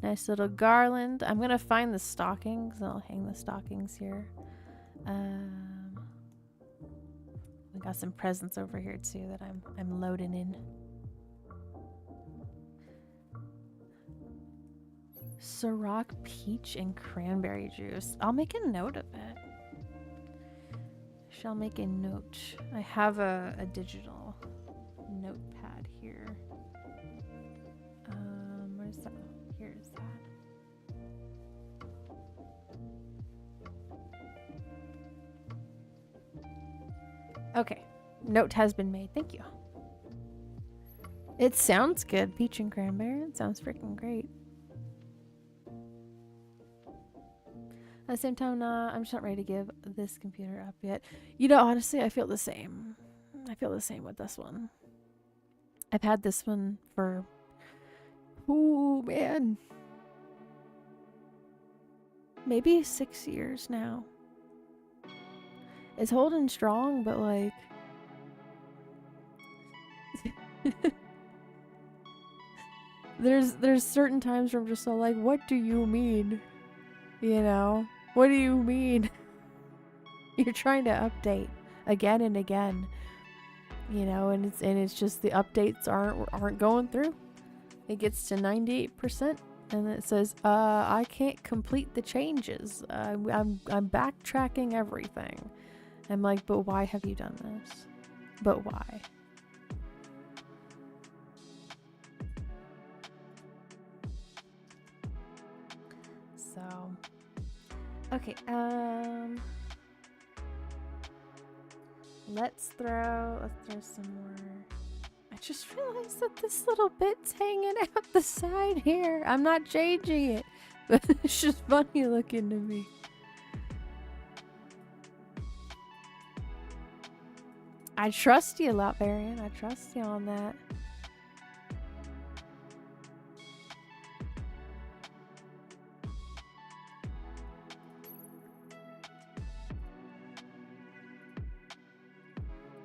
Nice little garland. I'm gonna find the stockings. I'll hang the stockings here. We got some presents over here too that I'm loading in. Ciroc peach and cranberry juice. I'll make a note of it. Shall make a note. I have a digital notepad here. Where's that? Here's that. Okay. Note has been made. Thank you. It sounds good. Peach and cranberry. It sounds freaking great. At the same time, I'm just not ready to give this computer up yet. You know, honestly, I feel the same. I feel the same with this one. I've had this one for, oh man, maybe 6 years now. It's holding strong, but like, there's certain times where I'm just so like, what do you mean? You know, what do you mean? You're trying to update again and again, you know, and it's just the updates aren't going through. It gets to 98% and it says, I can't complete the changes. I'm backtracking everything. I'm like, but why have you done this? But why? So, okay, let's throw some more. I just realized that this little bit's hanging out the side here. I'm not changing it, but it's just funny looking to me. I trust you a lot, Varian. I trust you on that.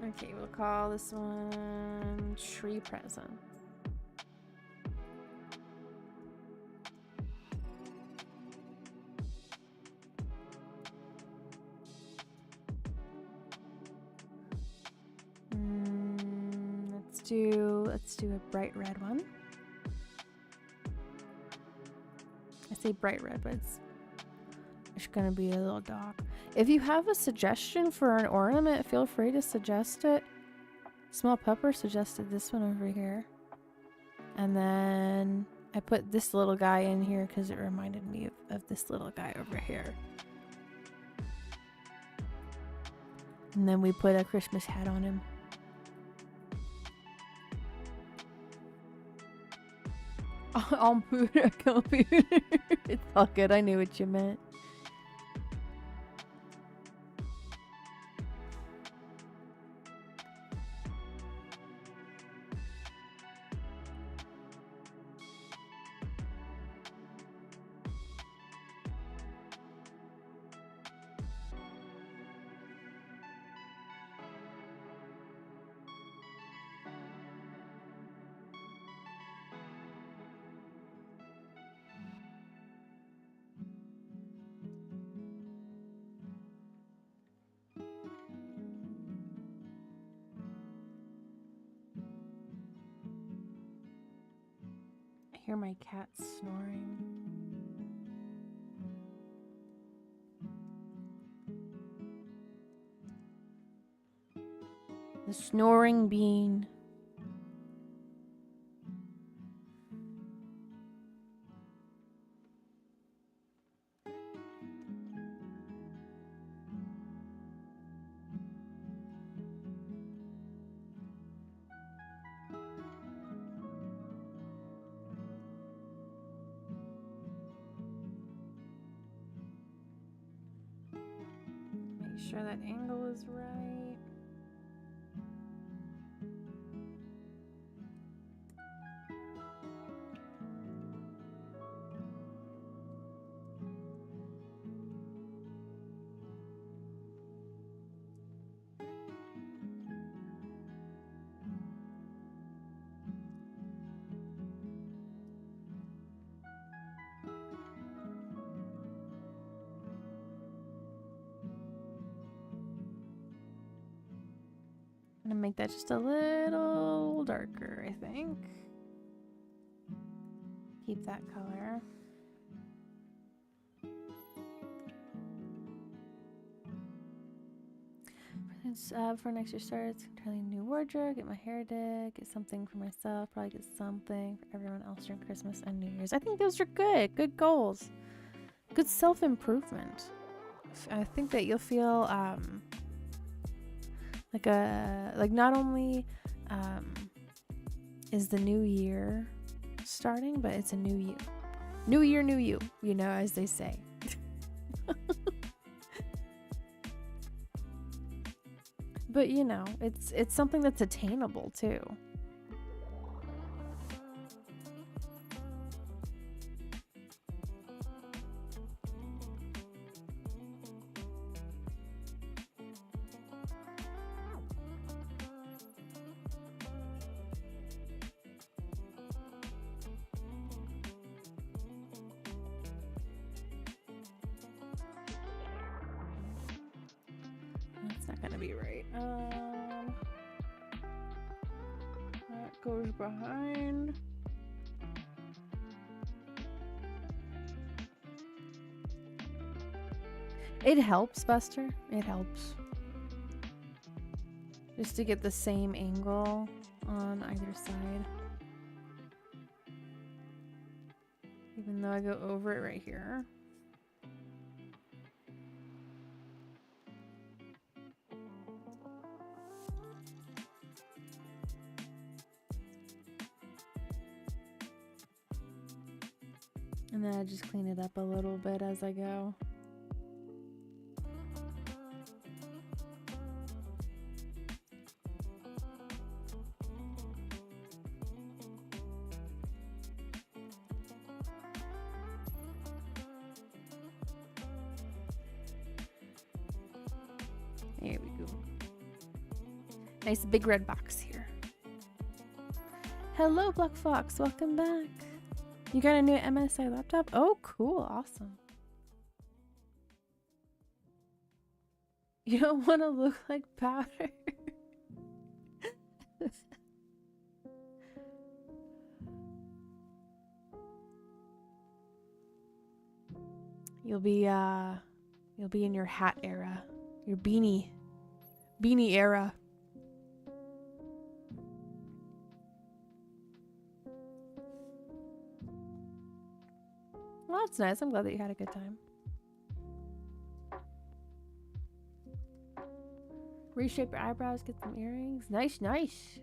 Okay, we'll call this one Tree Present. Let's do a bright red one. I say bright red, but it's gonna be a little dark. If you have a suggestion for an ornament, feel free to suggest it. Small Pepper suggested this one over here. And then I put this little guy in here because it reminded me of this little guy over here. And then we put a Christmas hat on him. On computer. It's all good. I knew what you meant. I hear my cat snoring. The snoring bean. Make sure that angle is right. make that just a little darker, I think. Keep that color. For next year starts, entirely new wardrobe, get my hair did, get something for myself, probably get something for everyone else during Christmas and New Year's. I think those are good goals. Good self-improvement. I think that you'll feel like not only is the new year starting, but it's a new you. New year, new you, you know, as they say. But you know, it's something that's attainable too. That's not gonna be right. That goes behind. It helps, Buster. It helps. Just to get the same angle on either side. Even though I go over it right here. And then I just clean it up a little bit as I go. There we go. Nice big red box here. Hello, Black Fox. Welcome back. You got a new MSI laptop? Oh, cool. Awesome. You don't want to look like powder. You'll be in your hat era. Your beanie era. Well, that's nice. I'm glad that you had a good time. Reshape your eyebrows, get some earrings. Nice, nice.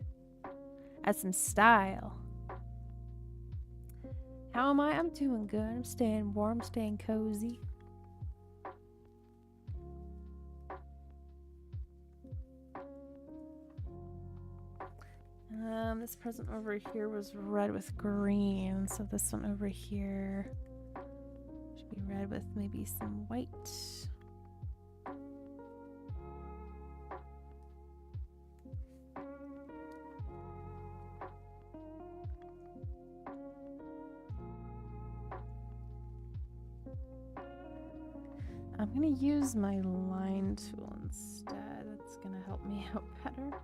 Add some style. How am I? I'm doing good. I'm staying warm, staying cozy. This present over here was red with green, so this one over here should be red with maybe some white. I'm gonna use my line tool instead. That's gonna help me out better.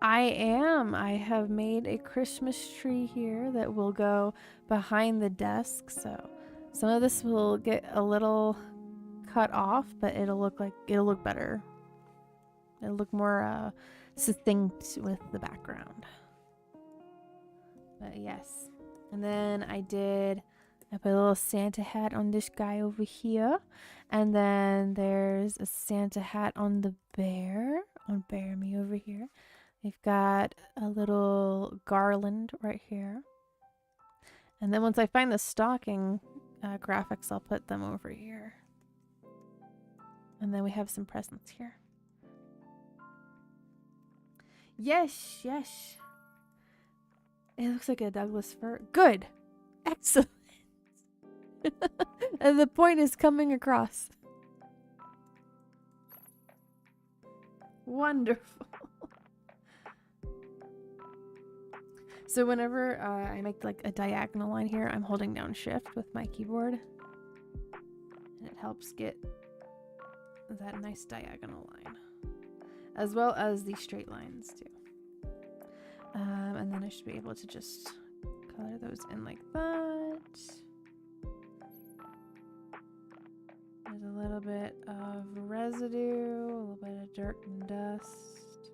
I am. I have made a Christmas tree here that will go behind the desk. So some of this will get a little cut off, but it'll look better. It'll look more succinct with the background. But yes. And then I put a little Santa hat on this guy over here. And then there's a Santa hat on the bear, on Bear Me over here. We've got a little garland right here. And then once I find the stocking graphics, I'll put them over here. And then we have some presents here. Yes, yes. It looks like a Douglas fir. Good. Excellent. And the point is coming across. Wonderful. So whenever I make like a diagonal line here, I'm holding down shift with my keyboard. And it helps get that nice diagonal line. As well as the straight lines too. And then I should be able to just color those in like that. There's a little bit of residue, a little bit of dirt and dust.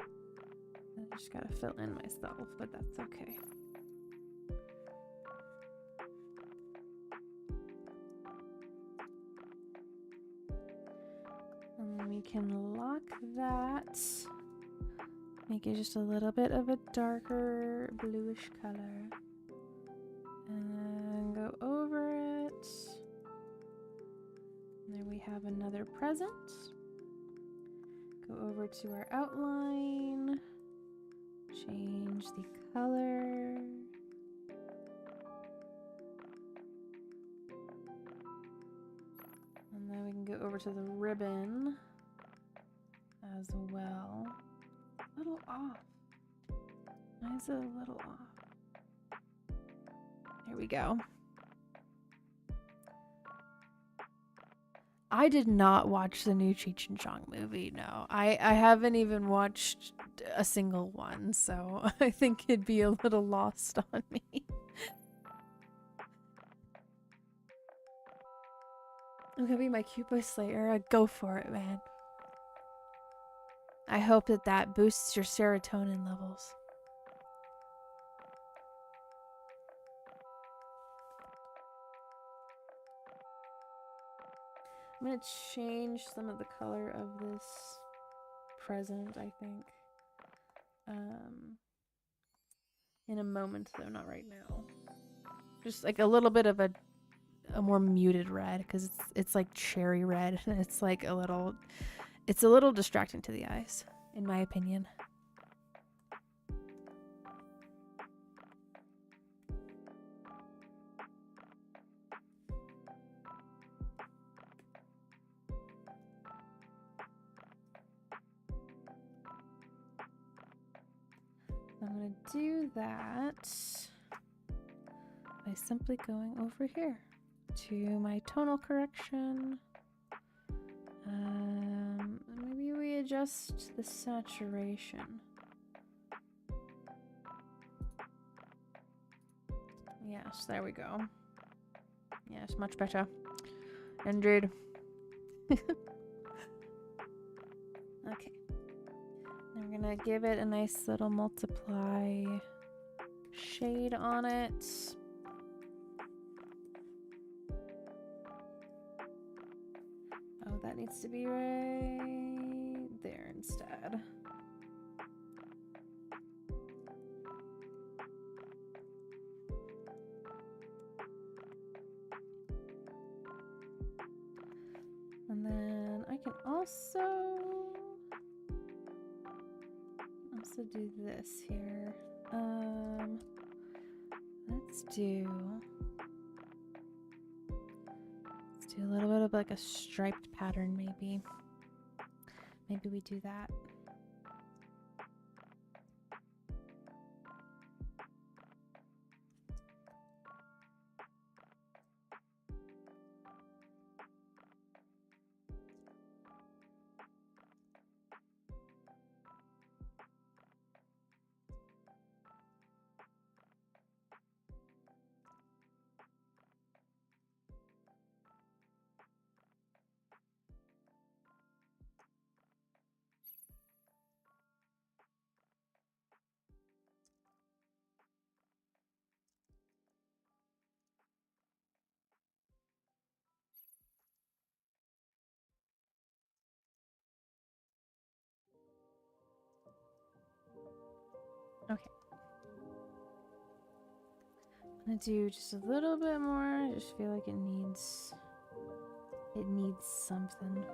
I just gotta fill in myself, but that's okay. And then we can lock that. Make it just a little bit of a darker bluish color. And go over it. And there we have another present. Go over to our outline. Change the color. And then we can go over to the ribbon as well. A little off. Why is it a little off? There we go. I did not watch the new Cheech and Chong movie, no. I haven't even watched a single one, so I think it'd be a little lost on me. I'm gonna be my cute boy Slayer. Go for it, man. I hope that boosts your serotonin levels. I'm gonna change some of the color of this present, I think. In a moment, though, not right now. Just like a little bit of a more muted red, because it's like cherry red, and it's like a little distracting to the eyes, in my opinion. I'm going to do that by simply going over here to my tonal correction. Maybe we adjust the saturation. Yes, there we go. Yes, much better. Indeed. Okay. Now we're gonna give it a nice little multiply shade on it. Oh, that needs to be right there instead. And then I can also do this here. Let's do a little bit of like a striped pattern, maybe. Maybe we do that. Okay. I'm gonna do just a little bit more. I just feel like it needs something.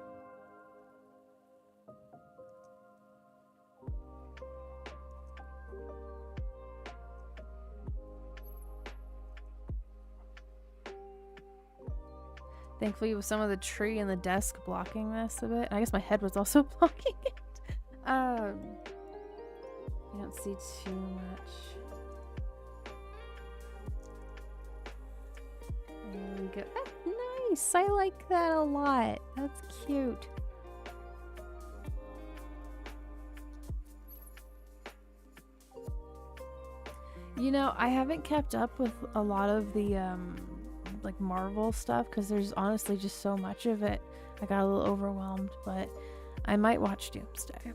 Thankfully, with some of the tree and the desk blocking this a bit, I guess my head was also blocking it. You don't see too much. There we go. That's nice. I like that a lot. That's cute. You know, I haven't kept up with a lot of the like Marvel stuff because there's honestly just so much of it. I got a little overwhelmed, but I might watch Doomsday.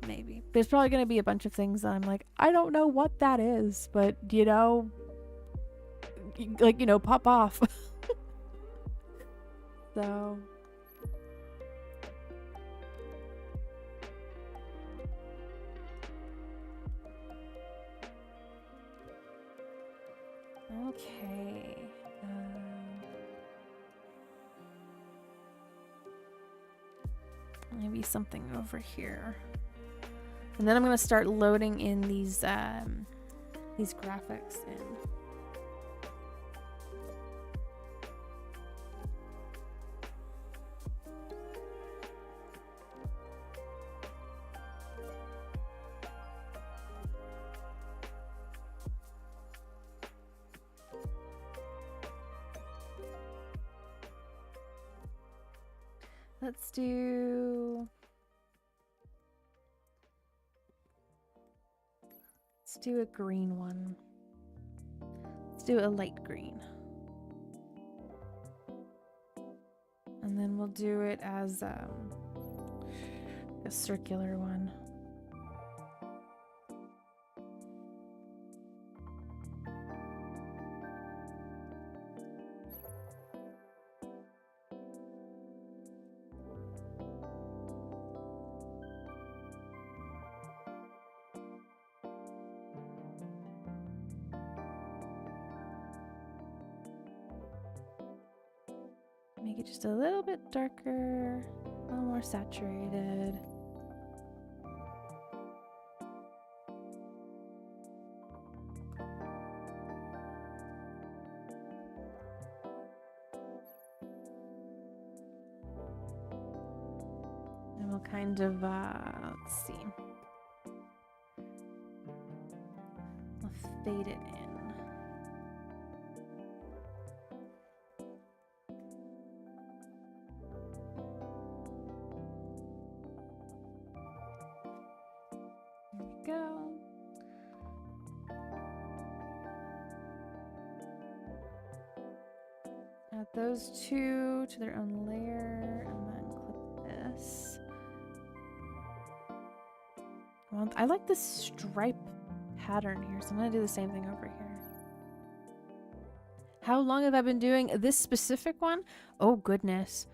Maybe. There's probably going to be a bunch of things that I'm like, I don't know what that is, but you know, like, you know, pop off. So okay. Maybe something over here. And then I'm going to start loading in these graphics in. Let's do a green one. Let's do a light green. And then we'll do it as a circular one. Make it just a little bit darker, a little more saturated. And we'll kind of, let's see. We'll fade it in. Go. Add those two to their own layer and then clip this. Well, I like this stripe pattern here, so I'm gonna do the same thing over here. How long have I been doing this specific one? Oh goodness.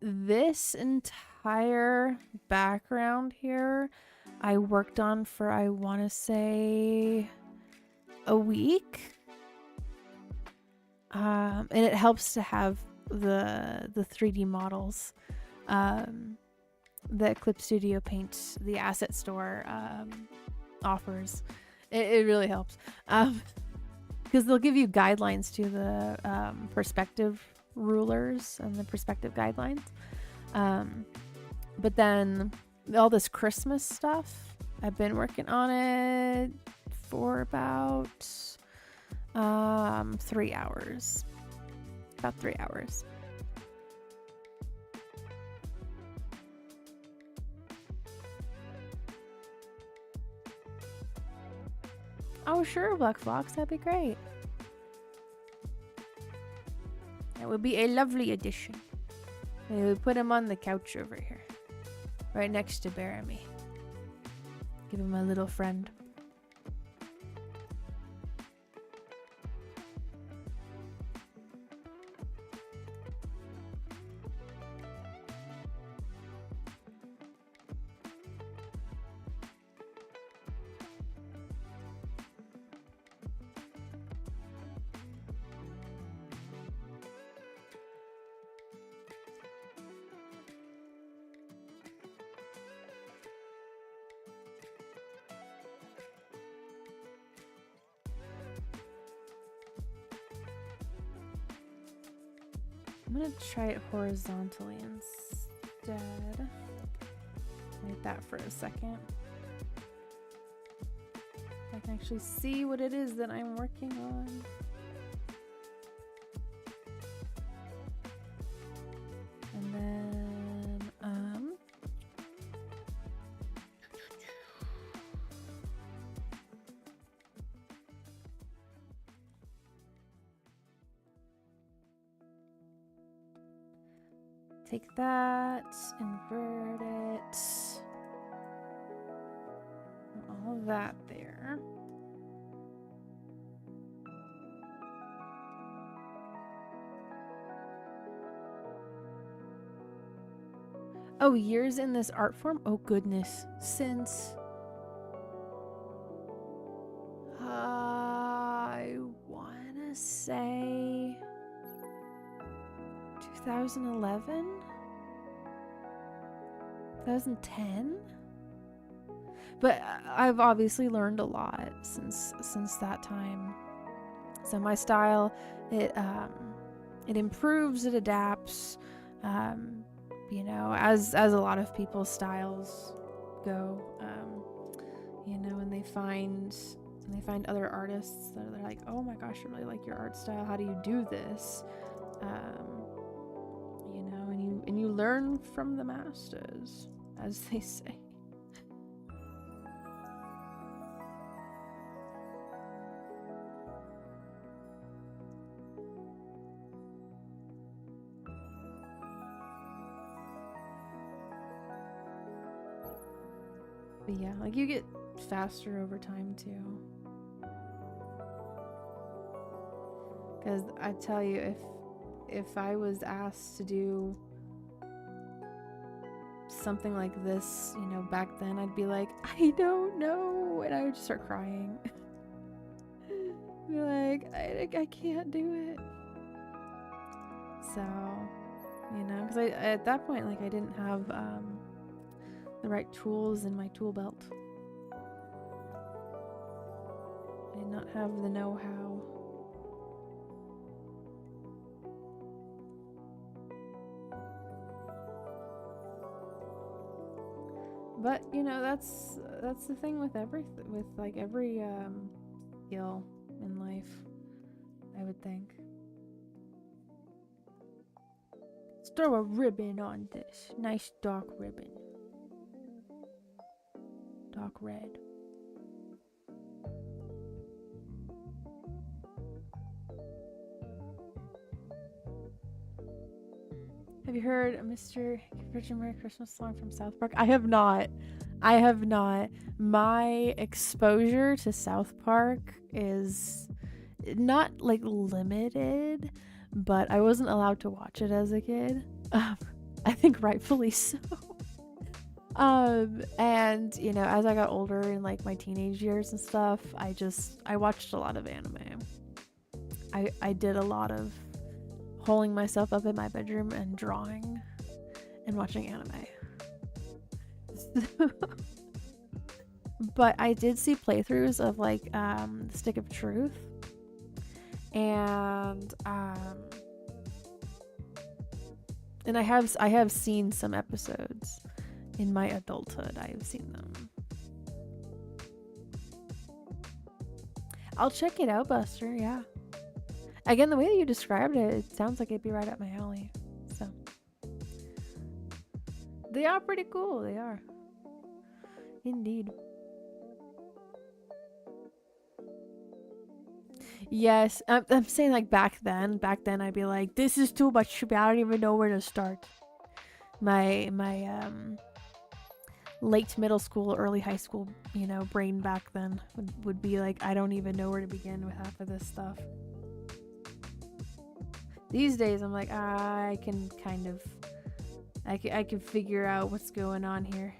This entire background here I worked on for, I want to say, a week. And it helps to have the 3D models that Clip Studio Paint, the asset store, offers. It really helps. Because they'll give you guidelines to the perspective rulers and the perspective guidelines. But then all this Christmas stuff, I've been working on it for about 3 hours. About 3 hours. Oh sure, Black Fox, that'd be great. That would be a lovely addition. Maybe we put him on the couch over here. Right next to Baramy. Give him a little friend. I'm gonna try it horizontally instead. like that for a second. I can actually see what it is that I'm working on. And then, take that, invert it, all of that there. Oh, years in this art form? Oh goodness, since I wanna say 2011? 2010? But I've obviously learned a lot since that time. So my style, it improves, it adapts, you know, as a lot of people's styles go. You know, and they find other artists that are like, oh my gosh, I really like your art style. How do you do this? You know, and you learn from the masters, as they say. But yeah, like you get faster over time too. Because I tell you, if I was asked to do something like this, you know, back then, I'd be like, I don't know, and I would just start crying. Be like, I can't do it. So, you know, because I at that point, like, I didn't have the right tools in my tool belt. I did not have the know-how. But you know, that's the thing with every skill in life, I would think. Let's throw a ribbon on this. Nice dark ribbon. Dark red. Have you heard a Mr. Virgin Merry Christmas song from South Park? I have not. My exposure to South Park is not like limited, but I wasn't allowed to watch it as a kid. I think rightfully so. And you know, as I got older in like my teenage years and stuff, I watched a lot of anime. I did a lot of holding myself up in my bedroom and drawing and watching anime. But I did see playthroughs of like The Stick of Truth, and I have seen some episodes in my adulthood. I have seen them. I'll check it out, Buster. Yeah. Again, the way that you described it, it sounds like it'd be right up my alley. So they are pretty cool. They are. Indeed. Yes, I'm saying like back then I'd be like, this is too much. I don't even know where to start. My late middle school, early high school, you know, brain back then would be like, I don't even know where to begin with half of this stuff. These days, I'm like, I can kind of, I can figure out what's going on here.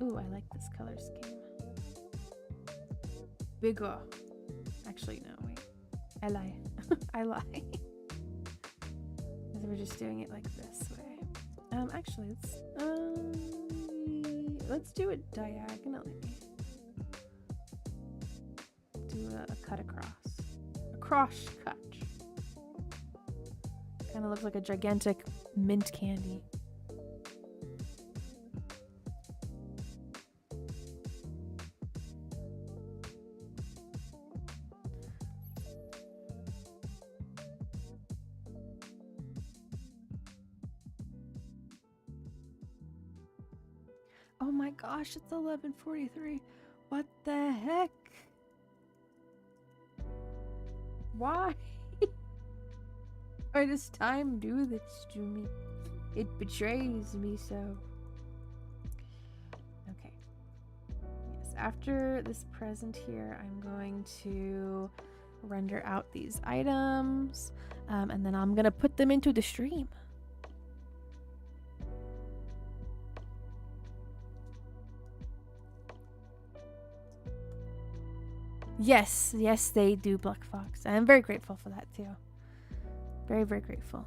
Ooh, I like this color scheme. Bigger. Actually, no, wait. I lie. I lie. We're just doing it like this way. Actually, let's do it diagonally. Do a cut across. A cross cut. Kind of looks like a gigantic mint candy. Oh my gosh, it's 11:43. What the heck? Why? Why does time do this to me? It betrays me so. Okay. Yes, after this present here, I'm going to render out these items, and then I'm gonna put them into the stream. Yes, yes, they do, Black Fox. I'm very grateful for that too. Very, very grateful.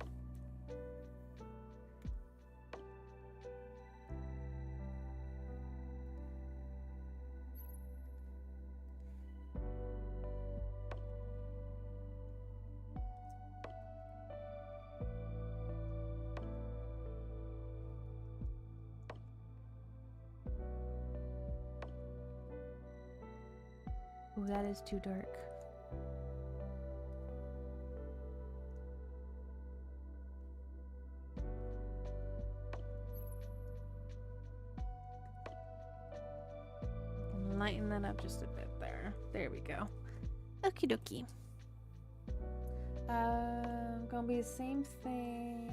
Oh, that is too dark. Lighten that up just a bit there. There we go. Okie dokie. Gonna be the same thing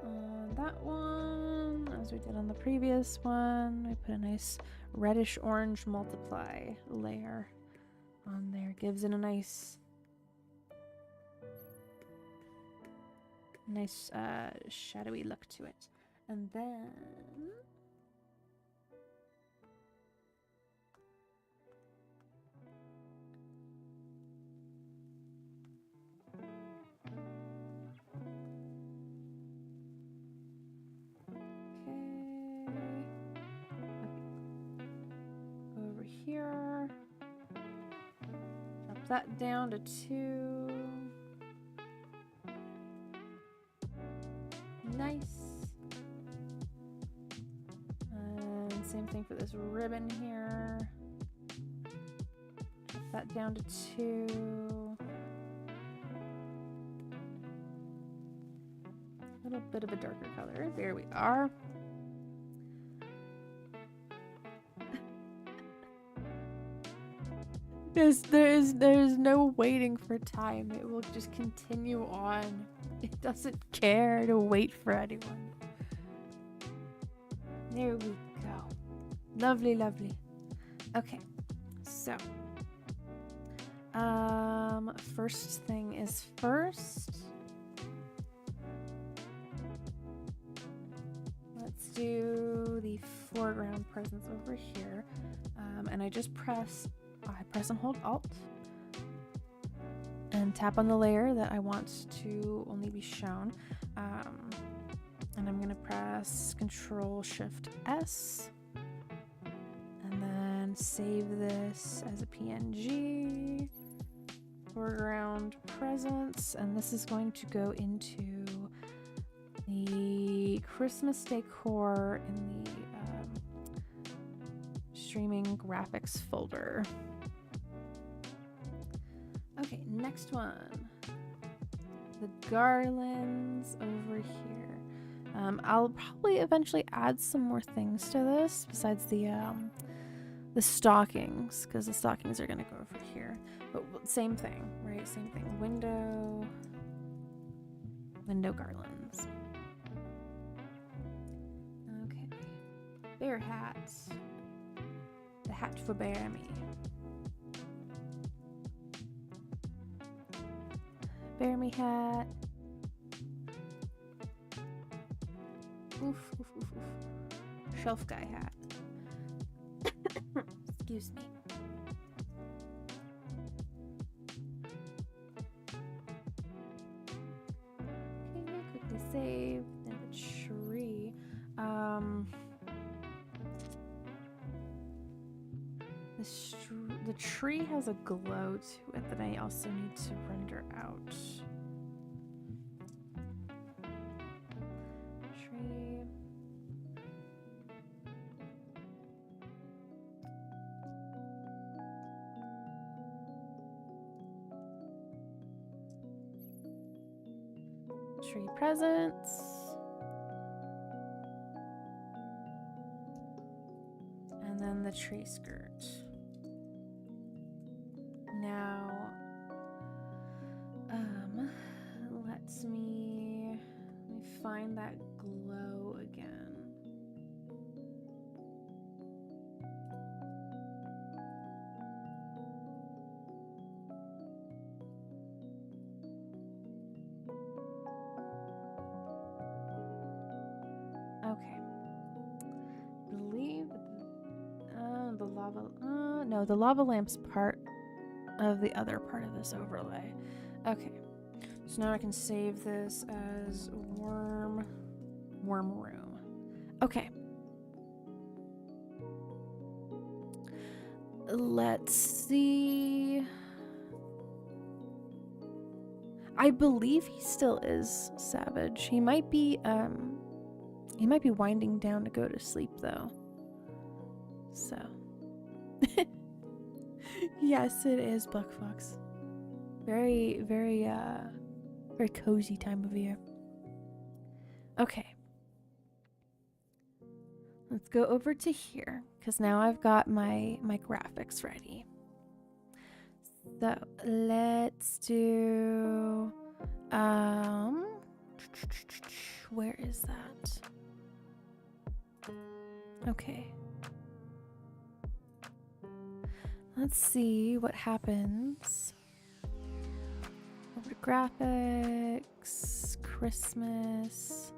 on that one as we did on the previous one. We put a nice reddish orange multiply layer on there. Gives it a nice shadowy look to it. And then here, drop that down to 2. Nice. And same thing for this ribbon here. Drop that down to 2. A little bit of a darker color. There we are. There's no waiting for time. It will just continue on. It doesn't care to wait for anyone. There we go. Lovely, lovely. Okay, so first thing is first. Let's do the foreground presence over here, and I press and hold Alt and tap on the layer that I want to only be shown, and I'm gonna press Control Shift S and then save this as a PNG foreground presence, and this is going to go into the Christmas decor in the streaming graphics folder. Okay, next one. The garlands over here. I'll probably eventually add some more things to this besides the stockings, because the stockings are gonna go over here. But same thing, right? Same thing. Window garlands. Okay. Bear hat. The hat for Bear Me. Bear Me hat. Oof, oof, oof, oof. Shelf guy hat. Excuse me. Okay, quickly save. Then the tree. The tree has a glow to it that I also need to render out. Tree presents. And then the tree skirt. Now, let me find that glow again. Okay. Believe the lava. No, the lava lamp's part of the other part of this overlay. Okay. So now I can save this as worm room. Okay. Let's see. I believe he still is savage. He might be winding down to go to sleep though. So yes, it is Buck Fox. Very, very very cozy time of year. Okay. Let's go over to here because now I've got my graphics ready. So let's do where is that? Okay. Let's see what happens. Over to graphics, Christmas.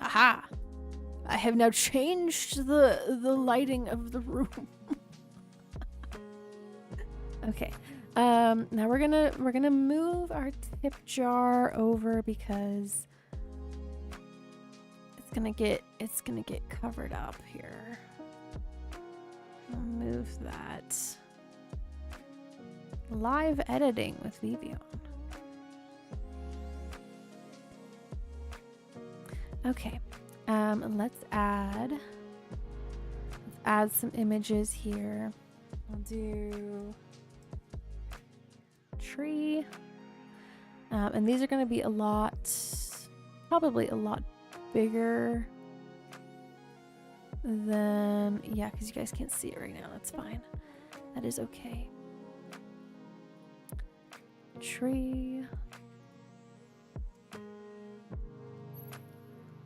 Aha! I have now changed the lighting of the room. Okay. Now we're gonna move our tip jar over because it's gonna get covered up here. I'll move that. Live editing with Vivian. Okay. Let's add some images here. I'll do tree. And these are going to be probably a lot bigger than, yeah, because you guys can't see it right now. That's fine. That is okay. Tree.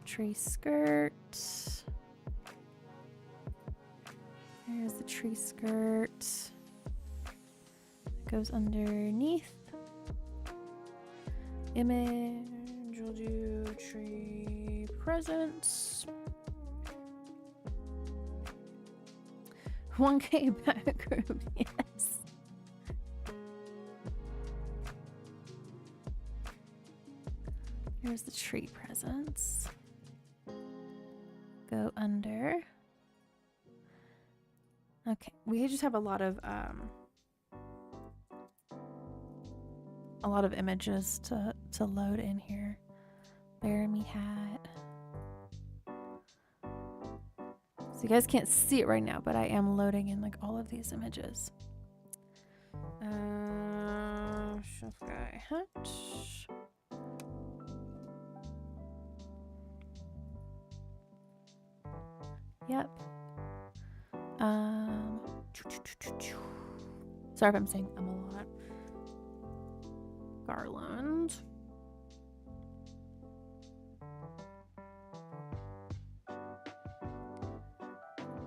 Tree skirt. There's the tree skirt. It goes underneath. Image. We'll do tree presents. 1K backroom, yes. Here's the tree presents. Go under. Okay, we just have a lot of images to load in here. Bear me hat. So you guys can't see it right now, but I am loading in like all of these images. Chef guy hat. Yep. Sorry if I'm saying a lot. Garland.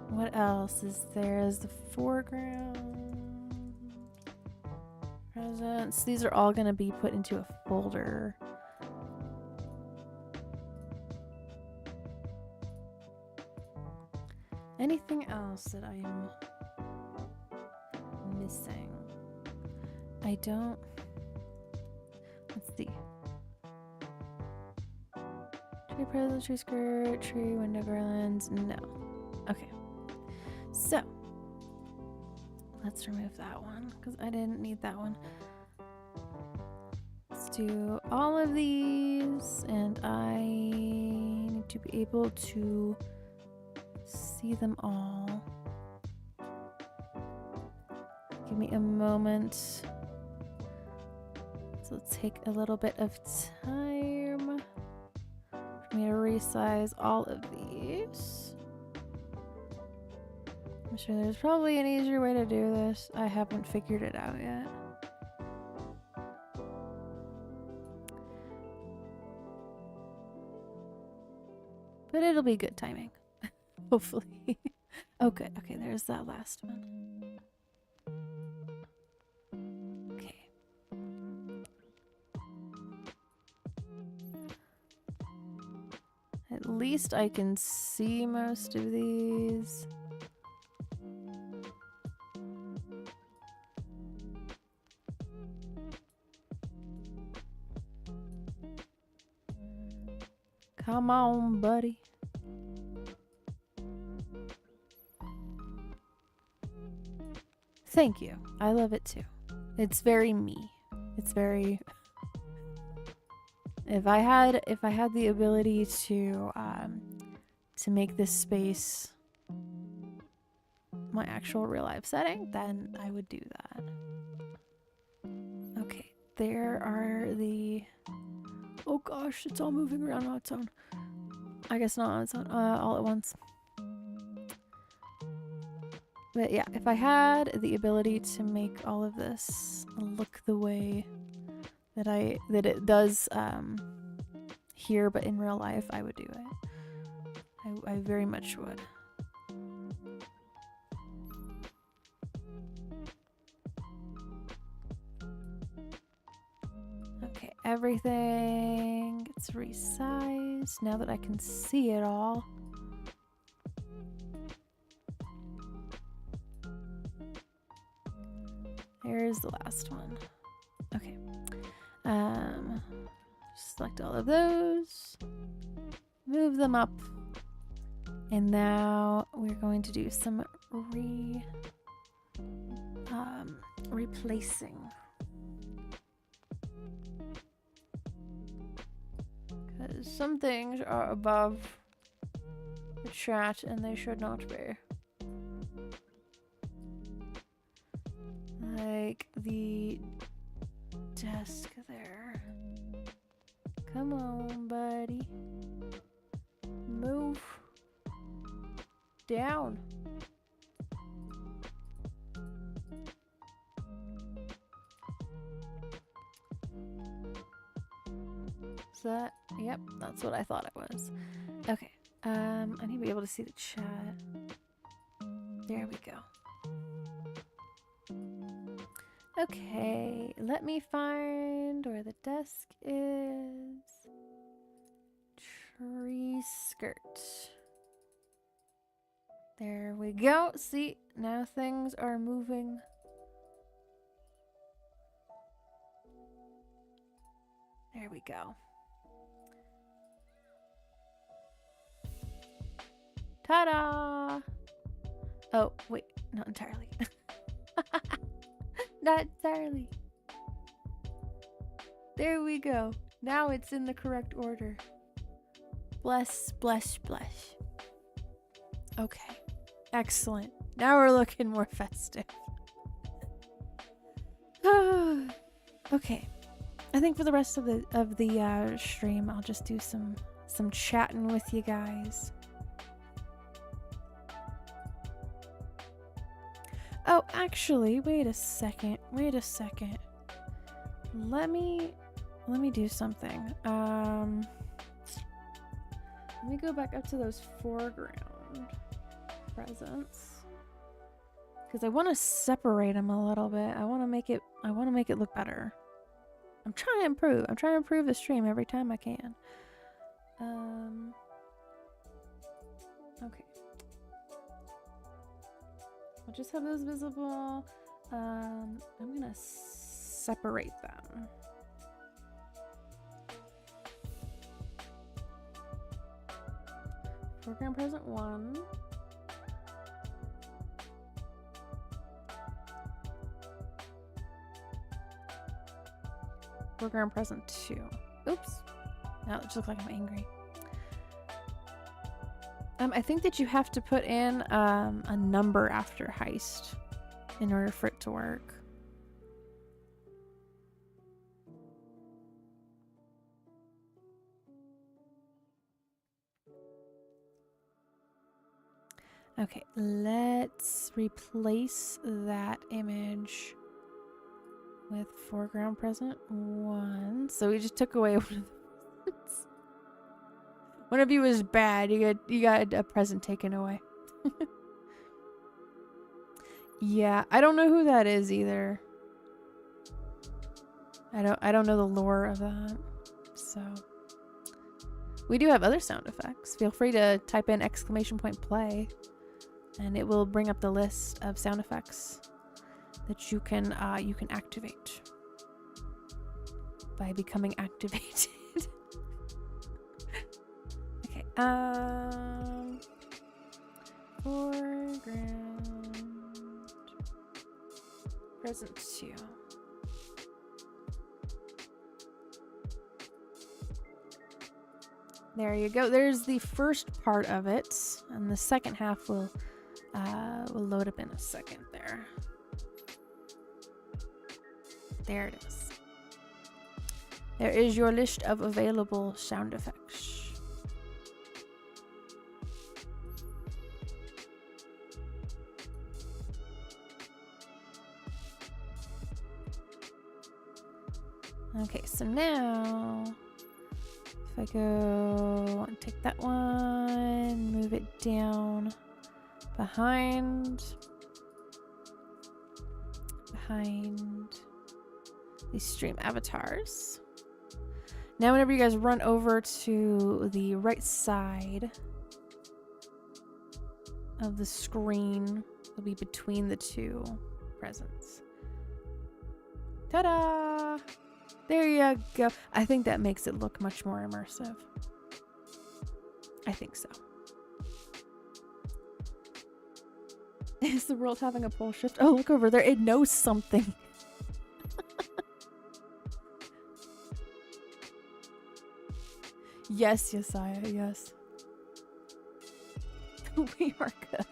What else is there? Is the foreground presents? These are all going to be put into a folder. Anything else that I'm missing? I don't. Let's see. Tree presents, tree skirt, tree window garlands. No. Okay. So let's remove that one because I didn't need that one. Let's do all of these, and I need to be able to see them all. Give me a moment. So let's take a little bit of time for me to resize all of these. I'm sure there's probably an easier way to do this. I haven't figured it out yet. But it'll be good timing. Hopefully. Oh, good. Okay, there's that last one. Okay. At least I can see most of these. Come on, buddy. Thank you. I love it too. It's very me. It's very if I had the ability to make this space my actual real life setting, then I would do that. Okay, there are the oh gosh, it's all moving around on its own. I guess not on its own, all at once. But yeah, if I had the ability to make all of this look the way that it does here, but in real life, I would do it. I very much would. Okay, everything gets resized now that I can see it all. Here's the last one. Okay. Select all of those. Move them up. And now we're going to do some replacing. Because some things are above the chat and they should not be. Like the desk there. Come on, buddy. Move down. Is that? Yep, that's what I thought it was. Okay. I need to be able to see the chat. There we go. Okay, let me find where the desk is. Tree skirt. There we go. See, now things are moving. There we go. Ta-da! Oh, wait, not entirely. Not entirely. There we go. Now it's in the correct order. Bless, bless, bless. Okay. Excellent. Now we're looking more festive. Okay. I think for the rest of the stream, I'll just do some chatting with you guys. Oh, actually, wait a second. Let me do something. Let me go back up to those foreground presents. Because I want to separate them a little bit. I want to make it look better. I'm trying to improve. I'm trying to improve the stream every time I can. Okay. I'll just have those visible. I'm gonna separate them. Foreground present 1. Foreground present 2. Oops. Now it just looks like I'm angry. I think that you have to put in a number after heist in order for it to work. Okay, let's replace that image with foreground present 1. So we just took away one of the presents. One of you was bad. You got a present taken away. Yeah, I don't know who that is either. I don't know the lore of that. So we do have other sound effects. Feel free to type in !play and it will bring up the list of sound effects that you can activate by becoming activated. Okay. Foreground present 2. There you go. There's the first part of it, and the second half will load up in a second there. There it is. There is your list of available sound effects. Okay, so now if I go and take that one, move it down behind these stream avatars. Now whenever you guys run over to the right side of the screen, it'll be between the 2 presents. Ta-da! There you go. I think that makes it look much more immersive. I think so. Is the world having a pole shift? Oh, look over there. It knows something. Yes, Yesiah, yes. We are good.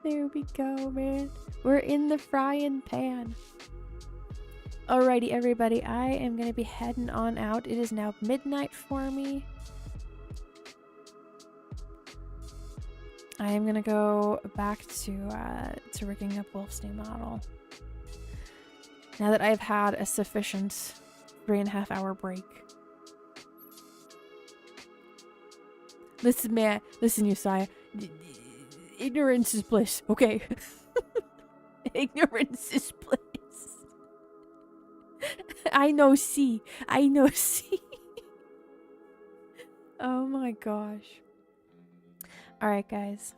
There we go, man. We're in the frying pan. Alrighty, everybody. I am going to be heading on out. It is now midnight for me. I am going to go back to rigging up Wolfstein model. Now that I've had a sufficient 3.5 hour break. Listen, man. Listen, Yesiah. Ignorance is bliss, okay? Ignorance is bliss. I know C. Oh my gosh. Alright, guys.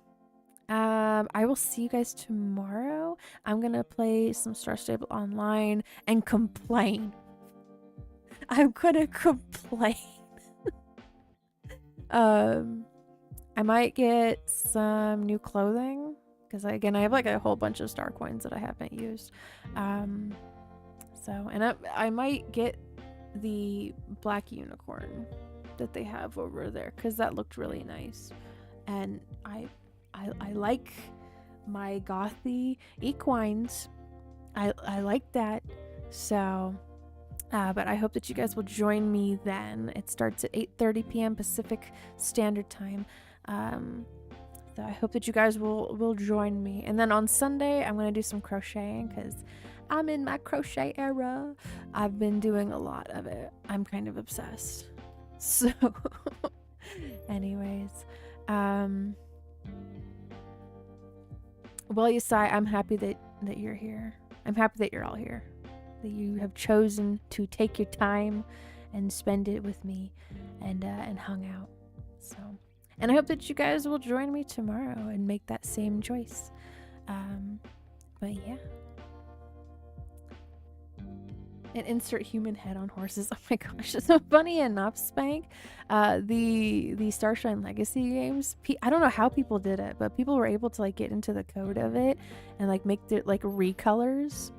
I will see you guys tomorrow. I'm gonna play some Star Stable Online and complain. I'm gonna complain. I might get some new clothing because I have like a whole bunch of star coins that I haven't used. And I might get the black unicorn that they have over there because that looked really nice, and I like my gothy equines. I like that. So but I hope that you guys will join me then. It starts at 8:30 p.m. Pacific Standard Time. So I hope that you guys will join me. And then on Sunday, I'm going to do some crocheting because I'm in my crochet era. I've been doing a lot of it. I'm kind of obsessed. So anyways, well, Yesiah, I'm happy that you're here. I'm happy that you're all here. That you have chosen to take your time and spend it with me and hung out. So, and I hope that you guys will join me tomorrow and make that same choice. But yeah. And insert human head on horses. Oh my gosh. So funny enough, Spank, the Starshine Legacy games, I don't know how people did it, but people were able to like get into the code of it and like make the like recolors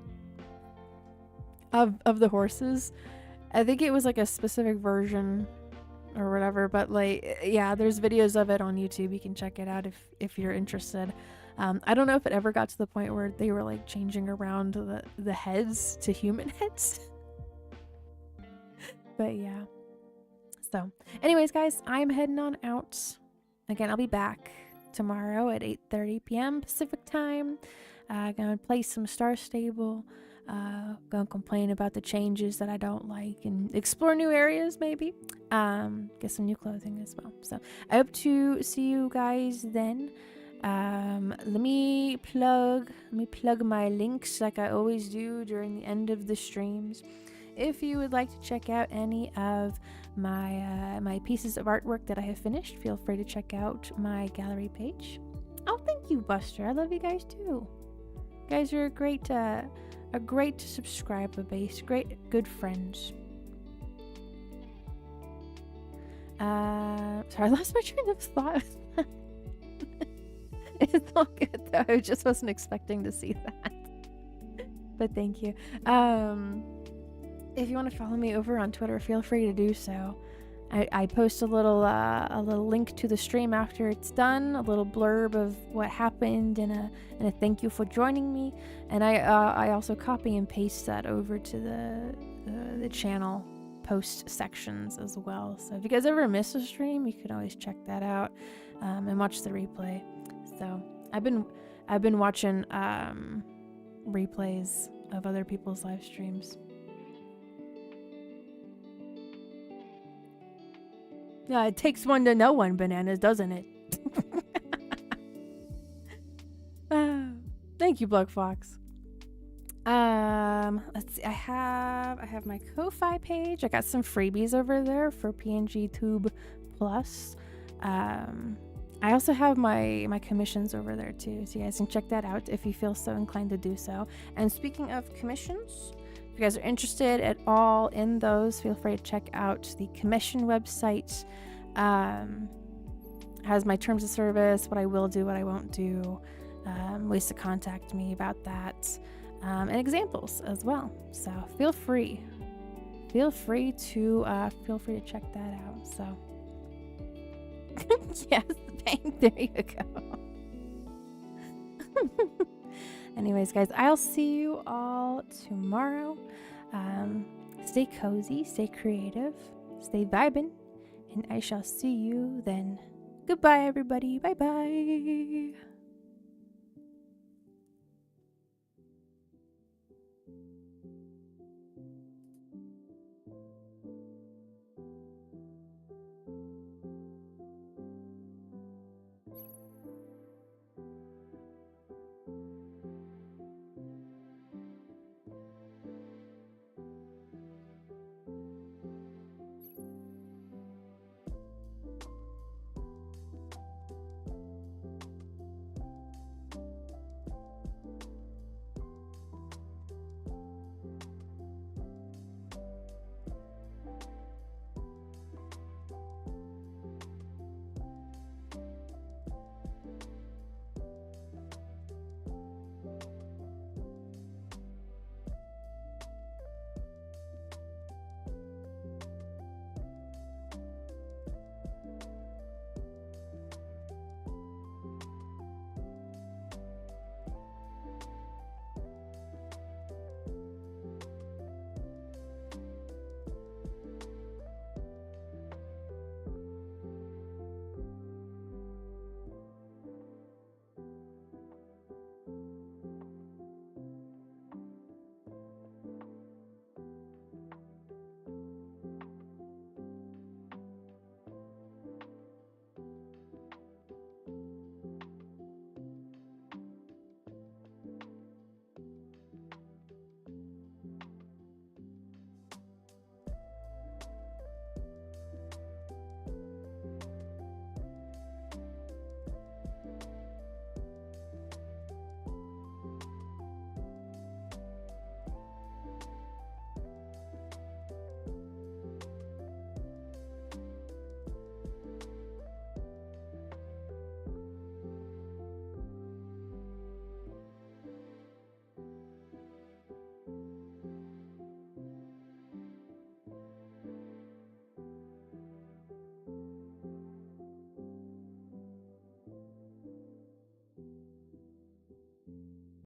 of the horses. I think it was like a specific version or whatever, but like, yeah, there's videos of it on YouTube. You can check it out if you're interested. I don't know if it ever got to the point where they were like changing around the heads to human heads. But yeah. So anyways, guys, I'm heading on out. Again, I'll be back tomorrow at 8:30 p.m. Pacific time. Gonna play some Star Stable. Gonna complain about the changes that I don't like and explore new areas maybe. Get some new clothing as well. So I hope to see you guys then. Let me plug my links like I always do during the end of the streams. If you would like to check out any of my pieces of artwork that I have finished, feel free to check out my gallery page. Oh, thank you, Buster. I love you guys too. You guys are a great subscriber base, good friends. Sorry, I lost my train of thought. It's all good though. I just wasn't expecting to see that. But thank you. If you want to follow me over on Twitter, feel free to do so. I post a little link to the stream after it's done, a little blurb of what happened, and a thank you for joining me. And I also copy and paste that over to the channel post sections as well. So if you guys ever miss a stream, you can always check that out and watch the replay. So I've been watching replays of other people's live streams. Yeah, it takes one to know one, Bananas, doesn't it? Thank you, Blood Fox. Let's see. I have my Ko-Fi page. I got some freebies over there for PNG Tube Plus. I also have my commissions over there too, so you guys can check that out if you feel so inclined to do so. And speaking of commissions, if you guys are interested at all in those, feel free to check out the commission website. Has my terms of service, what I will do, what I won't do, ways to contact me about that, and examples as well. So feel free to check that out. So yes, bang, there you go. Anyways, guys, I'll see you all tomorrow. Stay cozy, stay creative, stay vibin', and I shall see you then. Goodbye, everybody. Bye-bye.